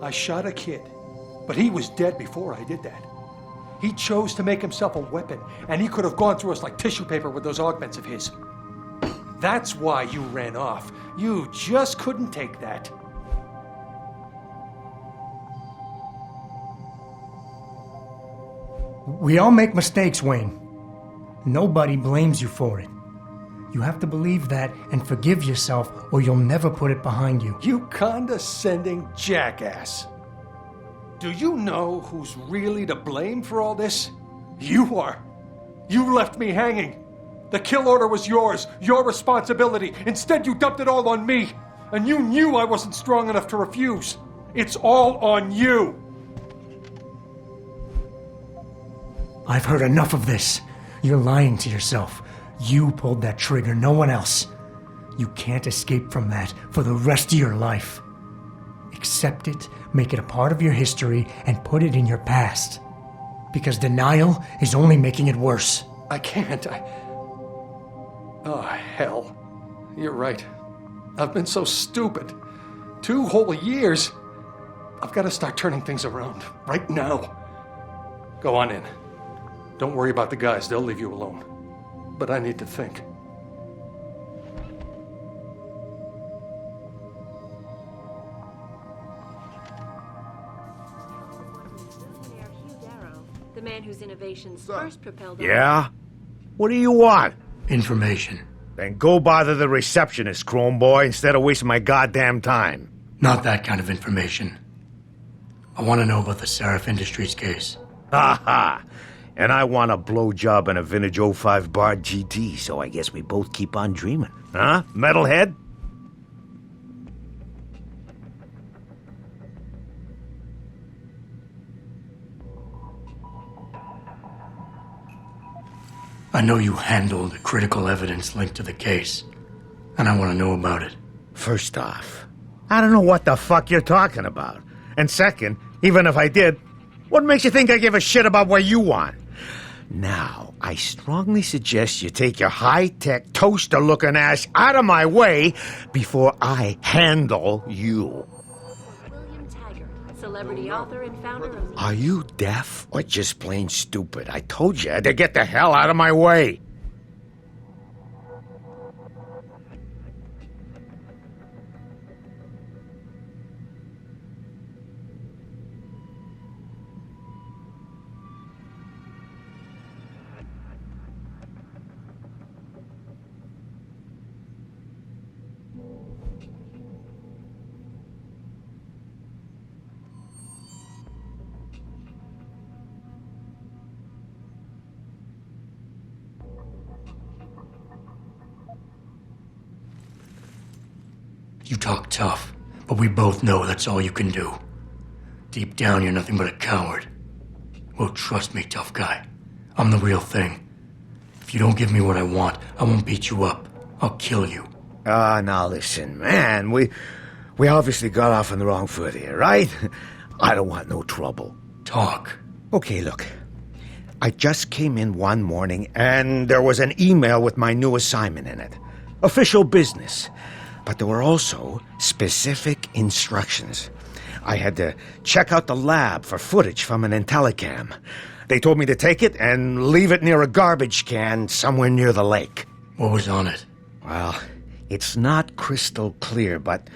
I shot a kid, but he was dead before I did that. He chose to make himself a weapon, and he could have gone through us like tissue paper with those augments of his. That's why you ran off. You just couldn't take that. We all make mistakes, Wayne. Nobody blames you for it. You have to believe that and forgive yourself, or you'll never put it behind you. You condescending jackass. Do you know who's really to blame for all this? You are. You left me hanging. The kill order was yours, your responsibility. Instead, you dumped it all on me. And you knew I wasn't strong enough to refuse. It's all on you. I've heard enough of this. You're lying to yourself. You pulled that trigger, no one else. You can't escape from that for the rest of your life. Accept it, make it a part of your history, and put it in your past. Because denial is only making it worse. I can't. Oh, hell. You're right. I've been so stupid. 2 whole years. I've got to start turning things around. Right now. Go on in. Don't worry about the guys. They'll leave you alone. But I need to think. The man whose innovations first propelled... Yeah? What do you want? Information. Then go bother the receptionist, Chrome Boy, instead of wasting my goddamn time. Not that kind of information. I want to know about the Seraph Industries case. Ha ha! And I want a blowjob and a vintage 05 Bard GT, so I guess we both keep on dreaming. Huh, metalhead? I know you handled the critical evidence linked to the case, and I want to know about it. First off, I don't know what the fuck you're talking about. And second, even if I did, what makes you think I give a shit about what you want? Now, I strongly suggest you take your high-tech, toaster-looking ass out of my way before I handle you. William Taggart, celebrity author and founder of... Are you deaf or just plain stupid? I told you to get the hell out of my way. You talk tough, but we both know that's all you can do. Deep down, you're nothing but a coward. Well, trust me, tough guy. I'm the real thing. If you don't give me what I want, I won't beat you up. I'll kill you. Now listen, man, We obviously got off on the wrong foot here, right? I don't want no trouble. Talk. Okay, look. I just came in one morning and there was an email with my new assignment in it. Official business. But there were also specific instructions. I had to check out the lab for footage from an IntelliCam. They told me to take it and leave it near a garbage can somewhere near the lake. What was on it? Well, it's not crystal clear, but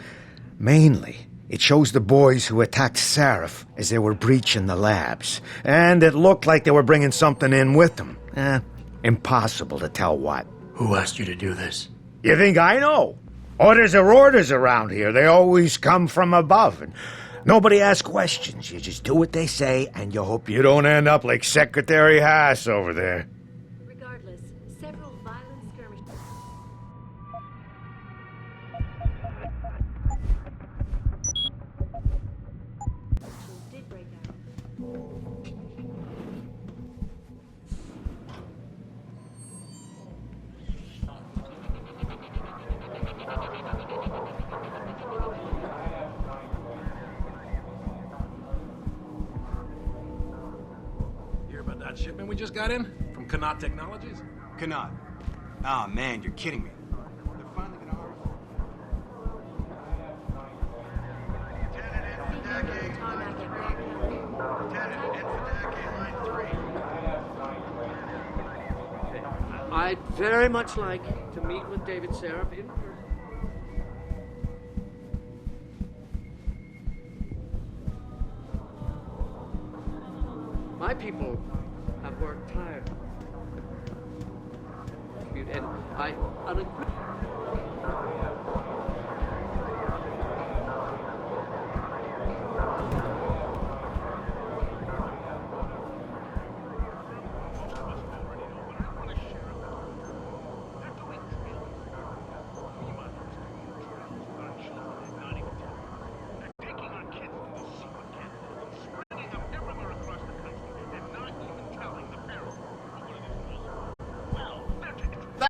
mainly it shows the boys who attacked Sarif as they were breaching the labs. And it looked like they were bringing something in with them. Impossible to tell what. Who asked you to do this? You think I know? Orders are orders around here. They always come from above. And nobody asks questions. You just do what they say, and you hope you don't end up like Secretary Haas over there. Regardless, several violent skirmishes. Did break out. Hear about that shipment we just got in? From Kanat Technologies? Kanat. Ah, man, you're kidding me. I'd very much like to meet with David Sarif in person. My people have worked tired. And I unequivocally.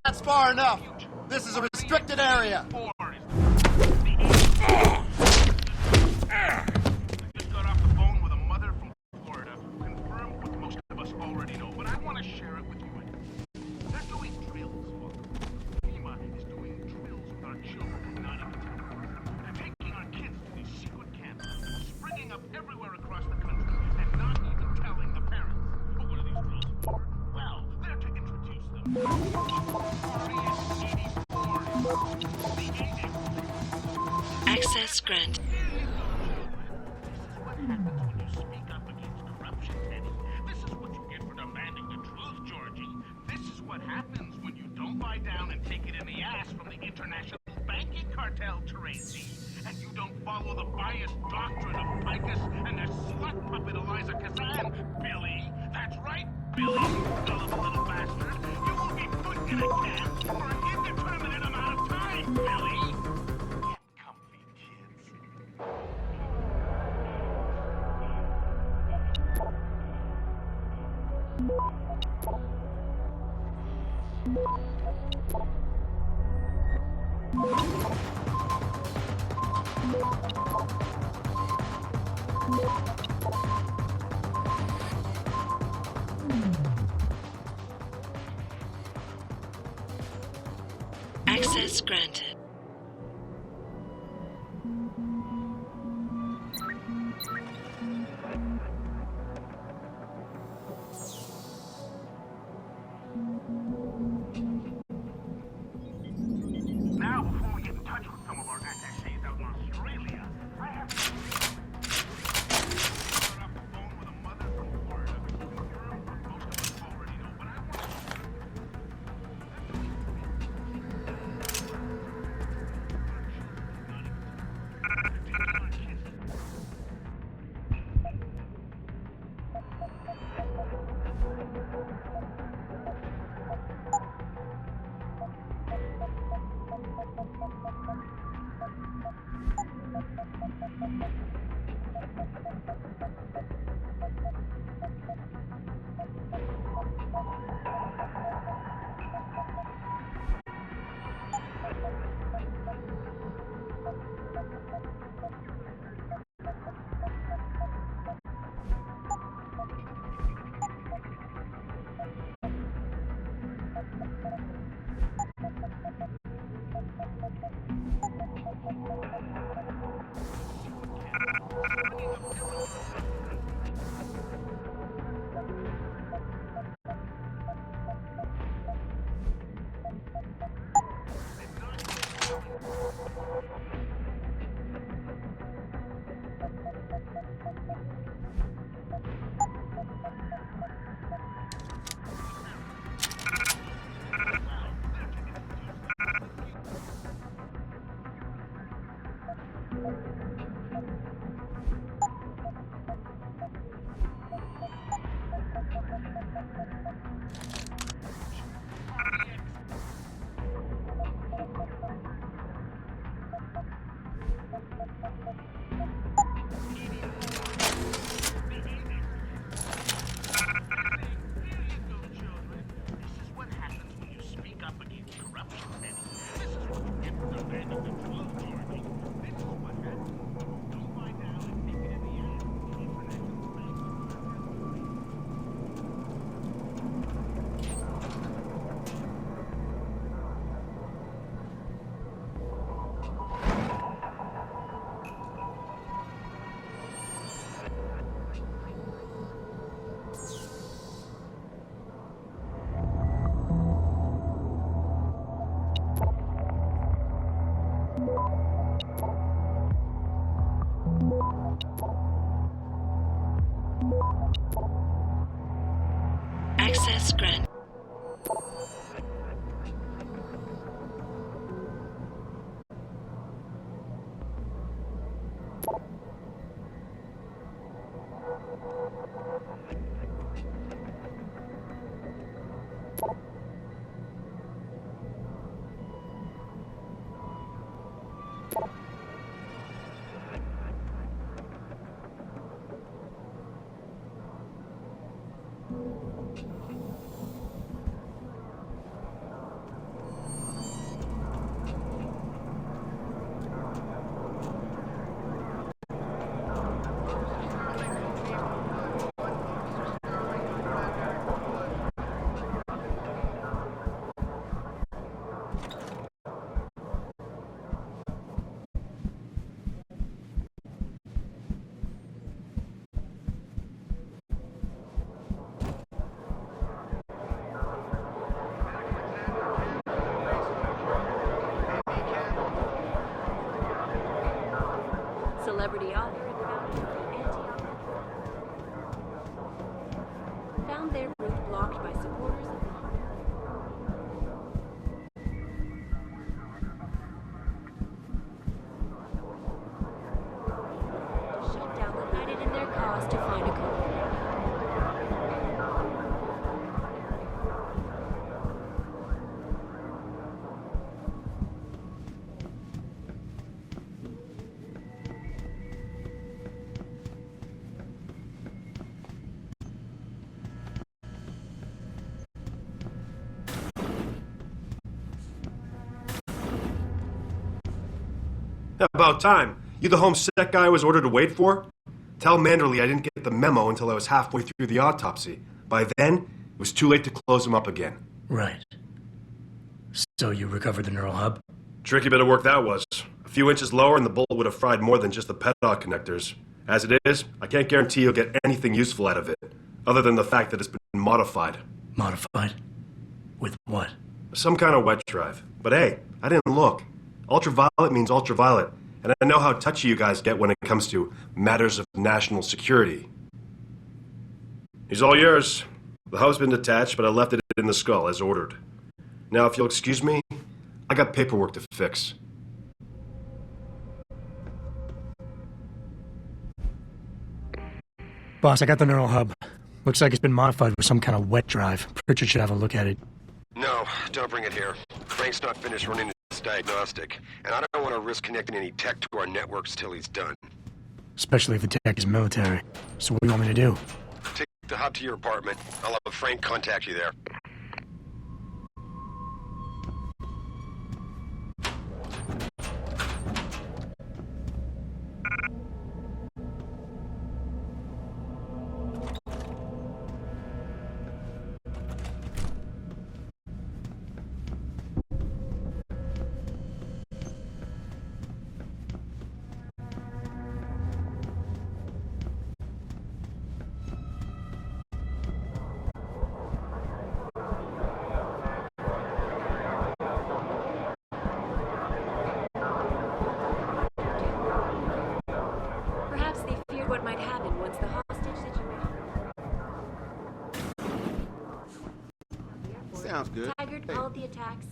That's far enough. This is a restricted area. Just got off the phone with a mother from Florida who confirmed what most of us already know, but I want to share it with you. They're doing drills. FEMA is doing drills with our children, not even telling. They're taking our kids to these secret camps, springing up everywhere across the country, and not even telling the parents. But what are these drills for? Well, they're to introduce them. Access granted. This is what you get for demanding the truth, Georgie. This is what happens when you don't lie down and take it in the ass from the international banking cartel, Tracy. And you don't follow the biased doctrine of Picus and the slut puppet Eliza Kazan. Billy, that's right, Billy, you gullible little bastard. You will be put in a camp for an indeterminate amount of time, Billy. Get comfy, kids. Access granted. Now, before we get in touch with some of our attachés out in Australia, I have to got off the phone with a mother from Florida who confirmed what most of us already know, but I want Access granted. Celebrity author and founder of anti-author. Found their route blocked by supporters of to shut down the united in their cause to find a code. About time. You the home sec guy I was ordered to wait for? Tell Manderley I didn't get the memo until I was halfway through the autopsy. By then, it was too late to close him up again. Right. So you recovered the neural hub? Tricky bit of work that was. A few inches lower and the bullet would have fried more than just the petard connectors. As it is, I can't guarantee you'll get anything useful out of it, other than the fact that it's been modified. Modified? With what? Some kind of wet drive. But hey, I didn't look. Ultraviolet means ultraviolet, and I know how touchy you guys get when it comes to matters of national security. He's all yours. The hub's been detached, but I left it in the skull as ordered. Now, if you'll excuse me, I got paperwork to fix. Boss, I got the neural hub. Looks like it's been modified with some kind of wet drive. Pritchard should have a look at it. No, don't bring it here. Crane's not finished running his diagnostic, and I don't want to risk connecting any tech to our networks till he's done. Especially if the tech is military. So what do you want me to do? Take the hub to your apartment. I'll have Frank contact you there. Perhaps they feared what might happen once the hostage situation. sounds good. Taggart called the attacks.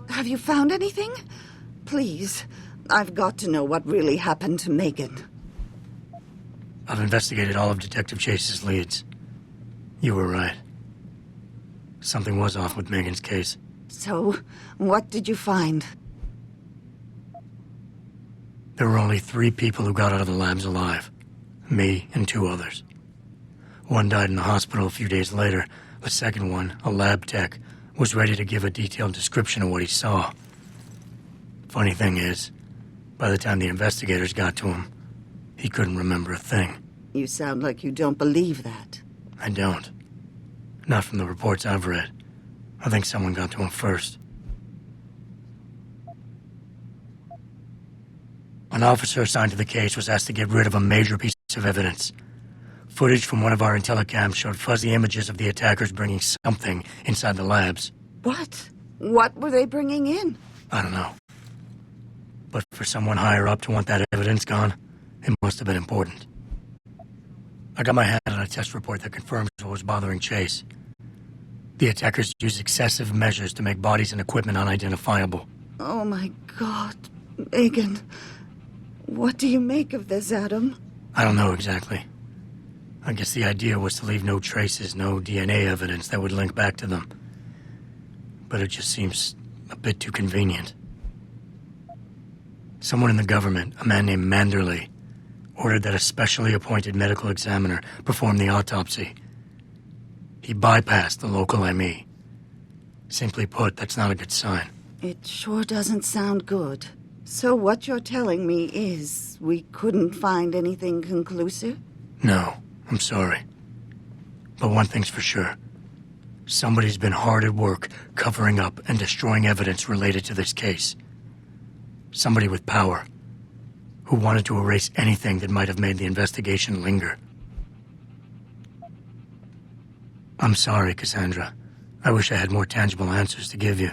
Have you found anything? Please, I've got to know what really happened to Megan. I've investigated all of Detective Chase's leads. You were right. Something was off with Megan's case. So, what did you find? There were only 3 people who got out of the labs alive. Me and 2 others. One died in the hospital a few days later. The second one, a lab tech, was ready to give a detailed description of what he saw. Funny thing is, by the time the investigators got to him, he couldn't remember a thing. You sound like you don't believe that. I don't. Not from the reports I've read. I think someone got to him first. An officer assigned to the case was asked to get rid of a major piece of evidence. Footage from one of our intellicams showed fuzzy images of the attackers bringing something inside the labs. What? What were they bringing in? I don't know. But for someone higher up to want that evidence gone, it must have been important. I got my hand on a test report that confirms what was bothering Chase. The attackers used excessive measures to make bodies and equipment unidentifiable. Oh my God, Megan. What do you make of this, Adam? I don't know exactly. I guess the idea was to leave no traces, no DNA evidence that would link back to them. But it just seems a bit too convenient. Someone in the government, a man named Manderley, ordered that a specially appointed medical examiner perform the autopsy. He bypassed the local ME. Simply put, that's not a good sign. It sure doesn't sound good. So what you're telling me is we couldn't find anything conclusive? No, I'm sorry. But one thing's for sure. Somebody's been hard at work covering up and destroying evidence related to this case. Somebody with power, who wanted to erase anything that might have made the investigation linger. I'm sorry, Cassandra. I wish I had more tangible answers to give you.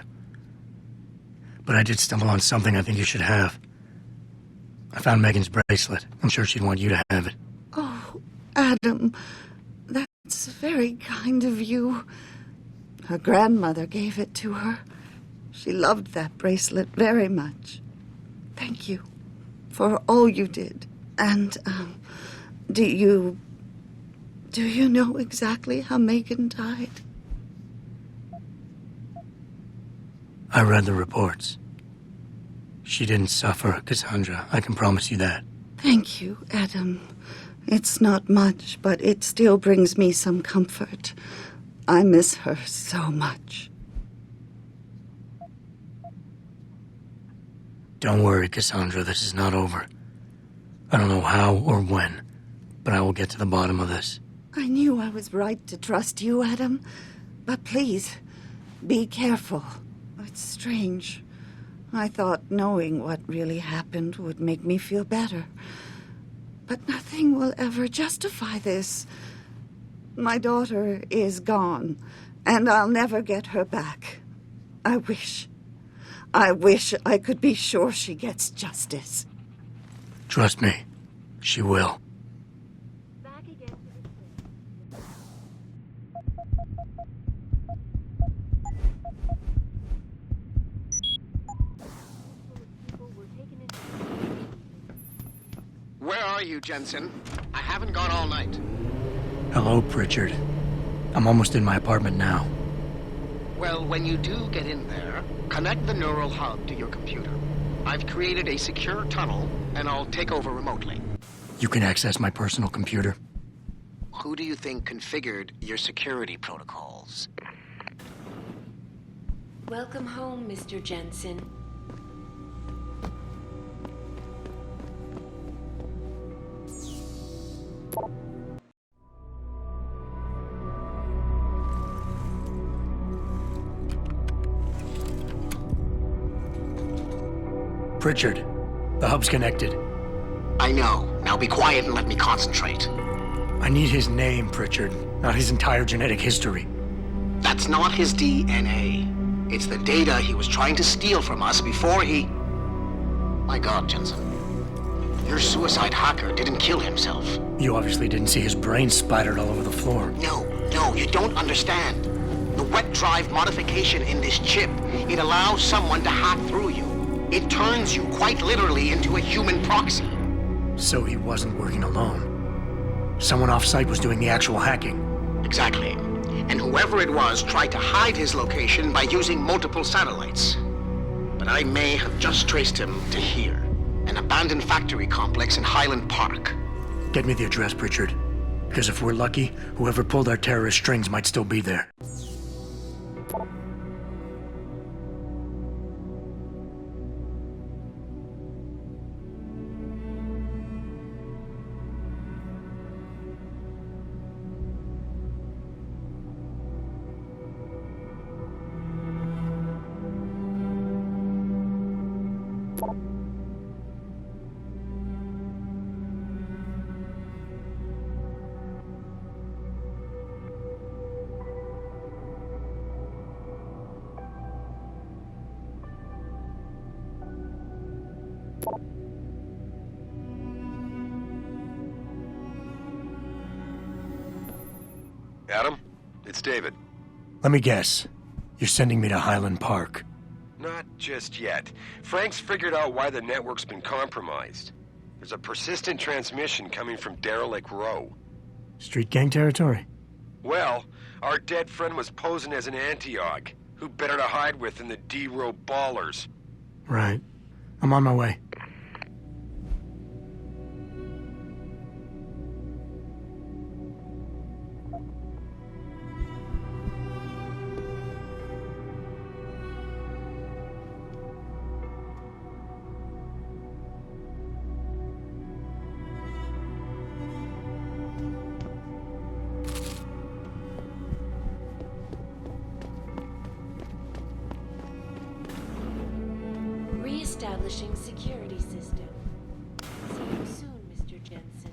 But I did stumble on something I think you should have. I found Megan's bracelet. I'm sure she'd want you to have it. Oh, Adam, that's very kind of you. Her grandmother gave it to her. She loved that bracelet very much. Thank you for all you did. And, do you know exactly how Megan died? I read the reports. She didn't suffer, Cassandra. I can promise you that. Thank you, Adam. It's not much, but it still brings me some comfort. I miss her so much. Don't worry, Cassandra. This is not over. I don't know how or when, but I will get to the bottom of this. I knew I was right to trust you, Adam. But please, be careful. It's strange. I thought knowing what really happened would make me feel better. But nothing will ever justify this. My daughter is gone, And I'll never get her back. I wish I could be sure she gets justice. Trust me, she will. Where are you, Jensen? I haven't gone all night. Hello, Pritchard. I'm almost in my apartment now. Well, when you do get in there, connect the neural hub to your computer. I've created a secure tunnel, and I'll take over remotely. You can access my personal computer. Who do you think configured your security protocols? Welcome home, Mr. Jensen. Pritchard, the hub's connected. I know. Now be quiet and let me concentrate. I need his name, Pritchard, not his entire genetic history. That's not his DNA. It's the data he was trying to steal from us before he... My God, Jensen. Your suicide hacker didn't kill himself. You obviously didn't see his brain splattered all over the floor. No, you don't understand. The wet drive modification in this chip, it allows someone to hack through you. It turns you quite literally into a human proxy. So he wasn't working alone. Someone off-site was doing the actual hacking. Exactly. And whoever it was tried to hide his location by using multiple satellites. But I may have just traced him to here, an abandoned factory complex in Highland Park. Get me the address, Pritchard. Because if we're lucky, whoever pulled our terrorist strings might still be there. Adam, it's David. Let me guess. You're sending me to Highland Park. Not just yet. Frank's figured out why the network's been compromised. There's a persistent transmission coming from Derelict Row. Street gang territory? Well, our dead friend was posing as an Antioch. Who better to hide with than the D-Row ballers? Right. I'm on my way. Establishing security system. See you soon, Mr. Jensen.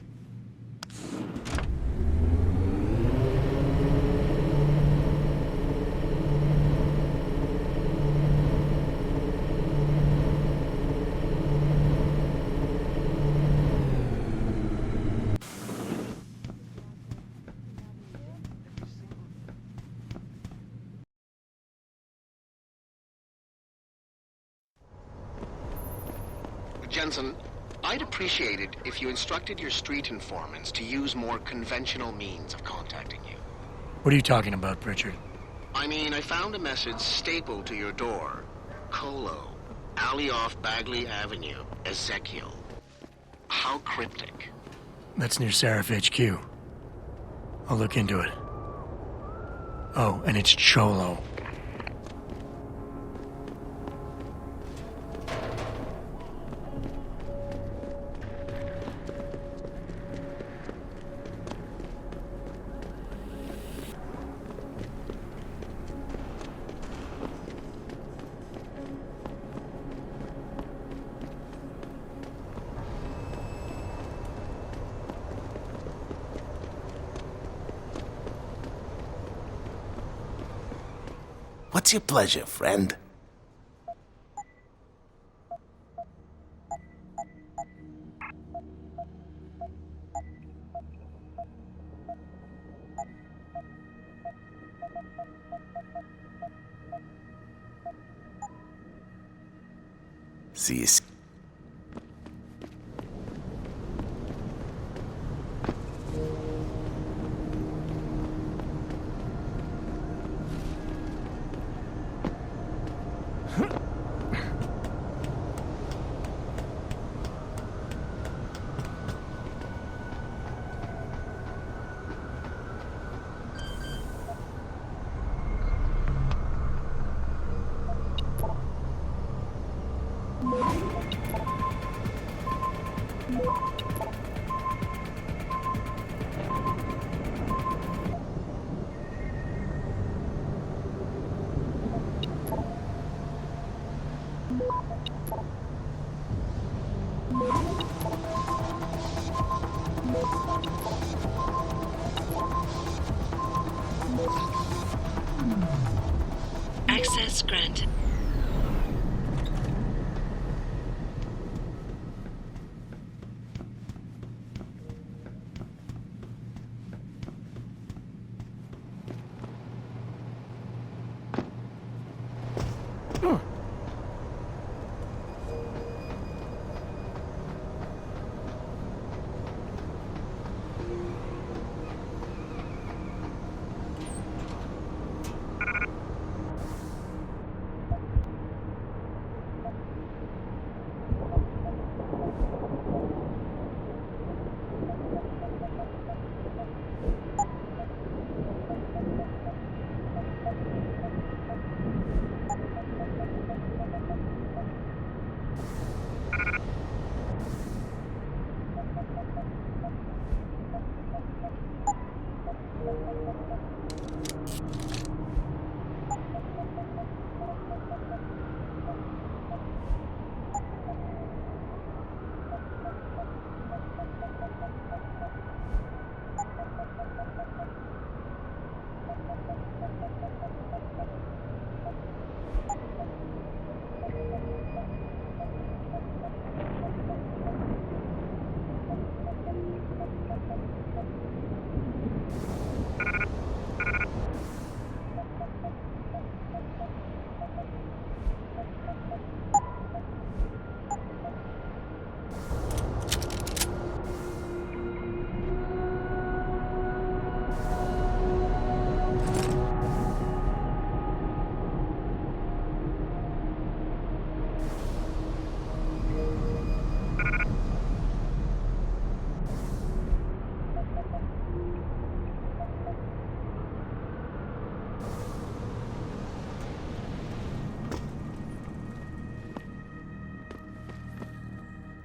Jensen, I'd appreciate it if you instructed your street informants to use more conventional means of contacting you. What are you talking about, Pritchard? I mean, I found a message stapled to your door. Colo, alley off Bagley Avenue, Ezekiel. How cryptic. That's near Seraph HQ. I'll look into it. Oh, and it's Cholo. What's your pleasure, friend? See you. Access granted.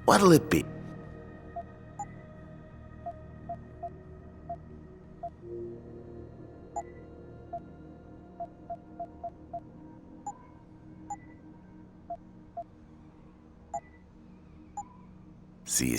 What'll it be? See you.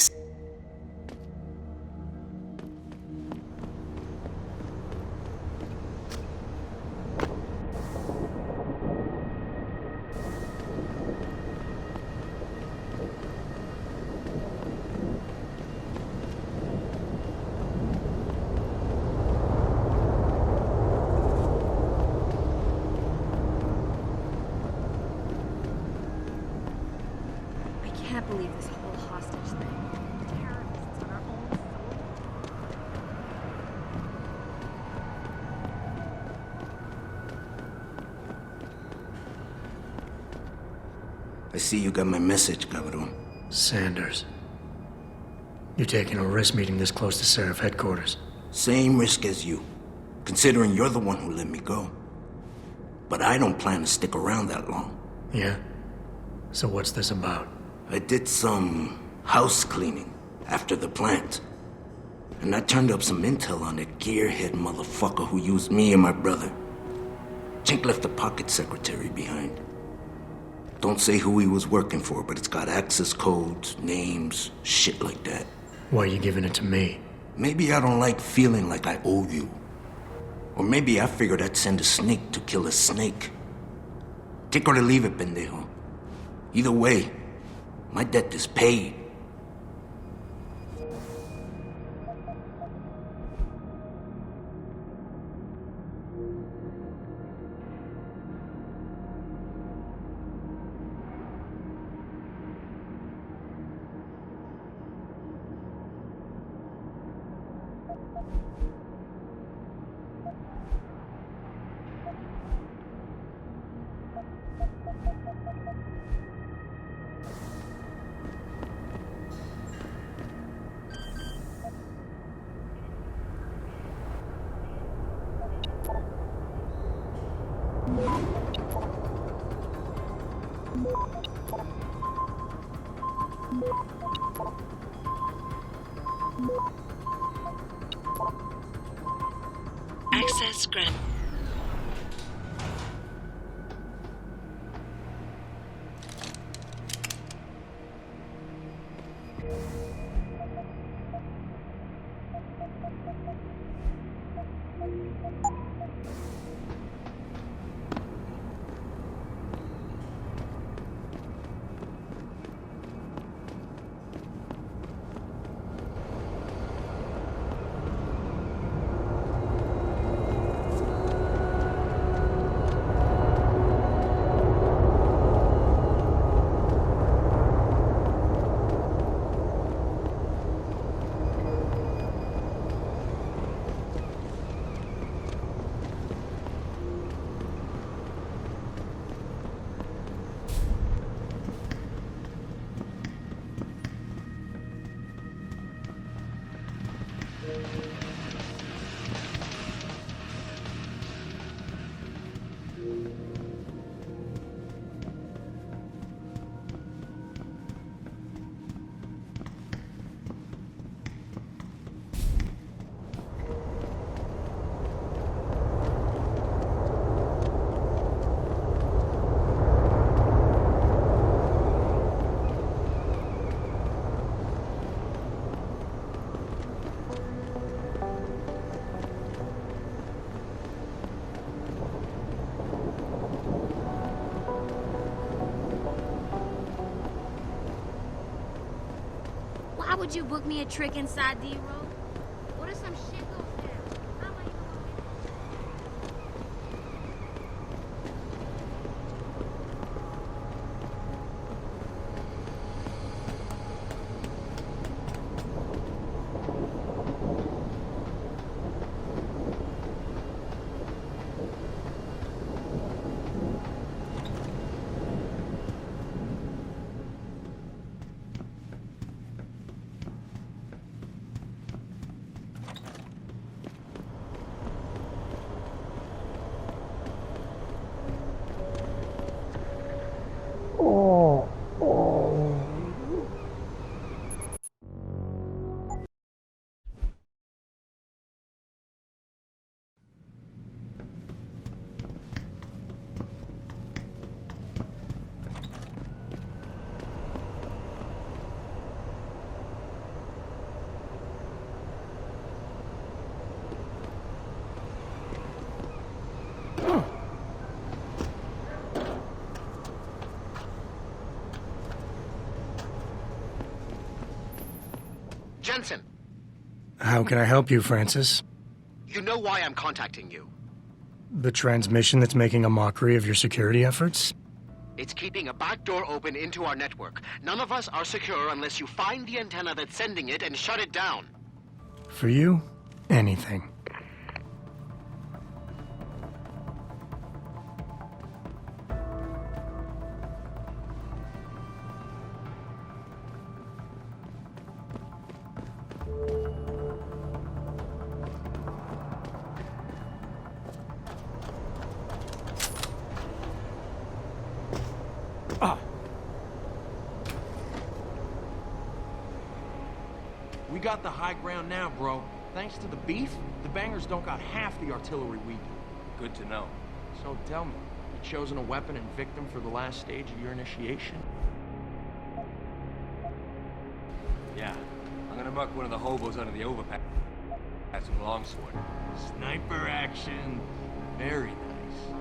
I can't believe this whole hostage thing. Terrorists on our own I see you got my message, cabrón. Sanders. You're taking a risk meeting this close to Seraph headquarters. Same risk as you, considering you're the one who let me go. But I don't plan to stick around that long. Yeah? So what's this about? I did some house cleaning after the plant. And I turned up some intel on that gearhead motherfucker who used me and my brother. Chink left a pocket secretary behind. Don't say who he was working for, but it's got access codes, names, shit like that. Why are you giving it to me? Maybe I don't like feeling like I owe you. Or maybe I figured I'd send a snake to kill a snake. Take or leave it, pendejo. Either way, my debt is paid. Access granted. Why would you book me a trick inside D-Road? What if some shit goes down? How am I even Jensen, How can I help you, Francis? you know why I'm contacting you. The transmission that's making a mockery of your security efforts? It's keeping a back door open into our network. None of us are secure unless you find the antenna that's sending it and shut it down. For you, anything. We got the high ground now, bro. Thanks to the beef, the bangers don't got half the artillery we do. Good to know. So tell me, you chosen a weapon and victim for the last stage of your initiation? Yeah, I'm gonna muck one of the hobos under the overpass. That's a longsword. Sniper action. Very nice.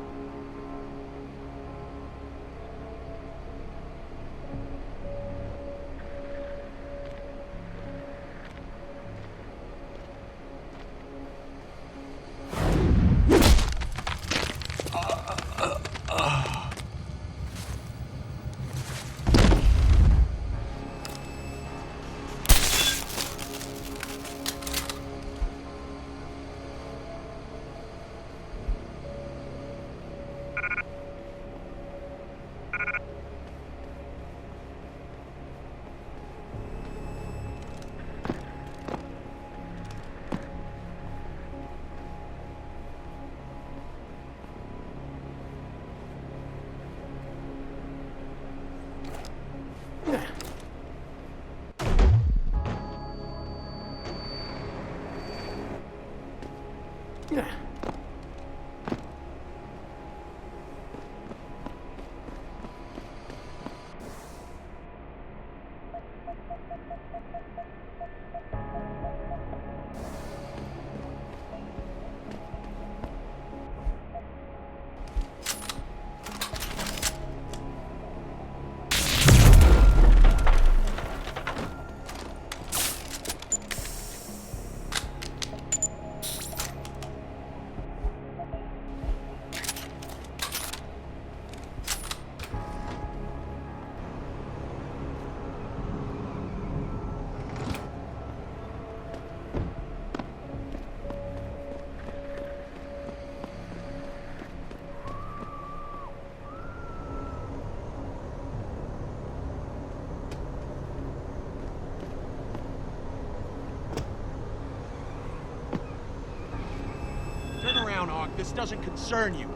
This doesn't concern you.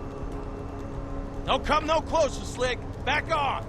Don't come no closer, Slick. Back off!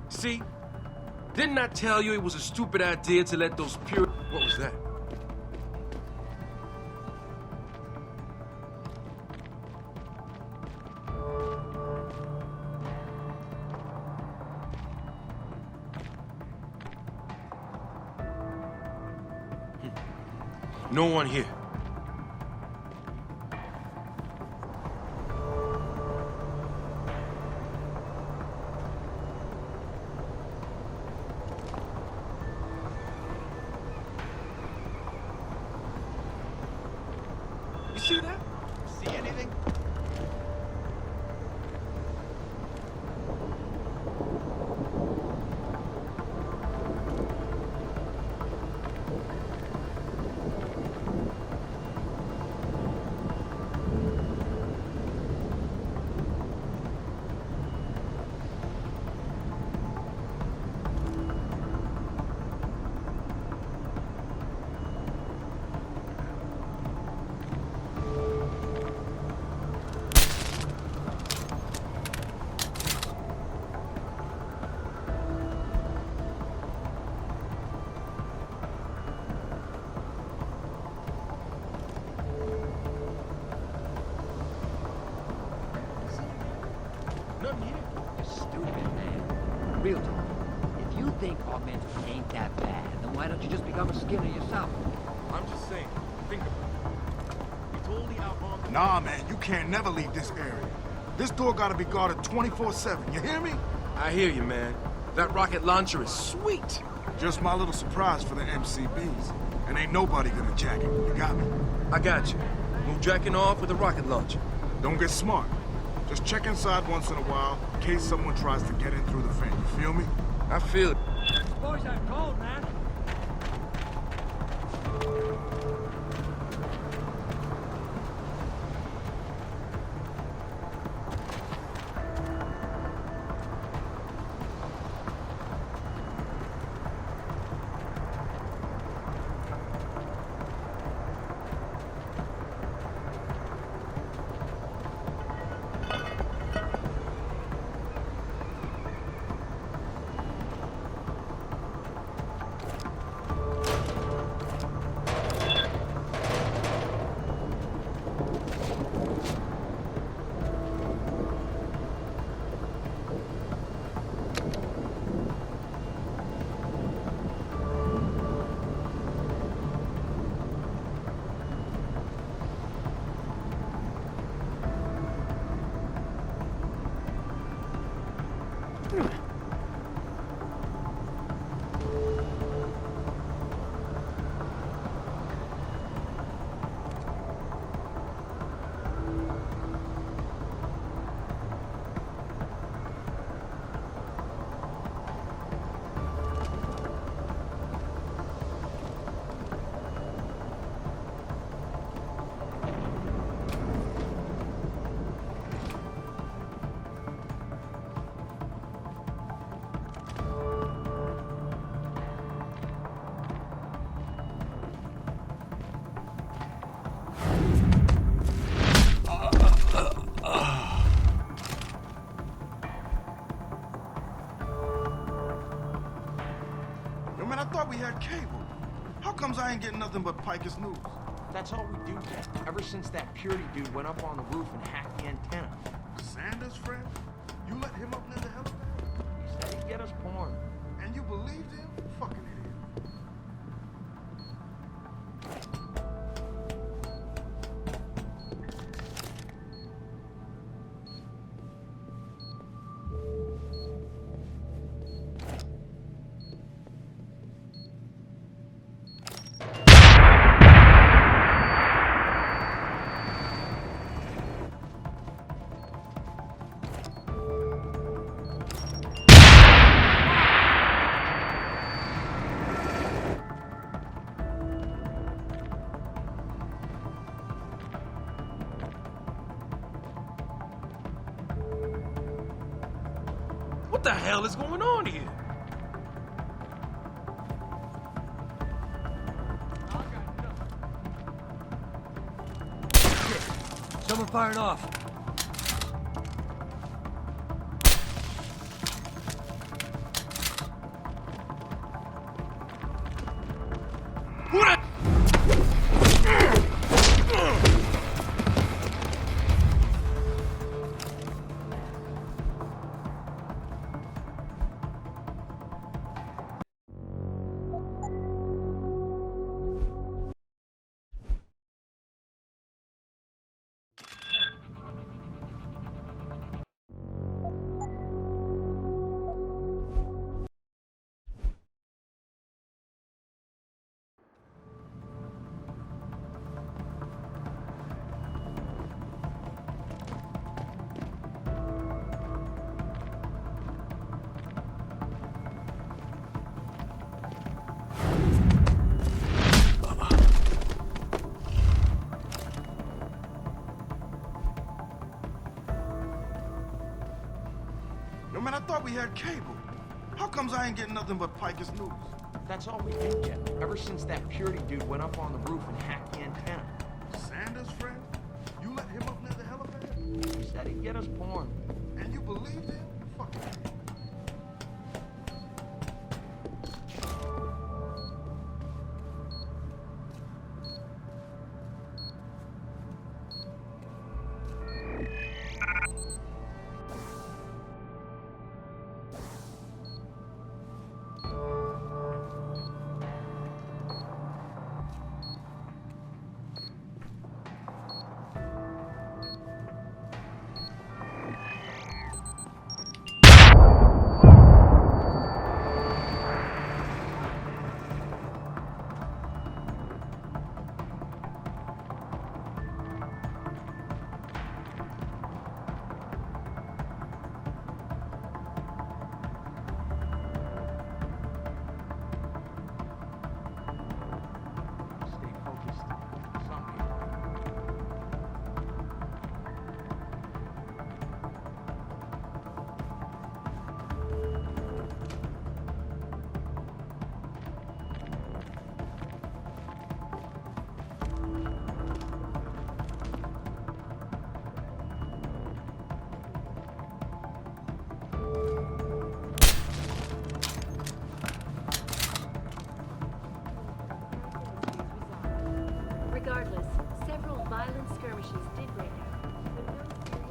See? Didn't I tell you it was a stupid idea to let those pure... What was that? No one here. You see that? See anything? Nothing here. You stupid man. Real talk. If you think augmented ain't that bad, then why don't you just become a Skinner yourself? I'm just saying. Think about it. We totally outarmed... Nah, man, you can't never leave this area. This door gotta be guarded 24/7, you hear me? I hear you, man. That rocket launcher is sweet. Just my little surprise for the MCBs. And ain't nobody gonna jack it, you got me? I got you. We'll jacking off with a rocket launcher. Don't get smart. Just check inside once in a while, in case someone tries to get in through the fan, you feel me? I feel it. Boys are cold, man. I thought we had cable. How comes I ain't getting nothing but Picus News? That's all we do get, ever since that Purity dude went up on the roof and hacked the antenna. Sanders' friend? You let him up near the helipad? He said he'd get us porn. And you believed him? Fucking idiot. What the hell is going on here? Shit. Someone fired off. What? Yo, man, I thought we had cable. How comes I ain't getting nothing but Picus News? That's all we do get, ever since that Purity dude went up on the roof and hacked the antenna. Sanders' friend? You let him up near the helipad? He said he'd get us porn. And you believed him? Fucking idiot. Regardless, several violent skirmishes did break out, but no serious...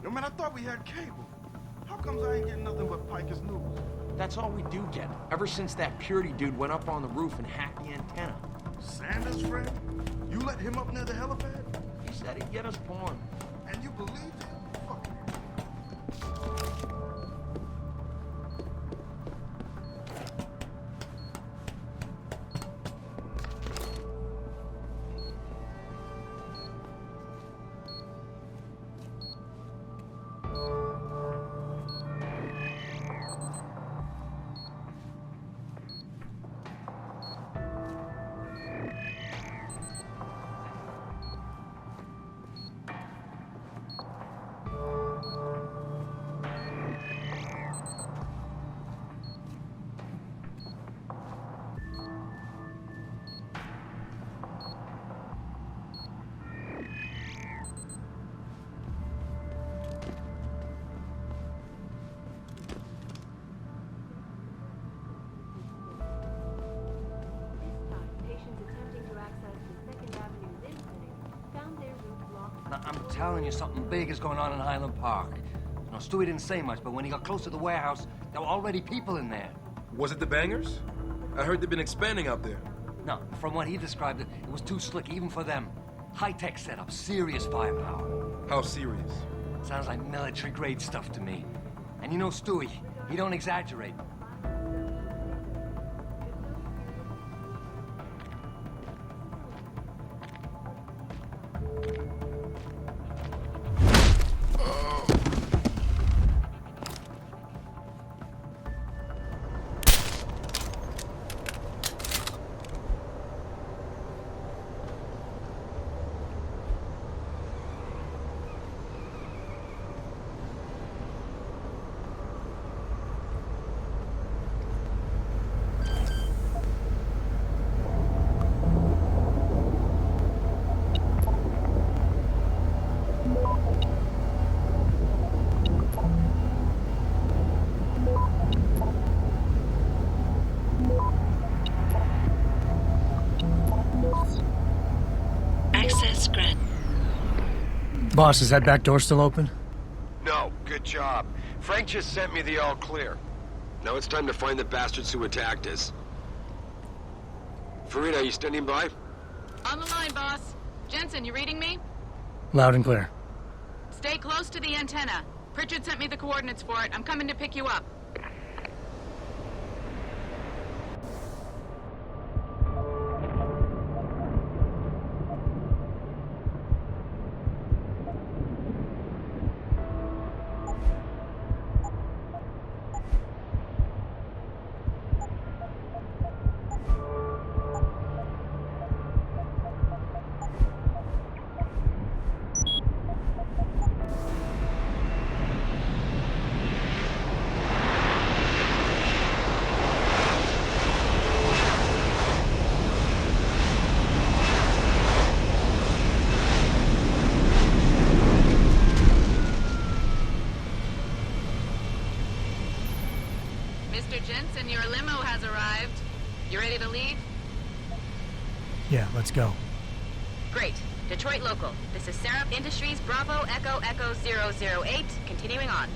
Yo, man, I thought we had cable. How comes I ain't getting nothing but Piker's news? That's all we do get, ever since that Purity dude went up on the roof and hacked the antenna. Sanders' friend? You let him up near the helipad? He said he'd get us porn. And you believed him? Fuck him. I'm telling you, something big is going on in Highland Park. You know, Stewie didn't say much, but when he got close to the warehouse, there were already people in there. Was it the bangers? I heard they've been expanding out there. No, from what he described, it was too slick even for them. High-tech setup, serious firepower. How serious? Sounds like military-grade stuff to me. And you know Stewie, he don't exaggerate. Access granted. Boss, is that back door still open? No, good job. Frank just sent me the all clear. Now it's time to find the bastards who attacked us. Farida, you standing by? On the line, boss. Jensen, you reading me? Loud and clear. Stay close to the antenna. Pritchard sent me the coordinates for it. I'm coming to pick you up. Mr. Jensen, your limo has arrived. You ready to leave? Yeah, let's go. Great. Detroit local. This is Syrup Industries Bravo Echo Echo 008. Continuing on.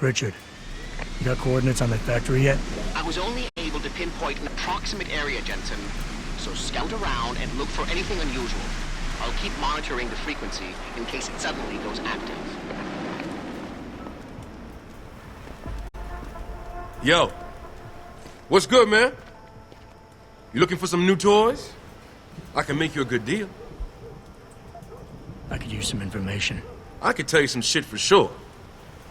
Richard, you got coordinates on that factory yet? I was only able to pinpoint an approximate area, Jensen. So scout around and look for anything unusual. I'll keep monitoring the frequency in case it suddenly goes active. Yo, what's good, man? You looking for some new toys? I can make you a good deal. I could use some information. I could tell you some shit for sure.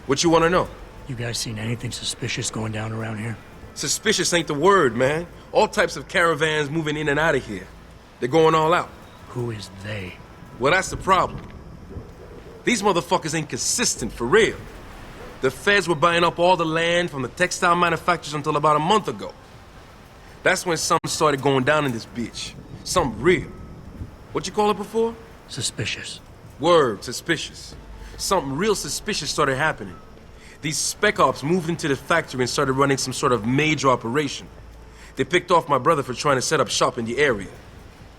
What you want to know? You guys seen anything suspicious going down around here? Suspicious ain't the word, man. All types of caravans moving in and out of here. They're going all out. Who is they? Well, that's the problem. These motherfuckers ain't consistent, for real. The feds were buying up all the land from the textile manufacturers until about a month ago. That's when something started going down in this bitch. Something real. What you call it before? Suspicious. Word, suspicious. Something real suspicious started happening. These spec ops moved into the factory and started running some sort of major operation. They picked off my brother for trying to set up shop in the area.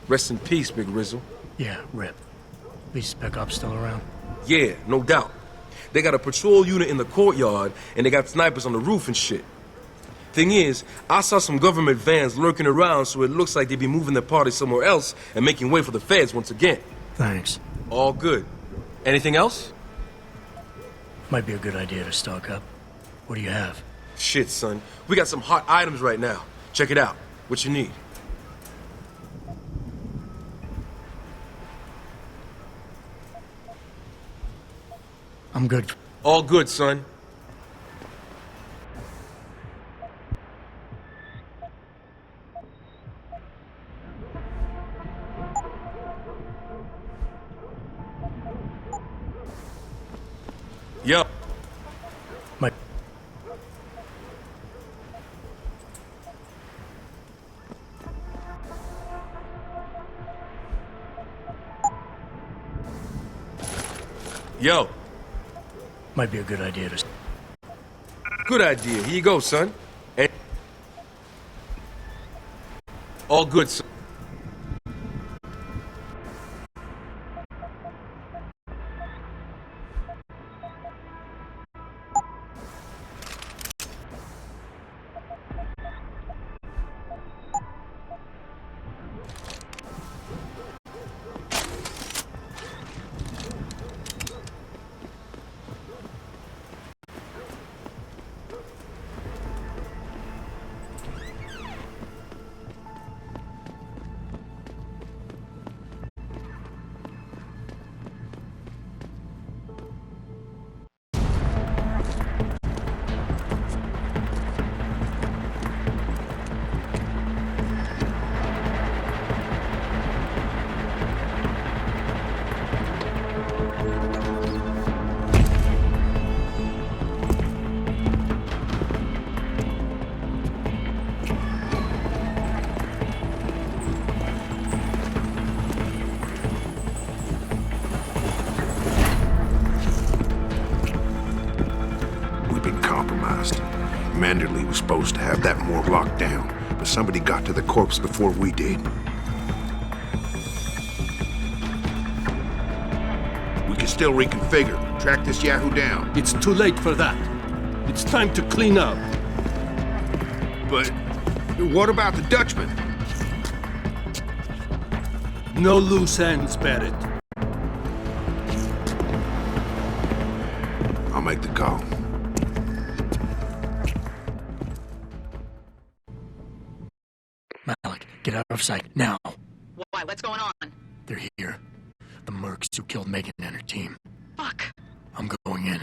Rest in peace, Big Rizzle. Yeah, rip. These spec ops still around? Yeah, no doubt. They got a patrol unit in the courtyard, and they got snipers on the roof and shit. Thing is, I saw some government vans lurking around, so it looks like they'd be moving the party somewhere else and making way for the feds once again. Thanks. All good. Anything else? Might be a good idea to stock up. What do you have? Shit, son. We got some hot items right now. Check it out. What you need? I'm good. All good, son. Yup. My... Yo. Might be a good idea to... Good idea. Here you go, son. And... All good, son. Manderley was supposed to have that morgue locked down, but somebody got to the corpse before we did. We can still reconfigure, track this Yahoo down. It's too late for that. It's time to clean up. But what about the Dutchman? No loose ends, Barrett. I'll make the call. Malik, get out of sight, now. Why? What's going on? They're here. The mercs who killed Megan and her team. Fuck. I'm going in.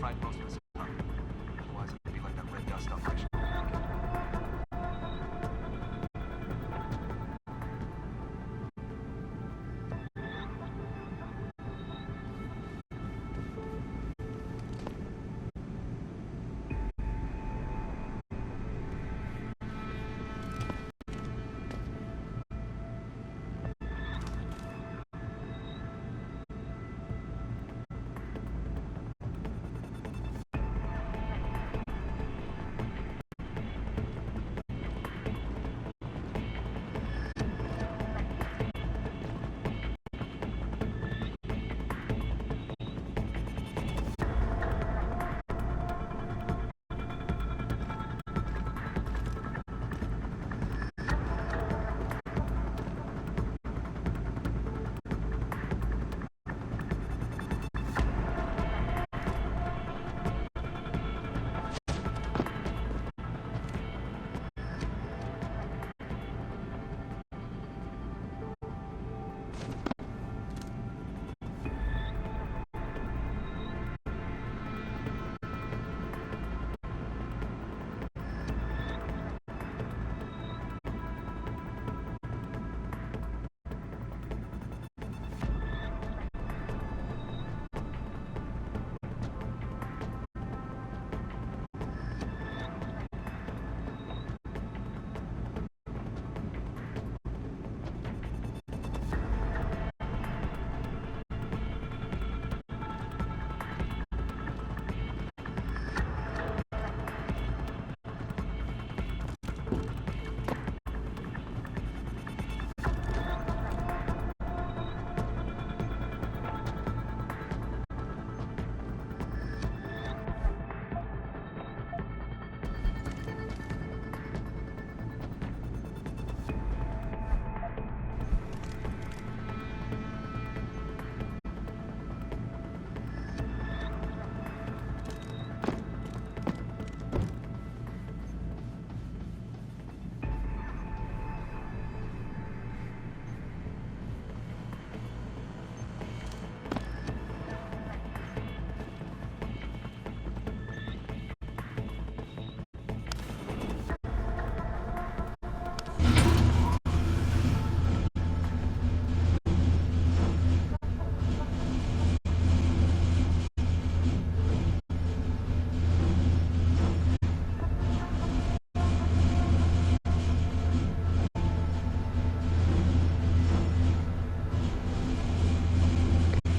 tied most of us up. Otherwise, it'd be like that red dust operation.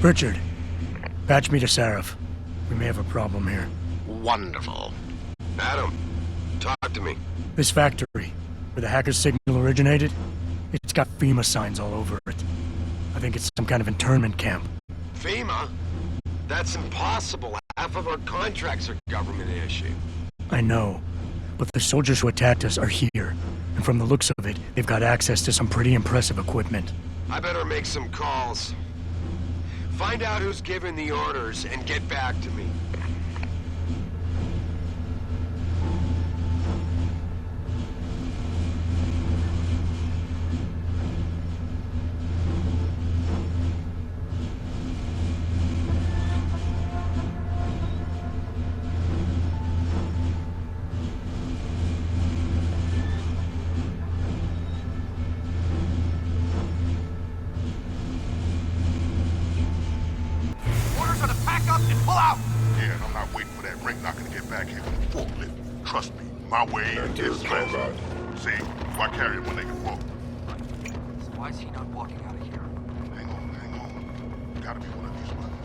Richard, patch me to Sarif. We may have a problem here. Wonderful. Adam, talk to me. This factory, where the hacker's signal originated, it's got FEMA signs all over it. I think it's some kind of internment camp. FEMA? That's impossible. Half of our contracts are government issue. I know, but the soldiers who attacked us are here, and from the looks of it, they've got access to some pretty impressive equipment. I better make some calls. Find out who's giving the orders and get back to me. Trust me, my way is faster. See, why carry it when they can walk? So why is he not walking out of here? Hang on. Gotta be one of these ones.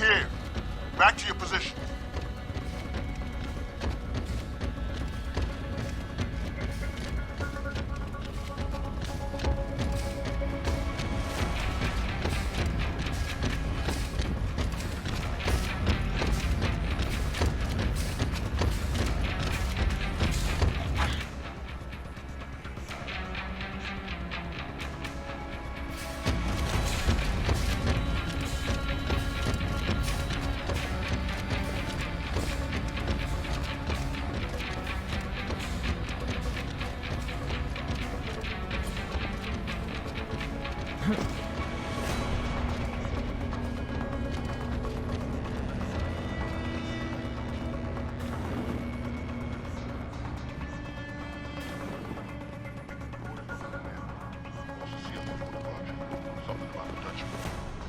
here. Back to your position.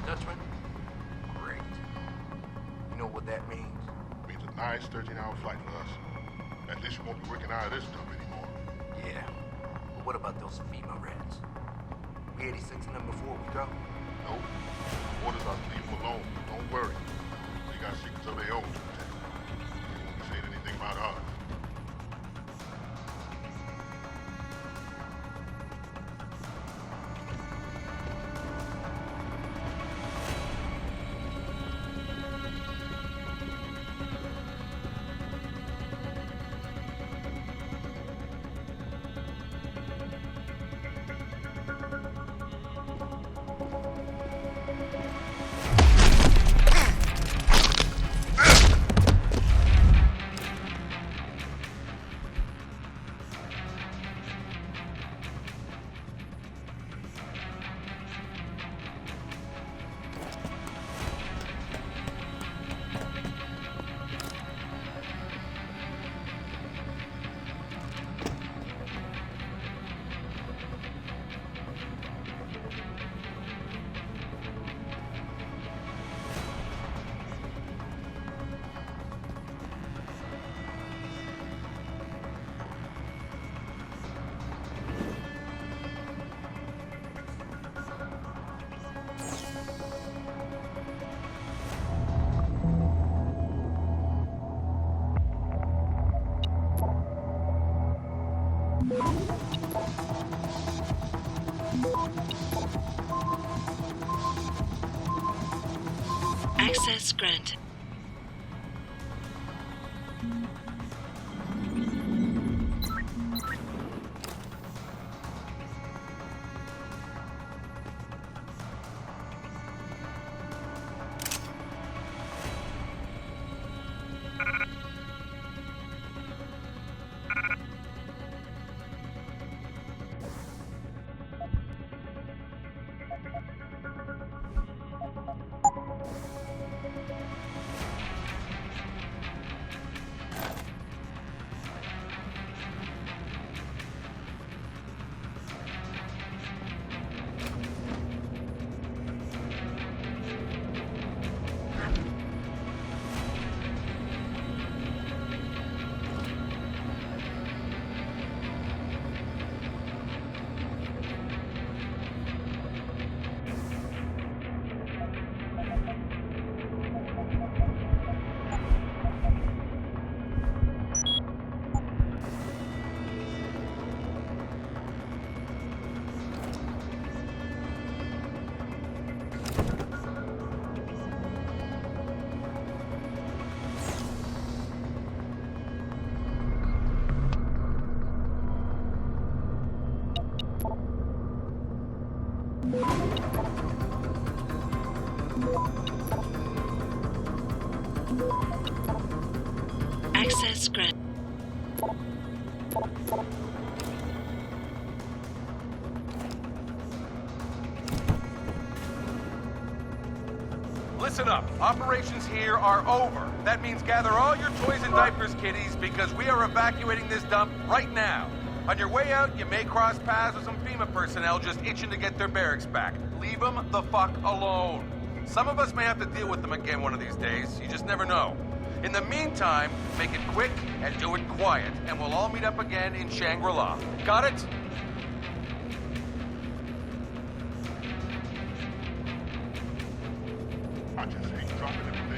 Dutchman? Great. You know what that means? Means a nice 13-hour flight for us. At least we won't be working out of this dump anymore. Yeah. But what about those FEMA rats? We 86 them before we go? Nope. Orders us to leave them alone. Don't worry. They got secrets of their own to protect. They won't be saying anything about ours. Access granted. Access granted. Listen up. Operations here are over. That means gather all your toys and diapers, kiddies, because we are evacuating this dump right now. On your way out, you may cross paths with some FEMA personnel just itching to get their barracks back. Leave them the fuck alone. Some of us may have to deal with them again one of these days. You just never know. In the meantime, make it quick and do it quiet, and we'll all meet up again in Shangri-La. Got it? I just hate dropping everything.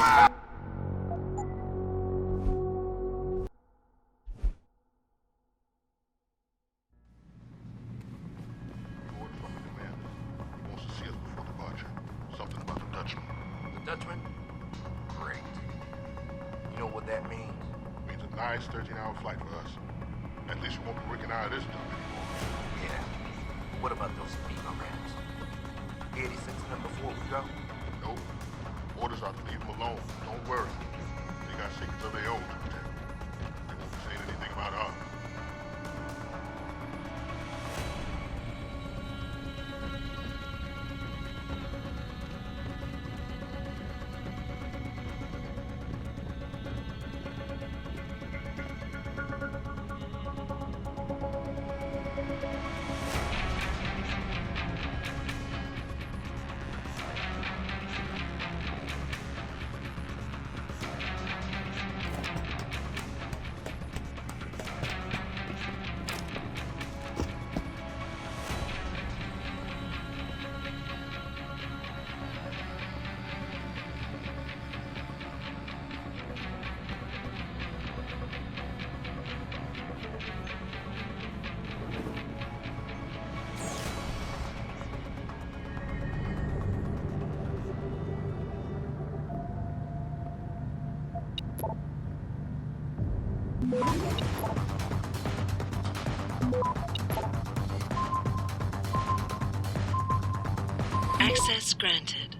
Orders from the commander. He wants to see us before departure. Something about the Dutchman. The Dutchman? Great. You know what that means? Means a nice 13-hour flight for us. At least we won't be working out of this dump anymore. Yeah. What about those FEMA rats? 86 them before we go? Nope. Orders are to leave them alone. Don't worry. They got secrets of their own to protect. They won't be saying anything about ours. Access granted.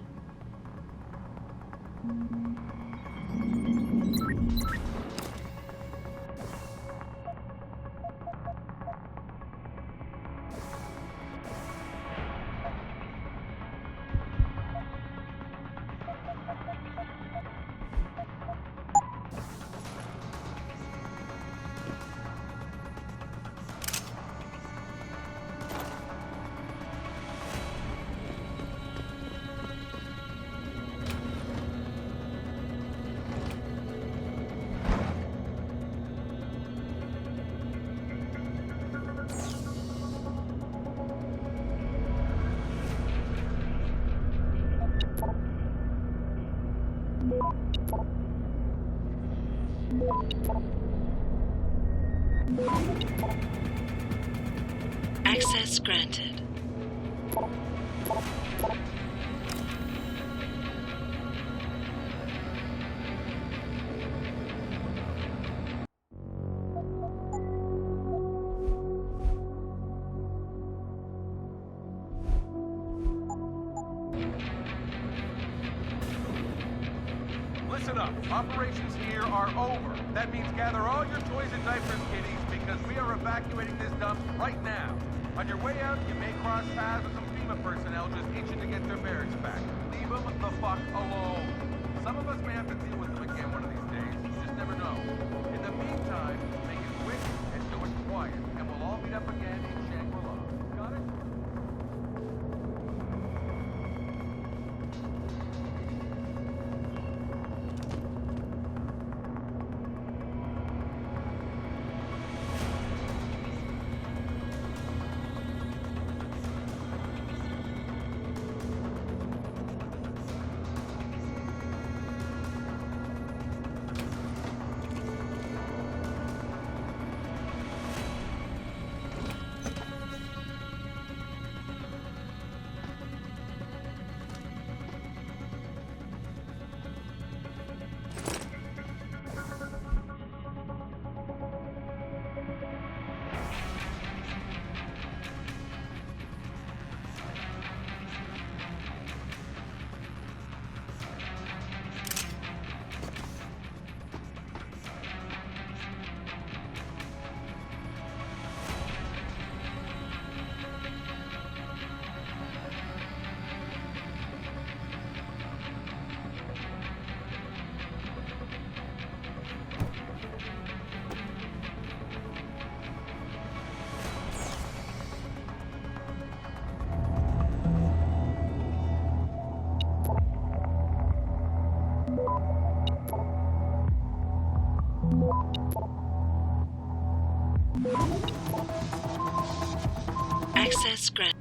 Access granted. Listen up. Operations here are over. That means gather all your toys and diapers, kiddies, because we are evacuating this dump right now. On your way out, you may cross paths with some FEMA personnel just itching to get their barracks back. Leave them the fuck alone. Some of us may have to deal with them again one of these days. You just never know. In the meantime, make it quick and do it quiet, and we'll all meet up again in Shangri-La. Got it? Access granted.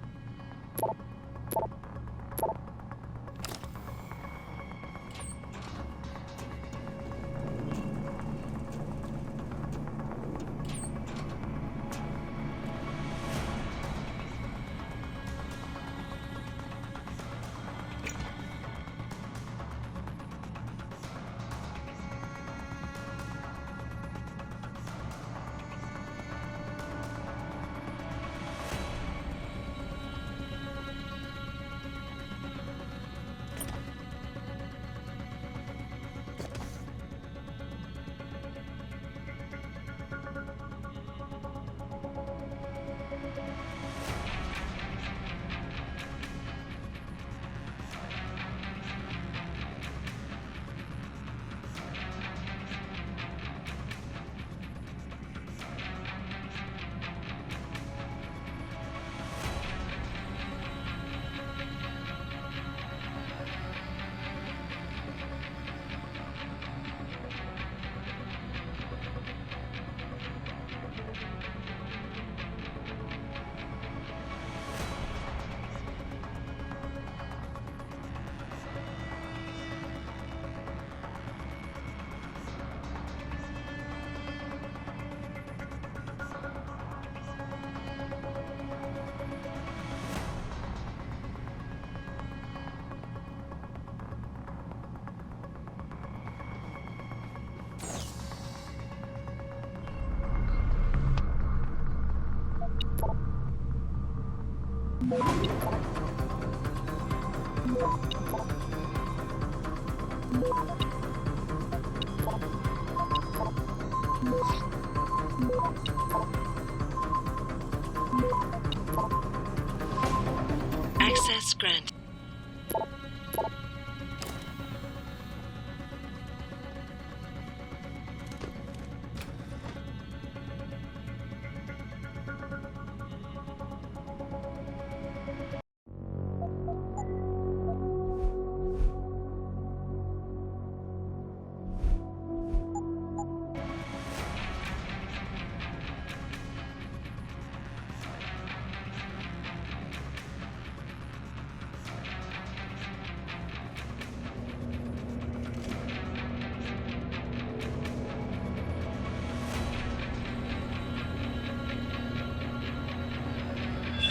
Access granted.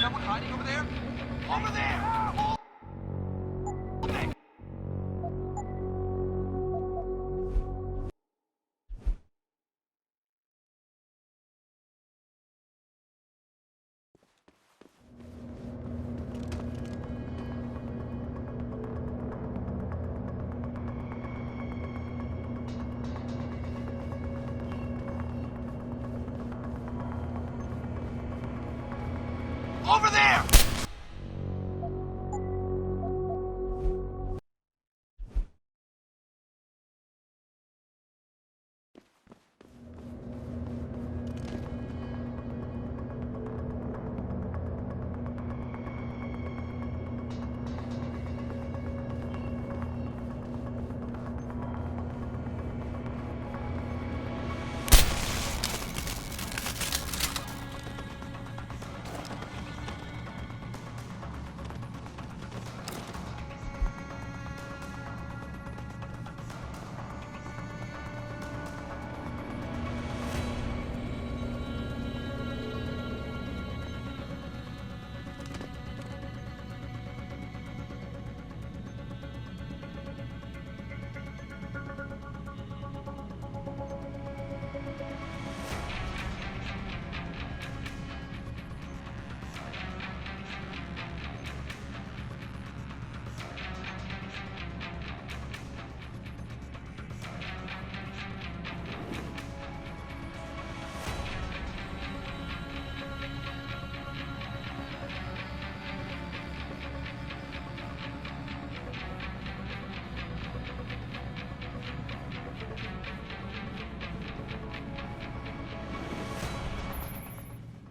Someone hiding over there? Over there! Over there!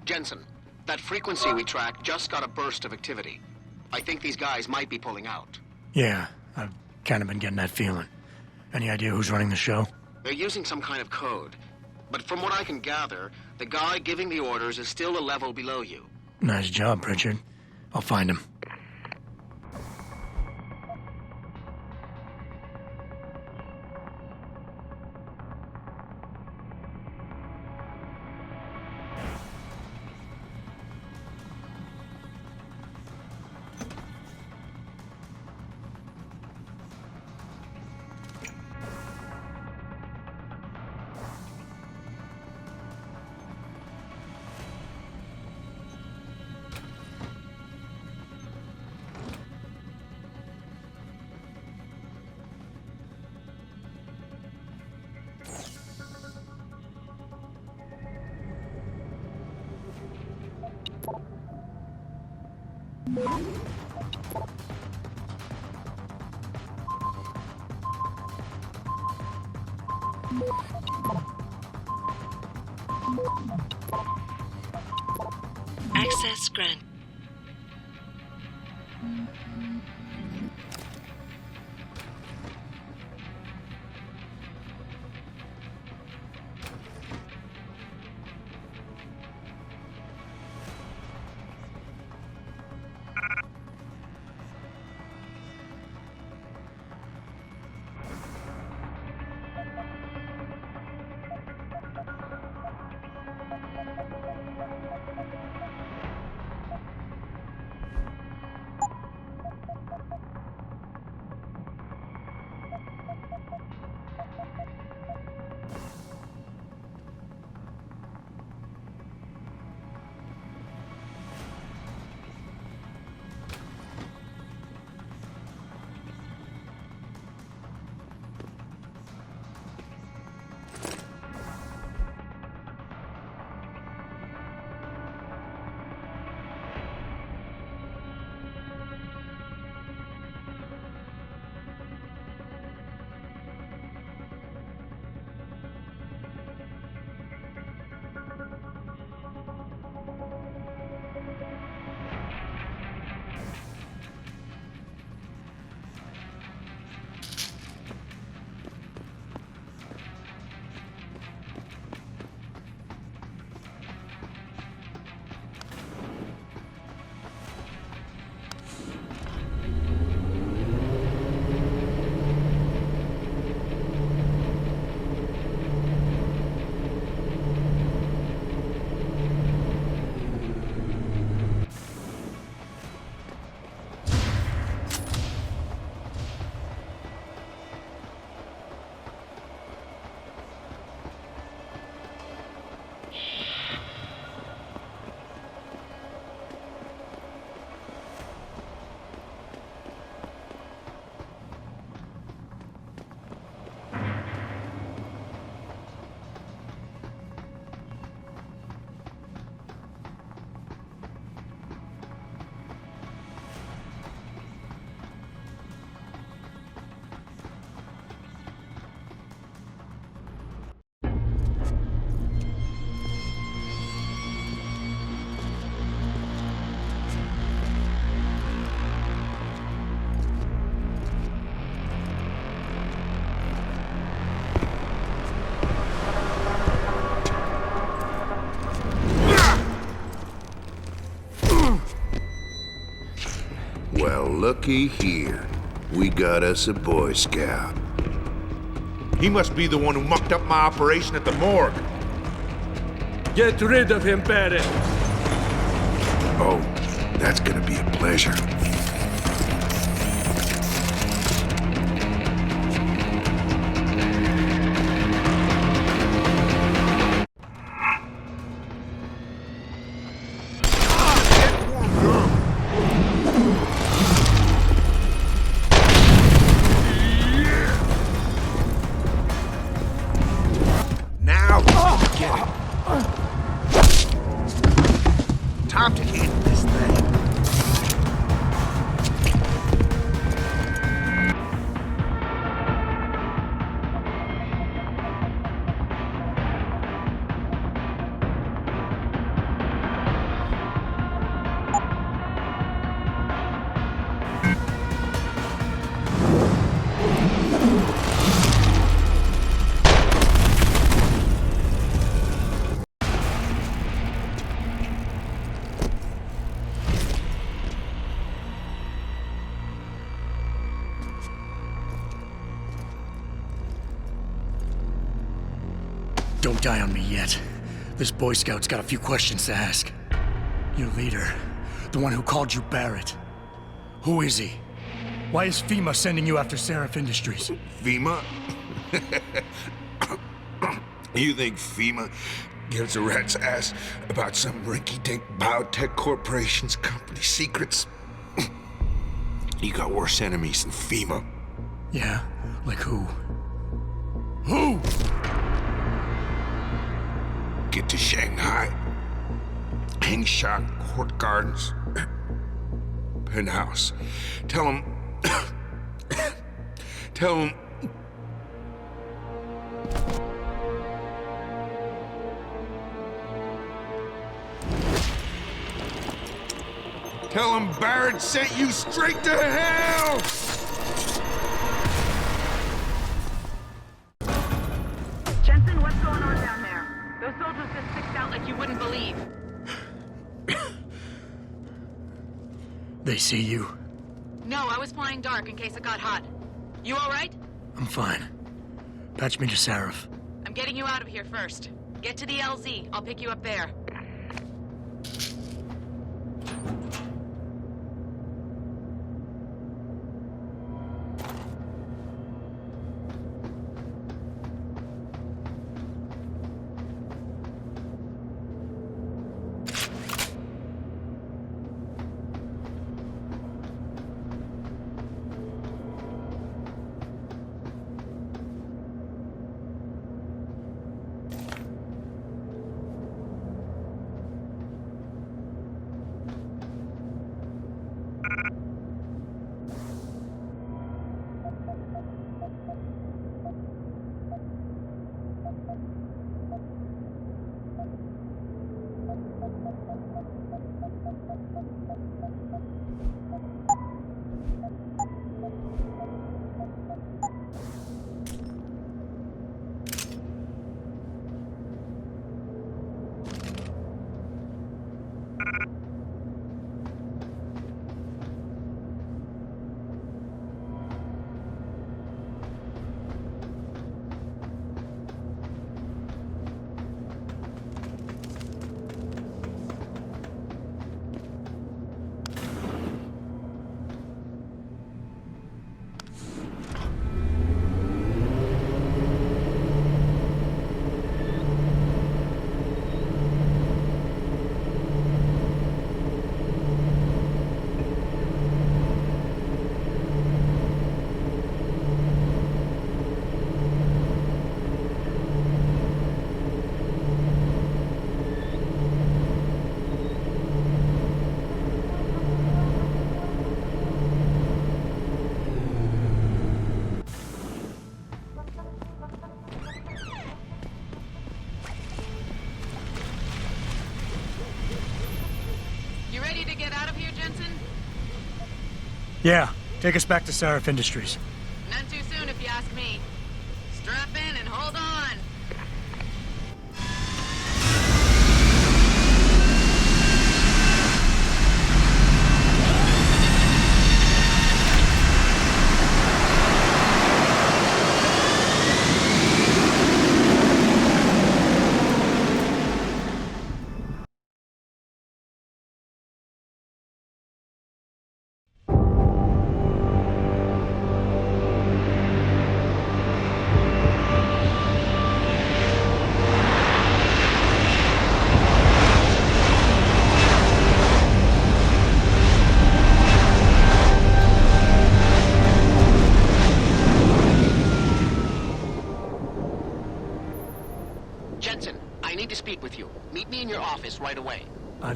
Jensen, that frequency we tracked just got a burst of activity. I think these guys might be pulling out. Yeah, I've kind of been getting that feeling. Any idea who's running the show? They're using some kind of code. But from what I can gather, the guy giving the orders is still a level below you. Nice job, Pritchard. I'll find him. Access granted. Well, looky here. We got us a Boy Scout. He must be the one who mucked up my operation at the morgue. Get rid of him, Barrett. Oh, that's gonna be a pleasure. Now, get it. Time to handle this thing. Don't die on me yet. This Boy Scout's got a few questions to ask. Your leader, the one who called you Barrett. Who is he? Why is FEMA sending you after Seraph Industries? FEMA? You think FEMA gives a rat's ass about some rinky-dink biotech corporation's company secrets? You got worse enemies than FEMA. Yeah? Like who? Who? Get to Shanghai. Hang shot, Court Gardens. Penthouse. Tell him... Tell him... Tell him Barrett sent you straight to hell! Jensen, what's going on down there? Those soldiers just sticked out like you wouldn't believe. They see you? No, I was flying dark in case it got hot. You all right? I'm fine. Patch me to Seraph. I'm getting you out of here first. Get to the LZ. I'll pick you up there. Yeah, take us back to Seraph Industries. None too soon if you ask me. Strap in and hold on.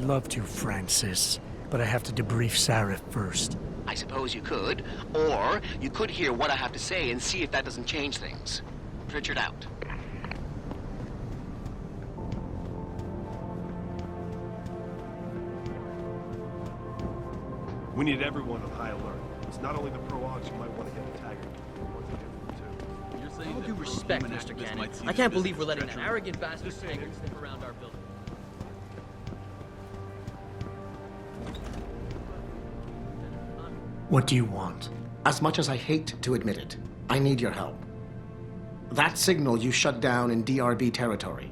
I'd love to, Francis, but I have to debrief Sarif first. I suppose you could, or you could hear what I have to say and see if that doesn't change things. Pritchard out. We need everyone on high alert. It's not only the pro-ogs who might want to get attacked. All due respect, Mr. Cannon, I can't believe we're letting that arrogant bastard Taggart sniff around our building. What do you want? As much as I hate to admit it, I need your help. That signal you shut down in DRB territory.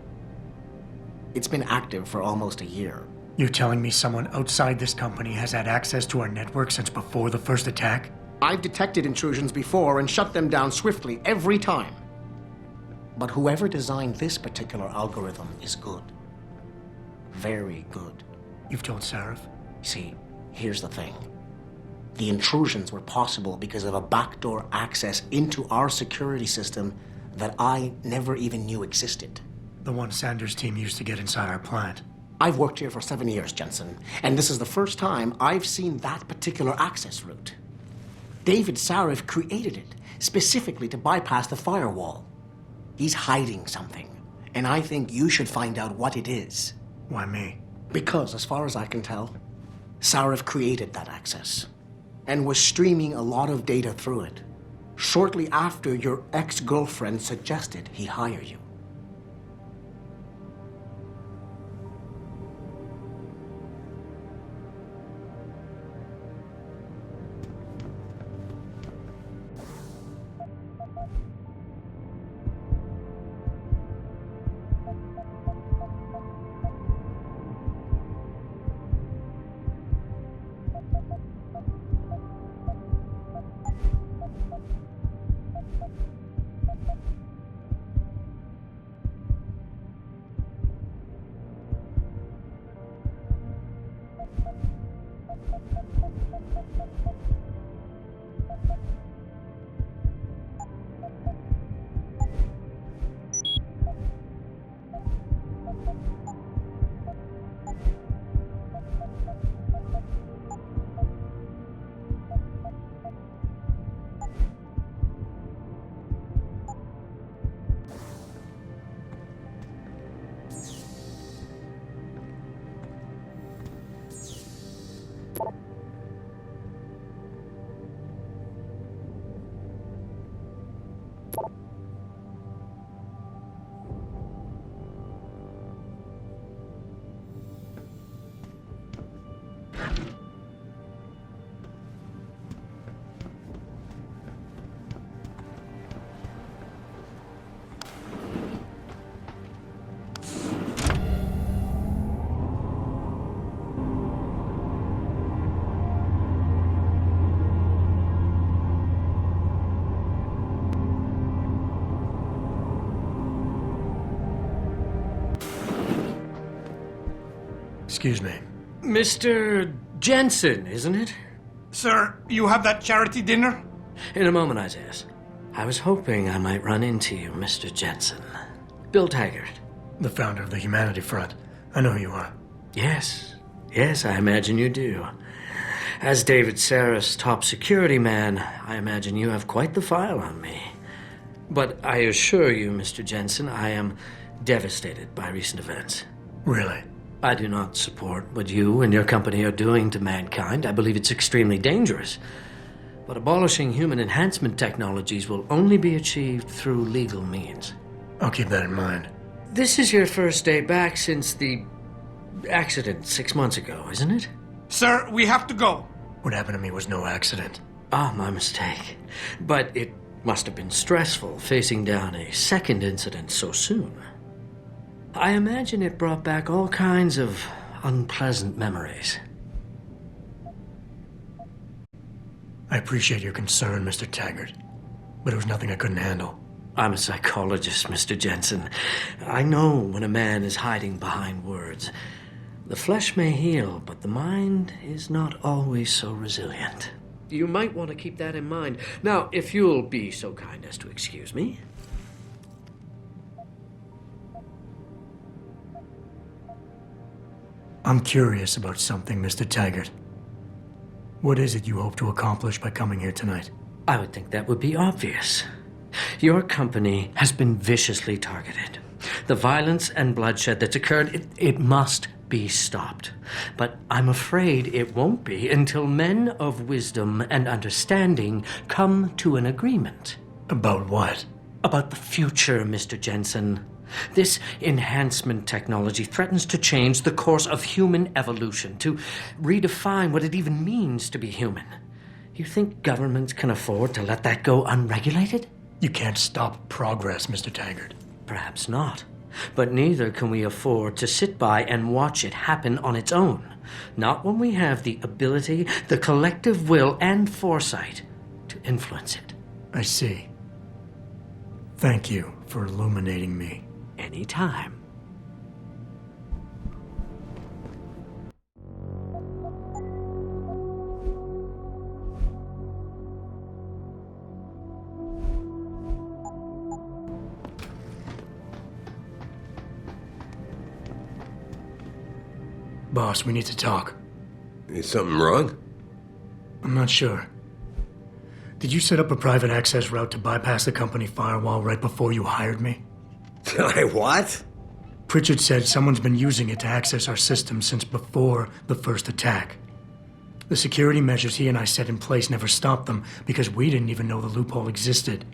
It's been active for almost a year. You're telling me someone outside this company has had access to our network since before the first attack? I've detected intrusions before and shut them down swiftly every time. But whoever designed this particular algorithm is good. Very good. You've told Sarif? See, here's the thing. The intrusions were possible because of a backdoor access into our security system that I never even knew existed. The one Sanders' team used to get inside our plant. I've worked here for 7 years, Jensen, and this is the first time I've seen that particular access route. David Sarif created it specifically to bypass the firewall. He's hiding something, and I think you should find out what it is. Why me? Because, as far as I can tell, Sarif created that access and was streaming a lot of data through it shortly after your ex-girlfriend suggested he hire you. Excuse me. Mr. Jensen, isn't it? Sir, you have that charity dinner? In a moment, Isaiah. I was hoping I might run into you, Mr. Jensen. Bill Taggart. The founder of the Humanity Front. I know who you are. Yes. Yes, I imagine you do. As David Sarris' top security man, I imagine you have quite the file on me. But I assure you, Mr. Jensen, I am devastated by recent events. Really? I do not support what you and your company are doing to mankind. I believe it's extremely dangerous. But abolishing human enhancement technologies will only be achieved through legal means. I'll keep that in mind. This is your first day back since the accident 6 months ago, isn't it? Sir, we have to go. What happened to me was no accident. Ah, my mistake. But it must have been stressful facing down a second incident so soon. I imagine it brought back all kinds of unpleasant memories. I appreciate your concern, Mr. Taggart, but it was nothing I couldn't handle. I'm a psychologist, Mr. Jensen. I know when a man is hiding behind words. The flesh may heal, but the mind is not always so resilient. You might want to keep that in mind. Now, if you'll be so kind as to excuse me. I'm curious about something, Mr. Taggart. What is it you hope to accomplish by coming here tonight? I would think that would be obvious. Your company has been viciously targeted. The violence and bloodshed that's occurred, it must be stopped. But I'm afraid it won't be until men of wisdom and understanding come to an agreement. About what? About the future, Mr. Jensen. This enhancement technology threatens to change the course of human evolution, to redefine what it even means to be human. You think governments can afford to let that go unregulated? You can't stop progress, Mr. Taggart. Perhaps not. But neither can we afford to sit by and watch it happen on its own. Not when we have the ability, the collective will, and foresight to influence it. I see. Thank you for illuminating me. Anytime. Boss, we need to talk. Is something wrong? I'm not sure. Did you set up a private access route to bypass the company firewall right before you hired me? I what? Pritchard said someone's been using it to access our system since before the first attack. The security measures he and I set in place never stopped them because we didn't even know the loophole existed.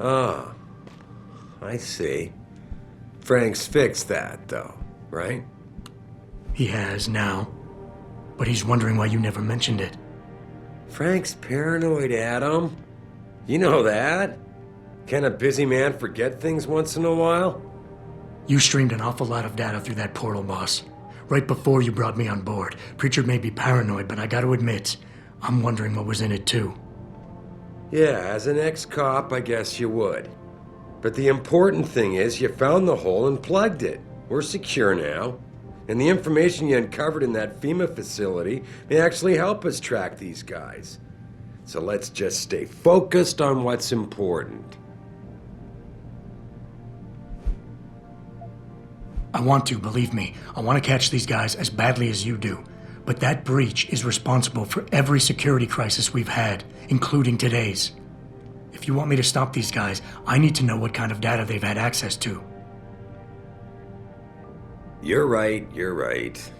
Oh, I see. Frank's fixed that, though, right? He has now, but he's wondering why you never mentioned it. Frank's paranoid, Adam. You know that. Can a busy man forget things once in a while? You streamed an awful lot of data through that portal, boss. Right before you brought me on board. Pritchard may be paranoid, but I gotta admit, I'm wondering what was in it too. Yeah, as an ex-cop, I guess you would. But the important thing is you found the hole and plugged it. We're secure now. And the information you uncovered in that FEMA facility may actually help us track these guys. So let's just stay focused on what's important. I want to, believe me. I want to catch these guys as badly as you do. But that breach is responsible for every security crisis we've had, including today's. If you want me to stop these guys, I need to know what kind of data they've had access to. You're right, you're right.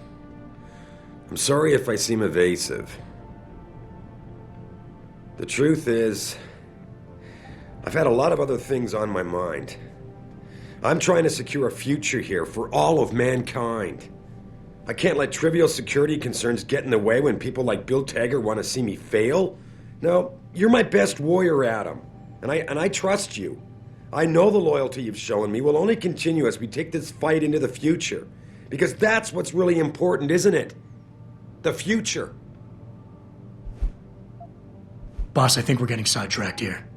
I'm sorry if I seem evasive. The truth is, I've had a lot of other things on my mind. I'm trying to secure a future here for all of mankind. I can't let trivial security concerns get in the way when people like Bill Taggart want to see me fail. No, you're my best warrior, Adam, and I trust you. I know the loyalty you've shown me will only continue as we take this fight into the future. Because that's what's really important, isn't it? The future. Boss, I think we're getting sidetracked here.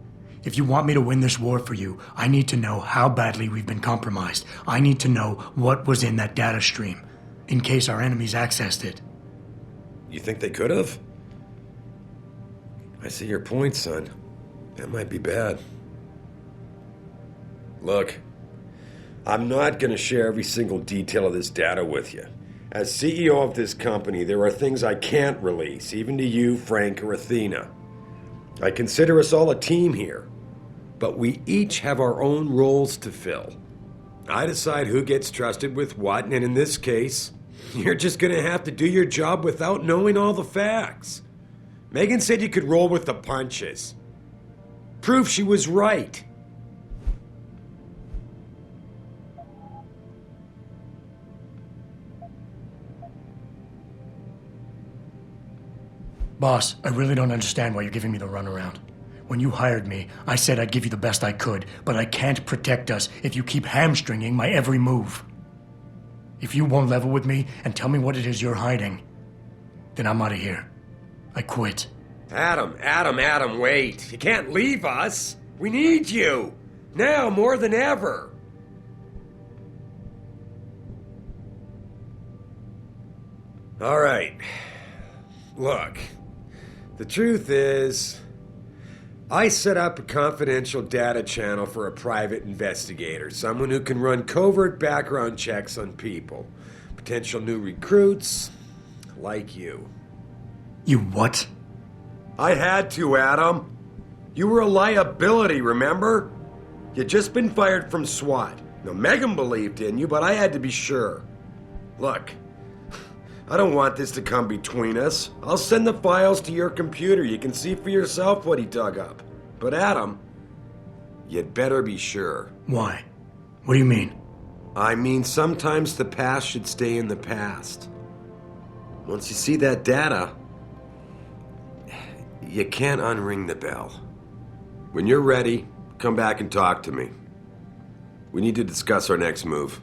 If you want me to win this war for you, I need to know how badly we've been compromised. I need to know what was in that data stream, in case our enemies accessed it. You think they could have? I see your point, son. That might be bad. Look, I'm not going to share every single detail of this data with you. As CEO of this company, there are things I can't release, even to you, Frank, or Athena. I consider us all a team here, but we each have our own roles to fill. I decide who gets trusted with what, and in this case, you're just going to have to do your job without knowing all the facts. Megan said you could roll with the punches. Proof she was right. Boss, I really don't understand why you're giving me the runaround. When you hired me, I said I'd give you the best I could, but I can't protect us if you keep hamstringing my every move. If you won't level with me and tell me what it is you're hiding, then I'm out of here. I quit. Adam, wait. You can't leave us. We need you. Now more than ever. All right. Look. The truth is, I set up a confidential data channel for a private investigator, someone who can run covert background checks on people, potential new recruits, like you. You what? I had to, Adam. You were a liability, remember? You'd just been fired from SWAT. Now, Megan believed in you, but I had to be sure. Look, I don't want this to come between us. I'll send the files to your computer. You can see for yourself what he dug up. But Adam, you'd better be sure. Why? What do you mean? I mean, sometimes the past should stay in the past. Once you see that data, you can't unring the bell. When you're ready, come back and talk to me. We need to discuss our next move.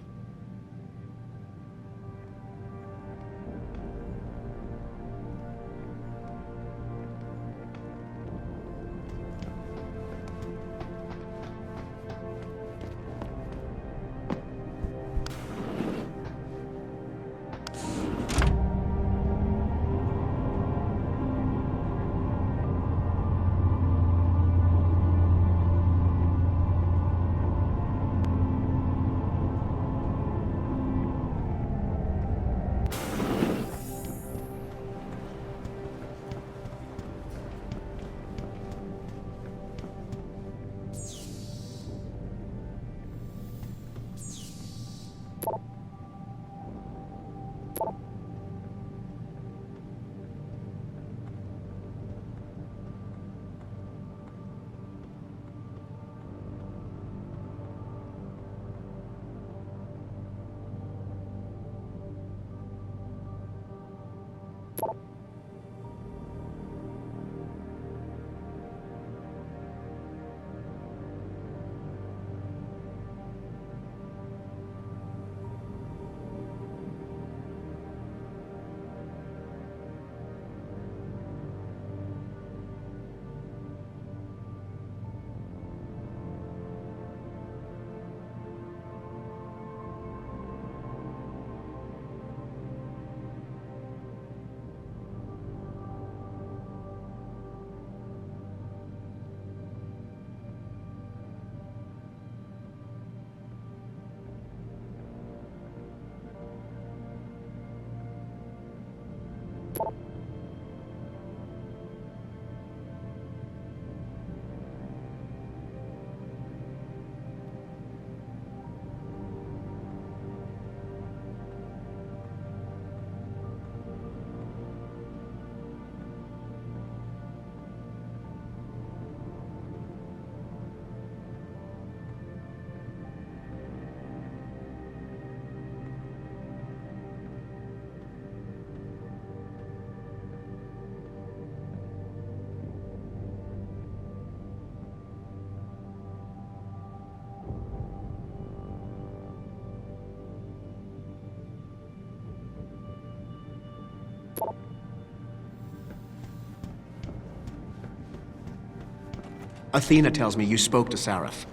Athena tells me you spoke to Sarif.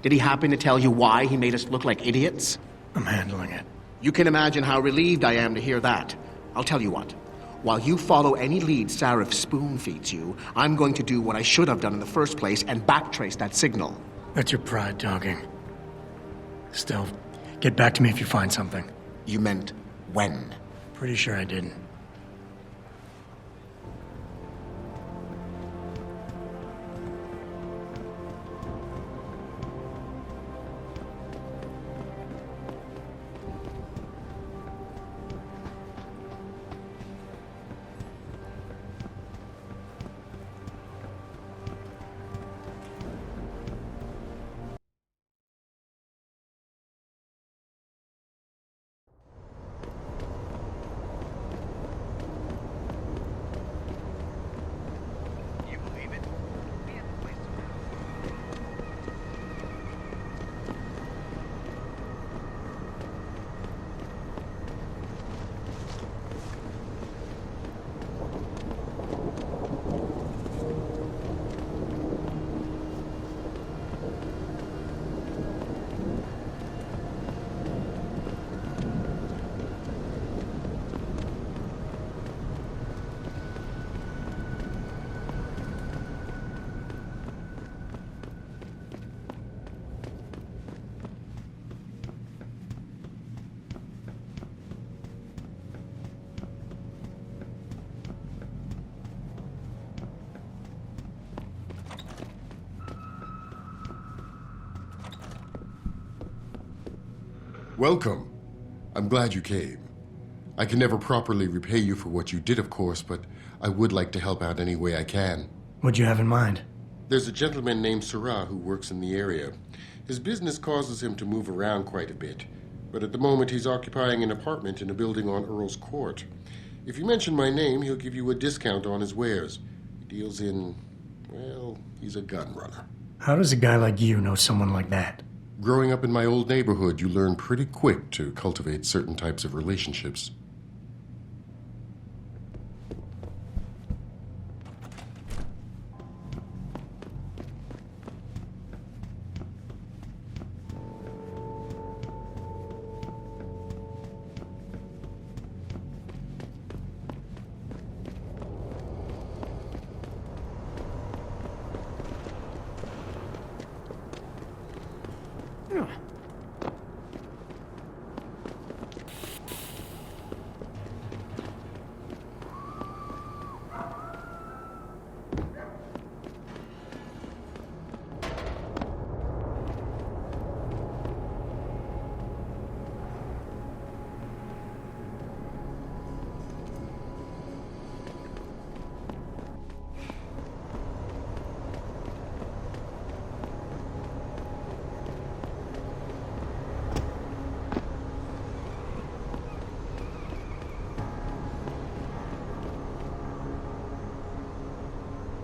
Did he happen to tell you why he made us look like idiots? I'm handling it. You can imagine how relieved I am to hear that. I'll tell you what. While you follow any lead Sarif spoon-feeds you, I'm going to do what I should have done in the first place and backtrace that signal. That's your pride talking. Still, get back to me if you find something. You meant when? Pretty sure I didn't. Welcome. I'm glad you came. I can never properly repay you for what you did, of course, but I would like to help out any way I can. What'd you have in mind? There's a gentleman named Sarah who works in the area. His business causes him to move around quite a bit, but at the moment he's occupying an apartment in a building on Earl's Court. If you mention my name, he'll give you a discount on his wares. He deals in, well, he's a gun runner. How does a guy like you know someone like that? Growing up in my old neighborhood, you learn pretty quick to cultivate certain types of relationships.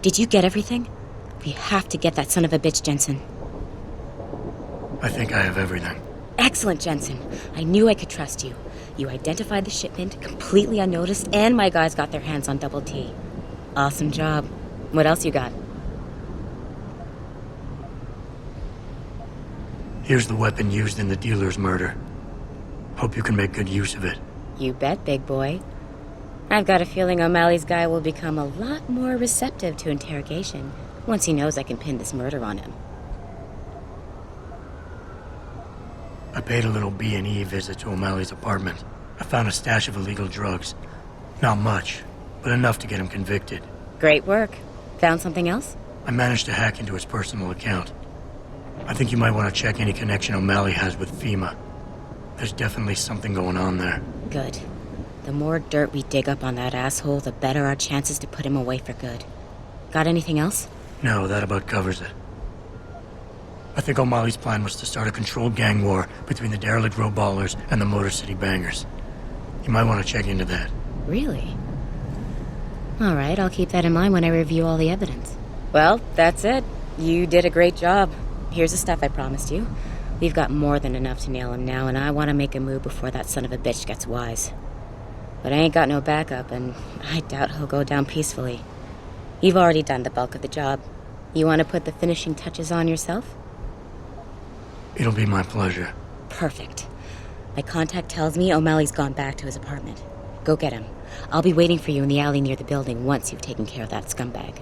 Did you get everything? We have to get that son of a bitch, Jensen. I think I have everything. Excellent, Jensen. I knew I could trust you. You identified the shipment completely unnoticed, and my guys got their hands on Double T. Awesome job. What else you got? Here's the weapon used in the dealer's murder. Hope you can make good use of it. You bet, big boy. I've got a feeling O'Malley's guy will become a lot more receptive to interrogation once he knows I can pin this murder on him. I paid a little B&E visit to O'Malley's apartment. I found a stash of illegal drugs. Not much, but enough to get him convicted. Great work. Found something else? I managed to hack into his personal account. I think you might want to check any connection O'Malley has with FEMA. There's definitely something going on there. Good. The more dirt we dig up on that asshole, the better our chances to put him away for good. Got anything else? No, that about covers it. I think O'Malley's plan was to start a controlled gang war between the derelict road ballers and the Motor City bangers. You might want to check into that. Really? All right, I'll keep that in mind when I review all the evidence. Well, that's it. You did a great job. Here's the stuff I promised you. We've got more than enough to nail him now, and I want to make a move before that son of a bitch gets wise. But I ain't got no backup, and I doubt he'll go down peacefully. You've already done the bulk of the job. You want to put the finishing touches on yourself? It'll be my pleasure. Perfect. My contact tells me O'Malley's gone back to his apartment. Go get him. I'll be waiting for you in the alley near the building once you've taken care of that scumbag.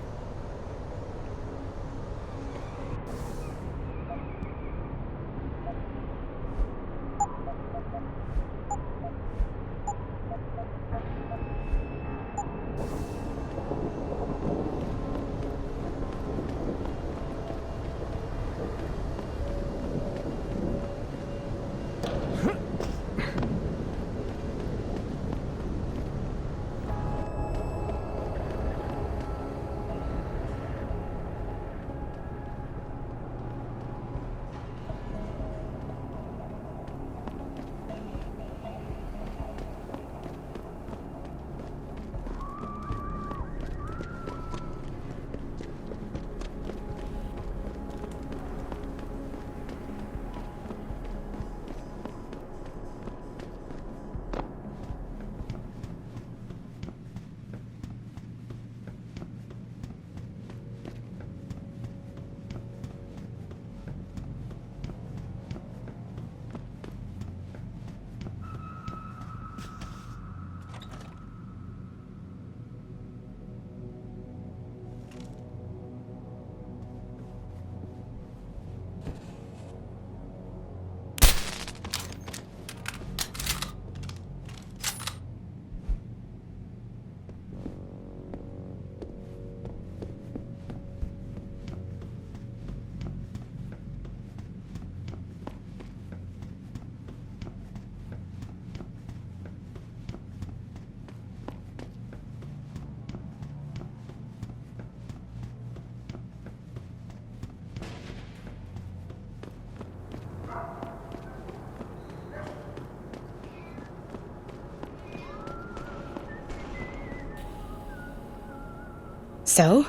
So?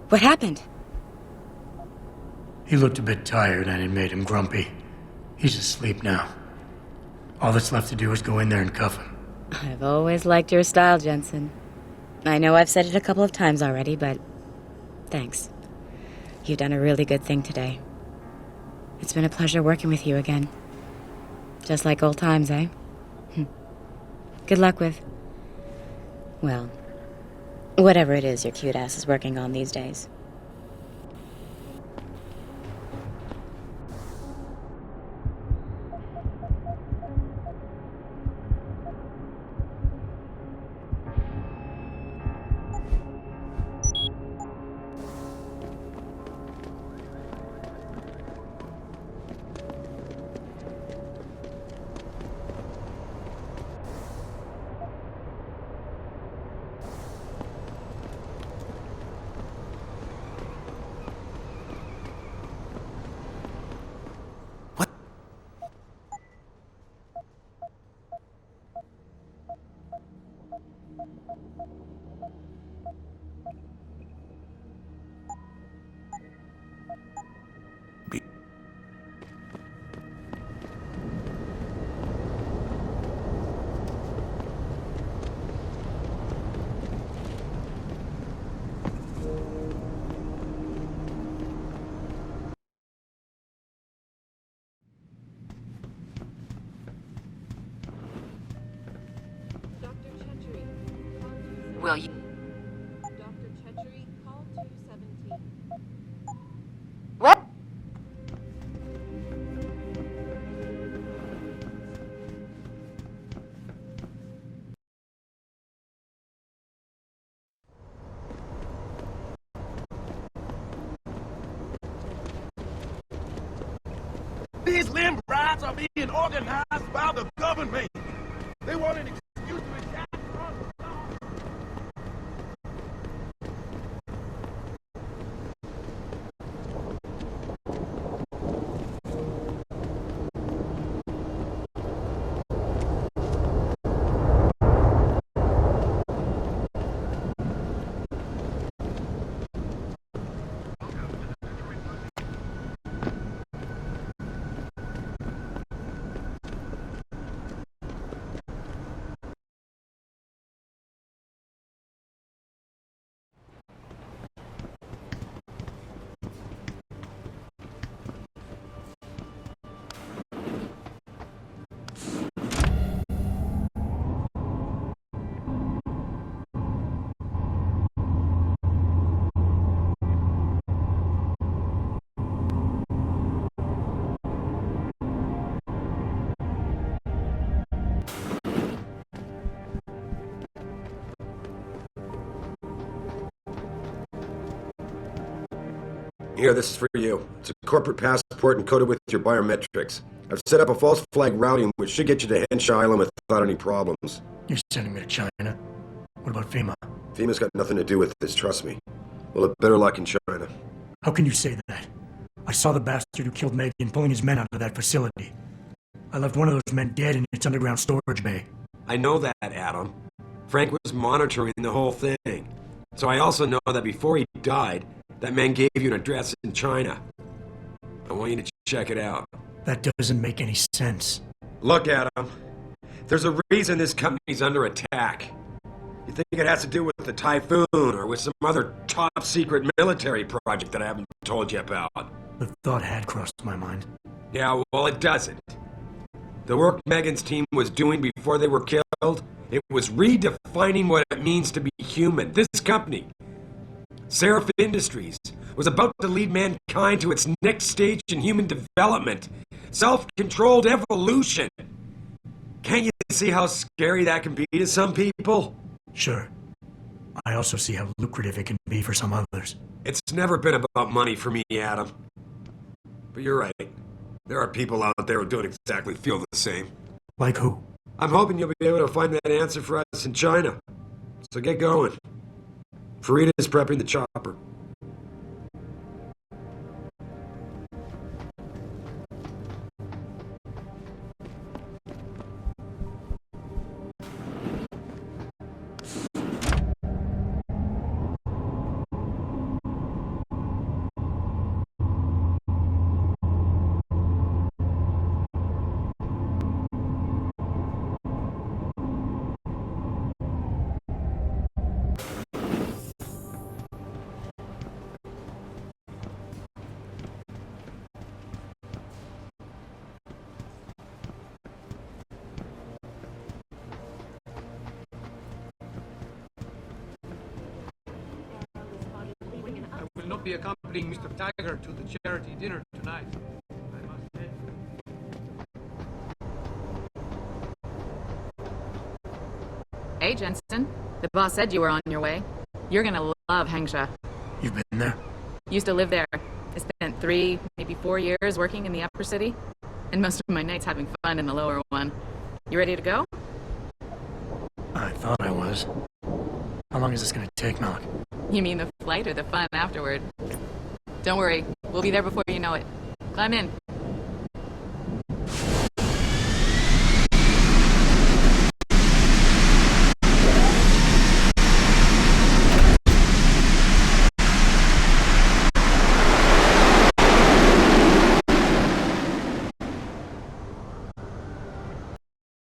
What happened? He looked a bit tired and it made him grumpy. He's asleep now. All that's left to do is go in there and cuff him. I've always liked your style, Jensen. I know I've said it a couple of times already, but thanks. You've done a really good thing today. It's been a pleasure working with you again. Just like old times, eh? Good luck with... well, whatever it is your cute ass is working on these days. Will you... Dr. Chechery, call 217. What? These limb rides are being organized by the government. They want an excuse to attack from Here, this is for you. It's a corporate passport encoded with your biometrics. I've set up a false flag routing which should get you to Henshaw Island without any problems. You're sending me to China? What about FEMA? FEMA's got nothing to do with this, trust me. We'll have better luck in China. How can you say that? I saw the bastard who killed Megan pulling his men out of that facility. I left one of those men dead in its underground storage bay. I know that, Adam. Frank was monitoring the whole thing. So I also know that before he died, that man gave you an address in China. I want you to check it out. That doesn't make any sense. Look, Adam. There's a reason this company's under attack. You think it has to do with the Typhoon or with some other top-secret military project that I haven't told you about? The thought had crossed my mind. Yeah, well, it doesn't. The work Megan's team was doing before they were killed, it was redefining what it means to be human. This company, Seraph Industries, was about to lead mankind to its next stage in human development. Self-controlled evolution. Can't you see how scary that can be to some people? Sure. I also see how lucrative it can be for some others. It's never been about money for me, Adam. But you're right. There are people out there who don't exactly feel the same. Like who? I'm hoping you'll be able to find that answer for us in China. So get going. Farida's prepping the chopper. not be accompanying Mr. Taggart to the charity dinner tonight. I must say. Hey, Jensen. The boss said you were on your way. You're gonna love Hengsha. You've been there? Used to live there. I spent 3, maybe 4 years working in the upper city, and most of my nights having fun in the lower one. You ready to go? I thought I was. How long is this gonna take, Malik? You mean the flight or the fun afterward? Don't worry, we'll be there before you know it. Climb in.